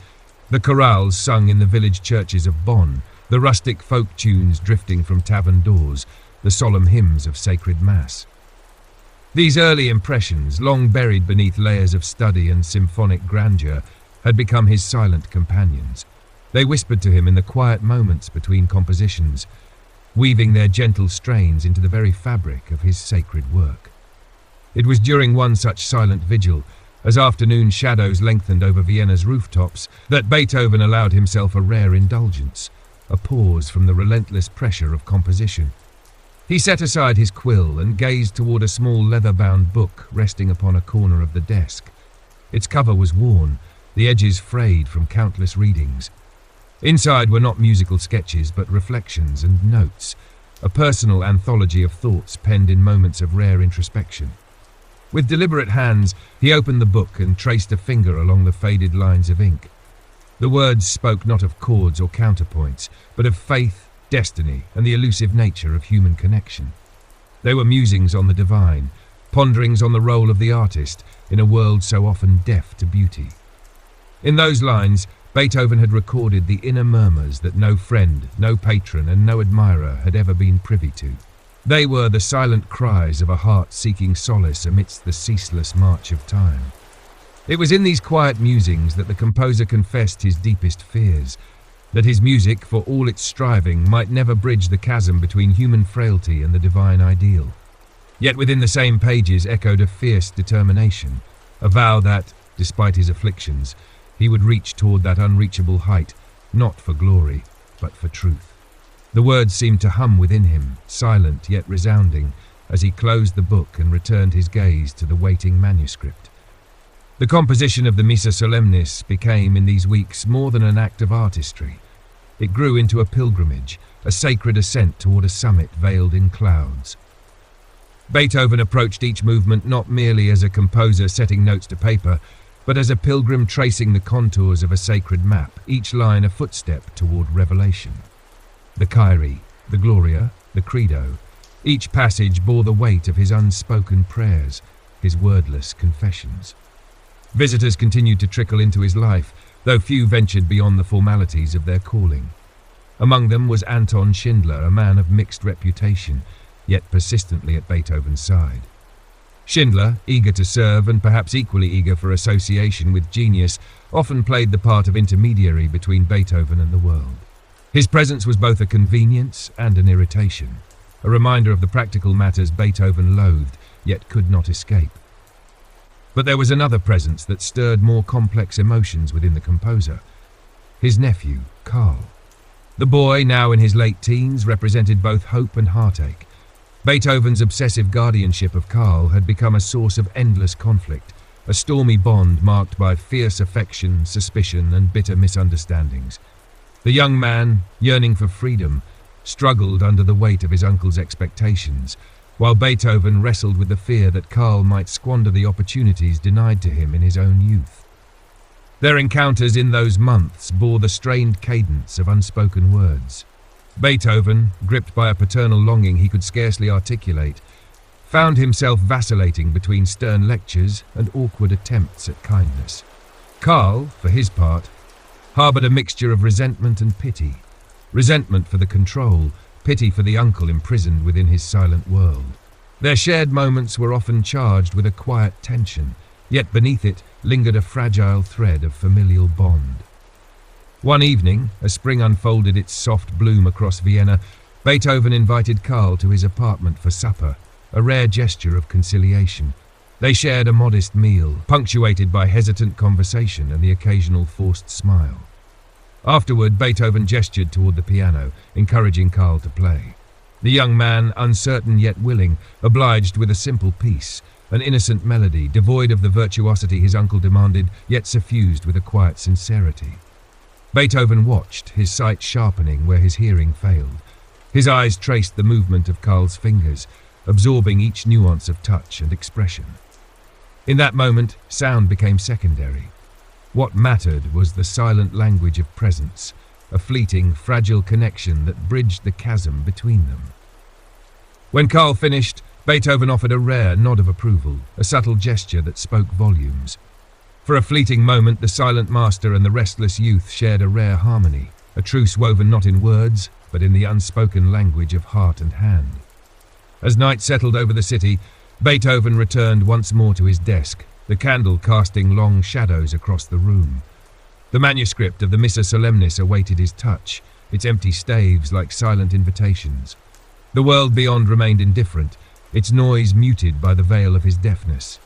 the chorales sung in the village churches of Bonn, the rustic folk tunes drifting from tavern doors, the solemn hymns of sacred mass. These early impressions, long buried beneath layers of study and symphonic grandeur, had become his silent companions. They whispered to him in the quiet moments between compositions, weaving their gentle strains into the very fabric of his sacred work. It was during one such silent vigil, as afternoon shadows lengthened over Vienna's rooftops, that Beethoven allowed himself a rare indulgence, a pause from the relentless pressure of composition. He set aside his quill and gazed toward a small leather-bound book resting upon a corner of the desk. Its cover was worn, the edges frayed from countless readings. Inside were not musical sketches, but reflections and notes, a personal anthology of thoughts penned in moments of rare introspection. With deliberate hands, he opened the book and traced a finger along the faded lines of ink. The words spoke not of chords or counterpoints, but of faith, destiny, and the elusive nature of human connection. They were musings on the divine, ponderings on the role of the artist in a world so often deaf to beauty. In those lines, Beethoven had recorded the inner murmurs that no friend, no patron, and no admirer had ever been privy to. They were the silent cries of a heart seeking solace amidst the ceaseless march of time. It was in these quiet musings that the composer confessed his deepest fears, that his music, for all its striving, might never bridge the chasm between human frailty and the divine ideal. Yet within the same pages echoed a fierce determination, a vow that, despite his afflictions, he would reach toward that unreachable height, not for glory, but for truth. The words seemed to hum within him, silent yet resounding, as he closed the book and returned his gaze to the waiting manuscript. The composition of the Missa Solemnis became, in these weeks, more than an act of artistry. It grew into a pilgrimage, a sacred ascent toward a summit veiled in clouds. Beethoven approached each movement not merely as a composer setting notes to paper, but as a pilgrim tracing the contours of a sacred map, each line a footstep toward revelation. The Kyrie, the Gloria, the Credo, each passage bore the weight of his unspoken prayers, his wordless confessions. Visitors continued to trickle into his life, though few ventured beyond the formalities of their calling. Among them was Anton Schindler, a man of mixed reputation, yet persistently at Beethoven's side. Schindler, eager to serve and perhaps equally eager for association with genius, often played the part of intermediary between Beethoven and the world. His presence was both a convenience and an irritation, a reminder of the practical matters Beethoven loathed, yet could not escape. But there was another presence that stirred more complex emotions within the composer: his nephew, Karl. The boy, now in his late teens, represented both hope and heartache. Beethoven's obsessive guardianship of Karl had become a source of endless conflict, a stormy bond marked by fierce affection, suspicion, and bitter misunderstandings. The young man, yearning for freedom, struggled under the weight of his uncle's expectations, while Beethoven wrestled with the fear that Karl might squander the opportunities denied to him in his own youth. Their encounters in those months bore the strained cadence of unspoken words. Beethoven, gripped by a paternal longing he could scarcely articulate, found himself vacillating between stern lectures and awkward attempts at kindness. Karl, for his part, harbored a mixture of resentment and pity, resentment for the control, pity for the uncle imprisoned within his silent world. Their shared moments were often charged with a quiet tension, yet beneath it lingered a fragile thread of familial bond. One evening, as spring unfolded its soft bloom across Vienna, Beethoven invited Karl to his apartment for supper, a rare gesture of conciliation. They shared a modest meal, punctuated by hesitant conversation and the occasional forced smile. Afterward, Beethoven gestured toward the piano, encouraging Karl to play. The young man, uncertain yet willing, obliged with a simple piece, an innocent melody, devoid of the virtuosity his uncle demanded, yet suffused with a quiet sincerity. Beethoven watched, his sight sharpening where his hearing failed. His eyes traced the movement of Karl's fingers, absorbing each nuance of touch and expression. In that moment, sound became secondary. What mattered was the silent language of presence, a fleeting, fragile connection that bridged the chasm between them. When Karl finished, Beethoven offered a rare nod of approval, a subtle gesture that spoke volumes. For a fleeting moment, the silent master and the restless youth shared a rare harmony, a truce woven not in words, but in the unspoken language of heart and hand. As night settled over the city, Beethoven returned once more to his desk, the candle casting long shadows across the room. The manuscript of the Missa Solemnis awaited his touch, its empty staves like silent invitations. The world beyond remained indifferent, its noise muted by the veil of his deafness.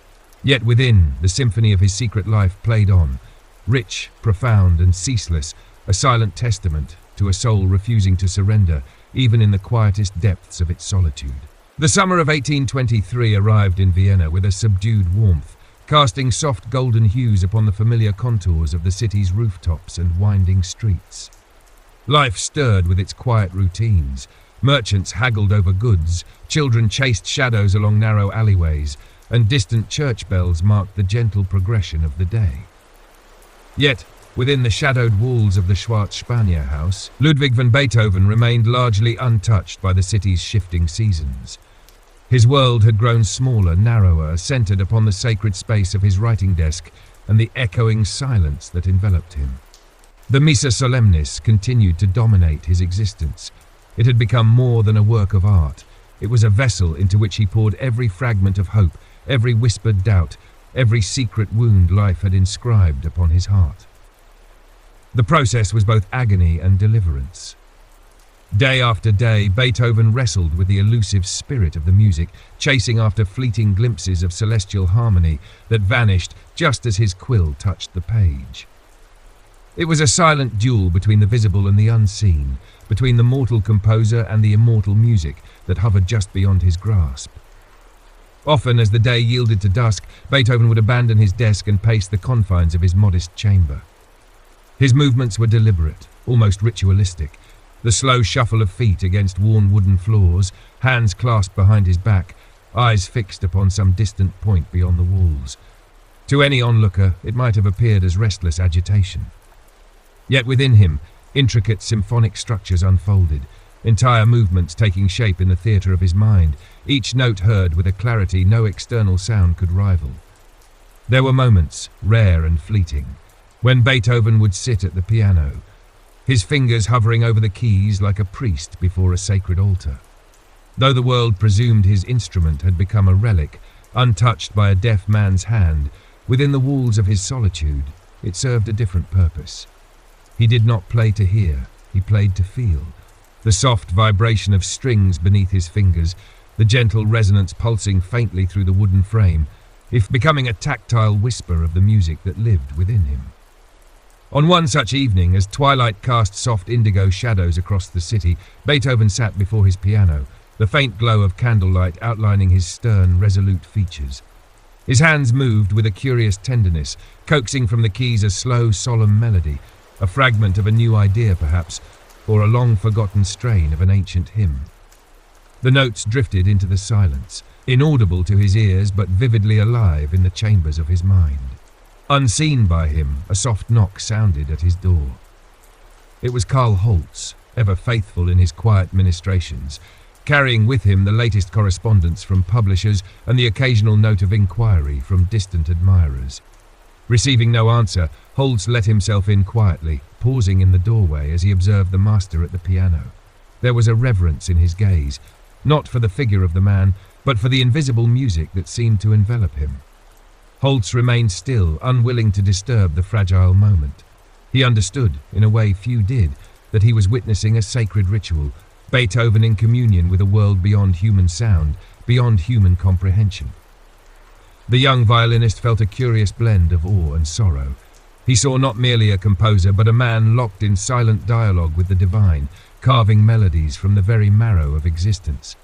Yet within, the symphony of his secret life played on, rich, profound, and ceaseless, a silent testament to a soul refusing to surrender, even in the quietest depths of its solitude. The summer of 1823 arrived in Vienna with a subdued warmth, casting soft golden hues upon the familiar contours of the city's rooftops and winding streets. Life stirred with its quiet routines. Merchants haggled over goods, children chased shadows along narrow alleyways, and distant church bells marked the gentle progression of the day. Yet, within the shadowed walls of the Schwarzspanjer house, Ludwig van Beethoven remained largely untouched by the city's shifting seasons. His world had grown smaller, narrower, centered upon the sacred space of his writing desk and the echoing silence that enveloped him. The Missa Solemnis continued to dominate his existence. It had become more than a work of art. It was a vessel into which he poured every fragment of hope, every whispered doubt, every secret wound life had inscribed upon his heart. The process was both agony and deliverance. Day after day, Beethoven wrestled with the elusive spirit of the music, chasing after fleeting glimpses of celestial harmony that vanished just as his quill touched the page. It was a silent duel between the visible and the unseen, between the mortal composer and the immortal music that hovered just beyond his grasp. Often, as the day yielded to dusk, Beethoven would abandon his desk and pace the confines of his modest chamber. His movements were deliberate, almost ritualistic, the slow shuffle of feet against worn wooden floors, hands clasped behind his back, eyes fixed upon some distant point beyond the walls. To any onlooker, it might have appeared as restless agitation. Yet within him, intricate symphonic structures unfolded, entire movements taking shape in the theatre of his mind, each note heard with a clarity no external sound could rival. There were moments, rare and fleeting, when Beethoven would sit at the piano, his fingers hovering over the keys like a priest before a sacred altar. Though the world presumed his instrument had become a relic, untouched by a deaf man's hand, within the walls of his solitude, it served a different purpose. He did not play to hear, he played to feel. The soft vibration of strings beneath his fingers, the gentle resonance pulsing faintly through the wooden frame, if becoming a tactile whisper of the music that lived within him. On one such evening, as twilight cast soft indigo shadows across the city, Beethoven sat before his piano, the faint glow of candlelight outlining his stern, resolute features. His hands moved with a curious tenderness, coaxing from the keys a slow, solemn melody, a fragment of a new idea perhaps, or a long-forgotten strain of an ancient hymn. The notes drifted into the silence, inaudible to his ears but vividly alive in the chambers of his mind. Unseen by him, a soft knock sounded at his door. It was Karl Holz, ever faithful in his quiet ministrations, carrying with him the latest correspondence from publishers and the occasional note of inquiry from distant admirers. Receiving no answer, Holtz let himself in quietly, pausing in the doorway as he observed the master at the piano. There was a reverence in his gaze, not for the figure of the man, but for the invisible music that seemed to envelop him. Holtz remained still, unwilling to disturb the fragile moment. He understood, in a way few did, that he was witnessing a sacred ritual, Beethoven in communion with a world beyond human sound, beyond human comprehension. The young violinist felt a curious blend of awe and sorrow. He saw not merely a composer, but a man locked in silent dialogue with the divine, carving melodies from the very marrow of existence.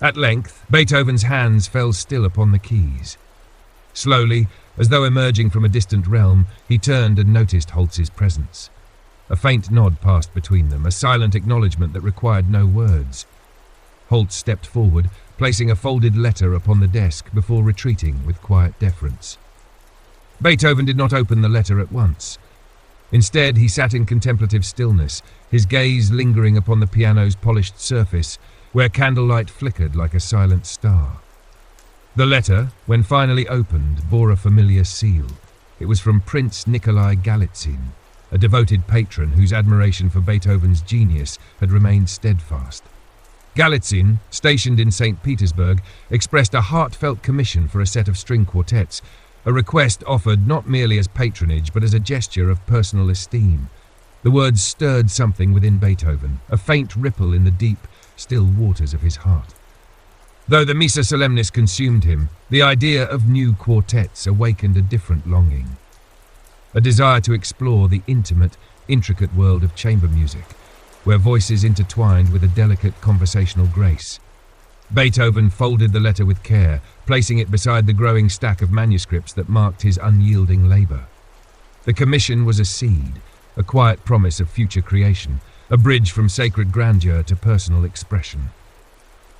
At length, Beethoven's hands fell still upon the keys. Slowly, as though emerging from a distant realm, he turned and noticed Holtz's presence. A faint nod passed between them, a silent acknowledgement that required no words. Holtz stepped forward, placing a folded letter upon the desk before retreating with quiet deference. Beethoven did not open the letter at once. Instead, he sat in contemplative stillness, his gaze lingering upon the piano's polished surface, where candlelight flickered like a silent star. The letter, when finally opened, bore a familiar seal. It was from Prince Nikolai Galitzin, a devoted patron whose admiration for Beethoven's genius had remained steadfast. Galitzin, stationed in St. Petersburg, expressed a heartfelt commission for a set of string quartets, a request offered not merely as patronage but as a gesture of personal esteem. The words stirred something within Beethoven, a faint ripple in the deep, still waters of his heart. Though the Missa Solemnis consumed him, the idea of new quartets awakened a different longing. A desire to explore the intimate, intricate world of chamber music, where voices intertwined with a delicate conversational grace. Beethoven folded the letter with care, placing it beside the growing stack of manuscripts that marked his unyielding labor. The commission was a seed, a quiet promise of future creation, a bridge from sacred grandeur to personal expression.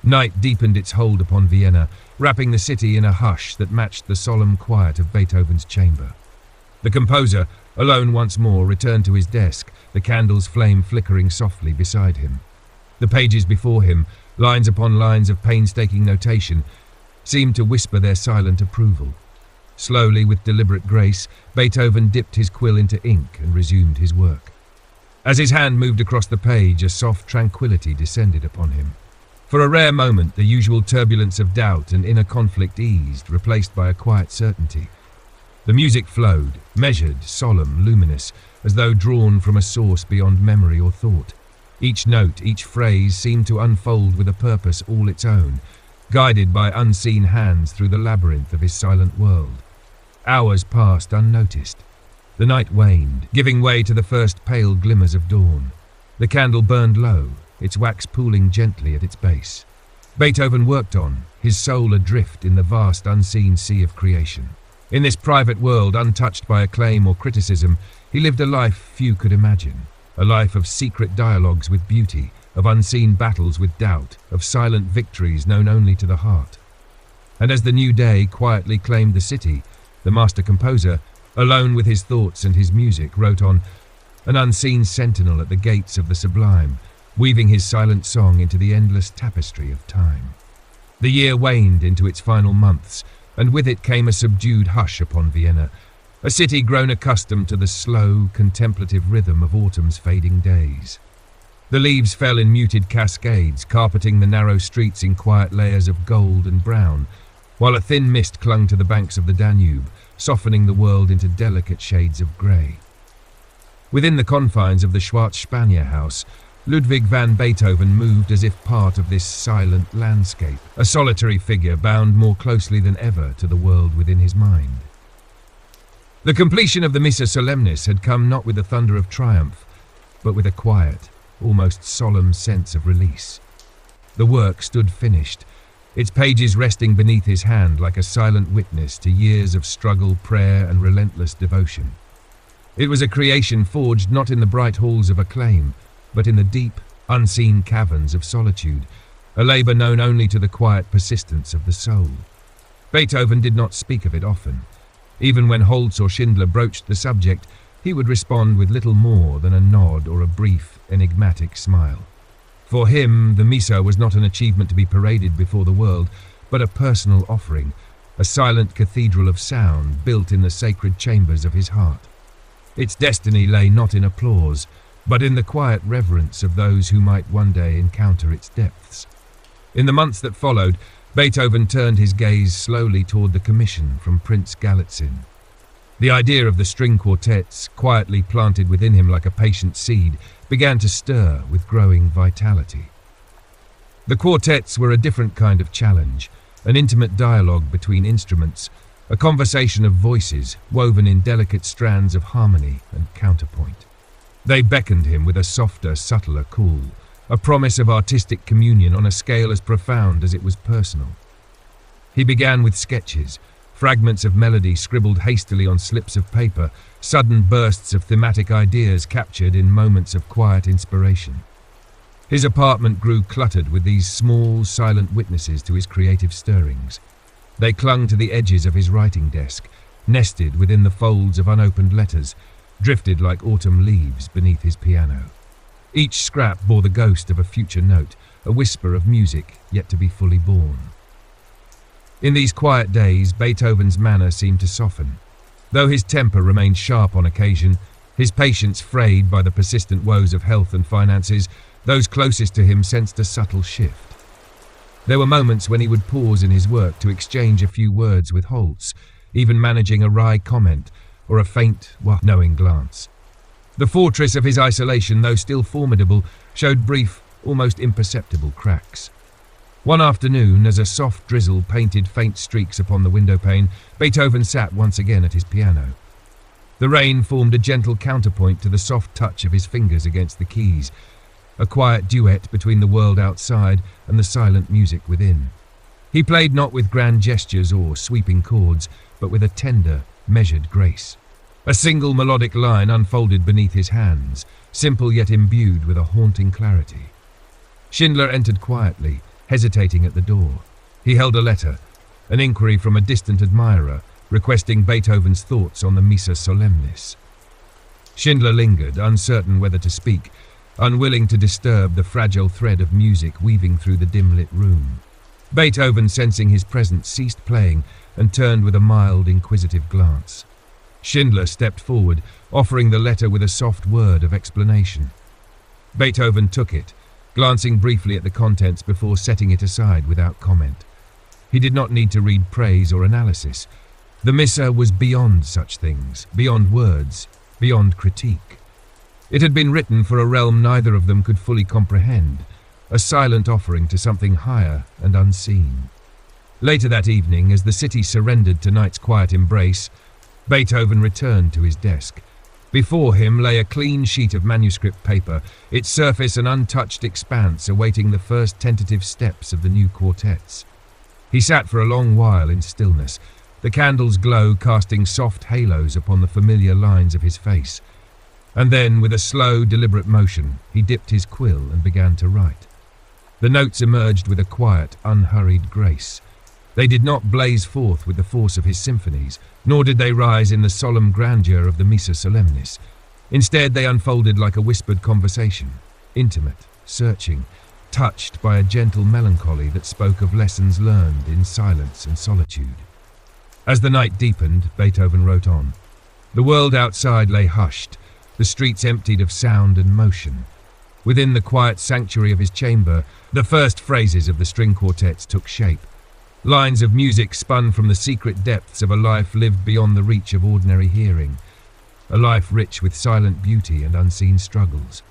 Night deepened its hold upon Vienna, wrapping the city in a hush that matched the solemn quiet of Beethoven's chamber. The composer, alone once more, returned to his desk, the candle's flame flickering softly beside him. The pages before him, lines upon lines of painstaking notation, seemed to whisper their silent approval. Slowly, with deliberate grace, Beethoven dipped his quill into ink and resumed his work. As his hand moved across the page, a soft tranquility descended upon him. For a rare moment, the usual turbulence of doubt and inner conflict eased, replaced by a quiet certainty. The music flowed, measured, solemn, luminous, as though drawn from a source beyond memory or thought. Each note, each phrase seemed to unfold with a purpose all its own, guided by unseen hands through the labyrinth of his silent world. Hours passed unnoticed. The night waned, giving way to the first pale glimmers of dawn. The candle burned low, its wax pooling gently at its base. Beethoven worked on, his soul adrift in the vast unseen sea of creation. In this private world, untouched by acclaim or criticism, he lived a life few could imagine. A life of secret dialogues with beauty, of unseen battles with doubt, of silent victories known only to the heart. And as the new day quietly claimed the city, the master composer, alone with his thoughts and his music, wrote on, an unseen sentinel at the gates of the sublime, weaving his silent song into the endless tapestry of time. The year waned into its final months, and with it came a subdued hush upon Vienna, a city grown accustomed to the slow, contemplative rhythm of autumn's fading days. The leaves fell in muted cascades, carpeting the narrow streets in quiet layers of gold and brown, while a thin mist clung to the banks of the Danube, softening the world into delicate shades of grey. Within the confines of the Schwarzspanier house, Ludwig van Beethoven moved as if part of this silent landscape, a solitary figure bound more closely than ever to the world within his mind. The completion of the Missa Solemnis had come not with the thunder of triumph, but with a quiet, almost solemn sense of release. The work stood finished, its pages resting beneath his hand like a silent witness to years of struggle, prayer, and relentless devotion. It was a creation forged not in the bright halls of acclaim, but in the deep, unseen caverns of solitude, a labour known only to the quiet persistence of the soul. Beethoven did not speak of it often. Even when Holtz or Schindler broached the subject, he would respond with little more than a nod or a brief, enigmatic smile. For him, the Missa was not an achievement to be paraded before the world, but a personal offering, a silent cathedral of sound built in the sacred chambers of his heart. Its destiny lay not in applause, but in the quiet reverence of those who might one day encounter its depths. In the months that followed, Beethoven turned his gaze slowly toward the commission from Prince Galitzin. The idea of the string quartets, quietly planted within him like a patient seed, began to stir with growing vitality. The quartets were a different kind of challenge, an intimate dialogue between instruments, a conversation of voices woven in delicate strands of harmony and counterpoint. They beckoned him with a softer, subtler call, a promise of artistic communion on a scale as profound as it was personal. He began with sketches, fragments of melody scribbled hastily on slips of paper, sudden bursts of thematic ideas captured in moments of quiet inspiration. His apartment grew cluttered with these small, silent witnesses to his creative stirrings. They clung to the edges of his writing desk, nested within the folds of unopened letters, drifted like autumn leaves beneath his piano. Each scrap bore the ghost of a future note, a whisper of music yet to be fully born. In these quiet days, Beethoven's manner seemed to soften. Though his temper remained sharp on occasion, his patience frayed by the persistent woes of health and finances, those closest to him sensed a subtle shift. There were moments when he would pause in his work to exchange a few words with Holtz, even managing a wry comment or a faint, knowing glance. The fortress of his isolation, though still formidable, showed brief, almost imperceptible cracks. One afternoon, as a soft drizzle painted faint streaks upon the windowpane, Beethoven sat once again at his piano. The rain formed a gentle counterpoint to the soft touch of his fingers against the keys, a quiet duet between the world outside and the silent music within. He played not with grand gestures or sweeping chords, but with a tender, measured grace. A single melodic line unfolded beneath his hands, simple yet imbued with a haunting clarity. Schindler entered quietly, hesitating at the door. He held a letter, an inquiry from a distant admirer, requesting Beethoven's thoughts on the Missa Solemnis. Schindler lingered, uncertain whether to speak, unwilling to disturb the fragile thread of music weaving through the dim-lit room. Beethoven, sensing his presence, ceased playing and turned with a mild, inquisitive glance. Schindler stepped forward, offering the letter with a soft word of explanation. Beethoven took it, glancing briefly at the contents before setting it aside without comment. He did not need to read praise or analysis. The Missa was beyond such things, beyond words, beyond critique. It had been written for a realm neither of them could fully comprehend, a silent offering to something higher and unseen. Later that evening, as the city surrendered to night's quiet embrace, Beethoven returned to his desk. Before him lay a clean sheet of manuscript paper, its surface an untouched expanse awaiting the first tentative steps of the new quartets. He sat for a long while in stillness, the candle's glow casting soft halos upon the familiar lines of his face. And then, with a slow, deliberate motion, he dipped his quill and began to write. The notes emerged with a quiet, unhurried grace. They did not blaze forth with the force of his symphonies, nor did they rise in the solemn grandeur of the Missa Solemnis. Instead, they unfolded like a whispered conversation, intimate, searching, touched by a gentle melancholy that spoke of lessons learned in silence and solitude. As the night deepened, Beethoven wrote on. The world outside lay hushed, the streets emptied of sound and motion. Within the quiet sanctuary of his chamber, the first phrases of the string quartets took shape. Lines of music spun from the secret depths of a life lived beyond the reach of ordinary hearing, a life rich with silent beauty and unseen struggles.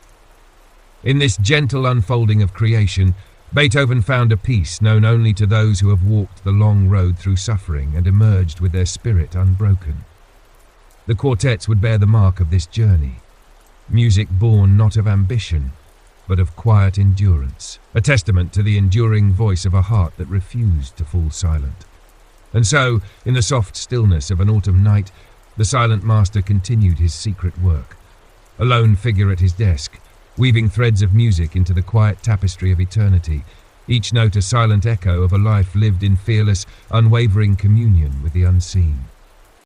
In this gentle unfolding of creation, Beethoven found a peace known only to those who have walked the long road through suffering and emerged with their spirit unbroken. The quartets would bear the mark of this journey, music born not of ambition, but of quiet endurance, a testament to the enduring voice of a heart that refused to fall silent. And so, in the soft stillness of an autumn night, the silent master continued his secret work, a lone figure at his desk, weaving threads of music into the quiet tapestry of eternity, each note a silent echo of a life lived in fearless, unwavering communion with the unseen.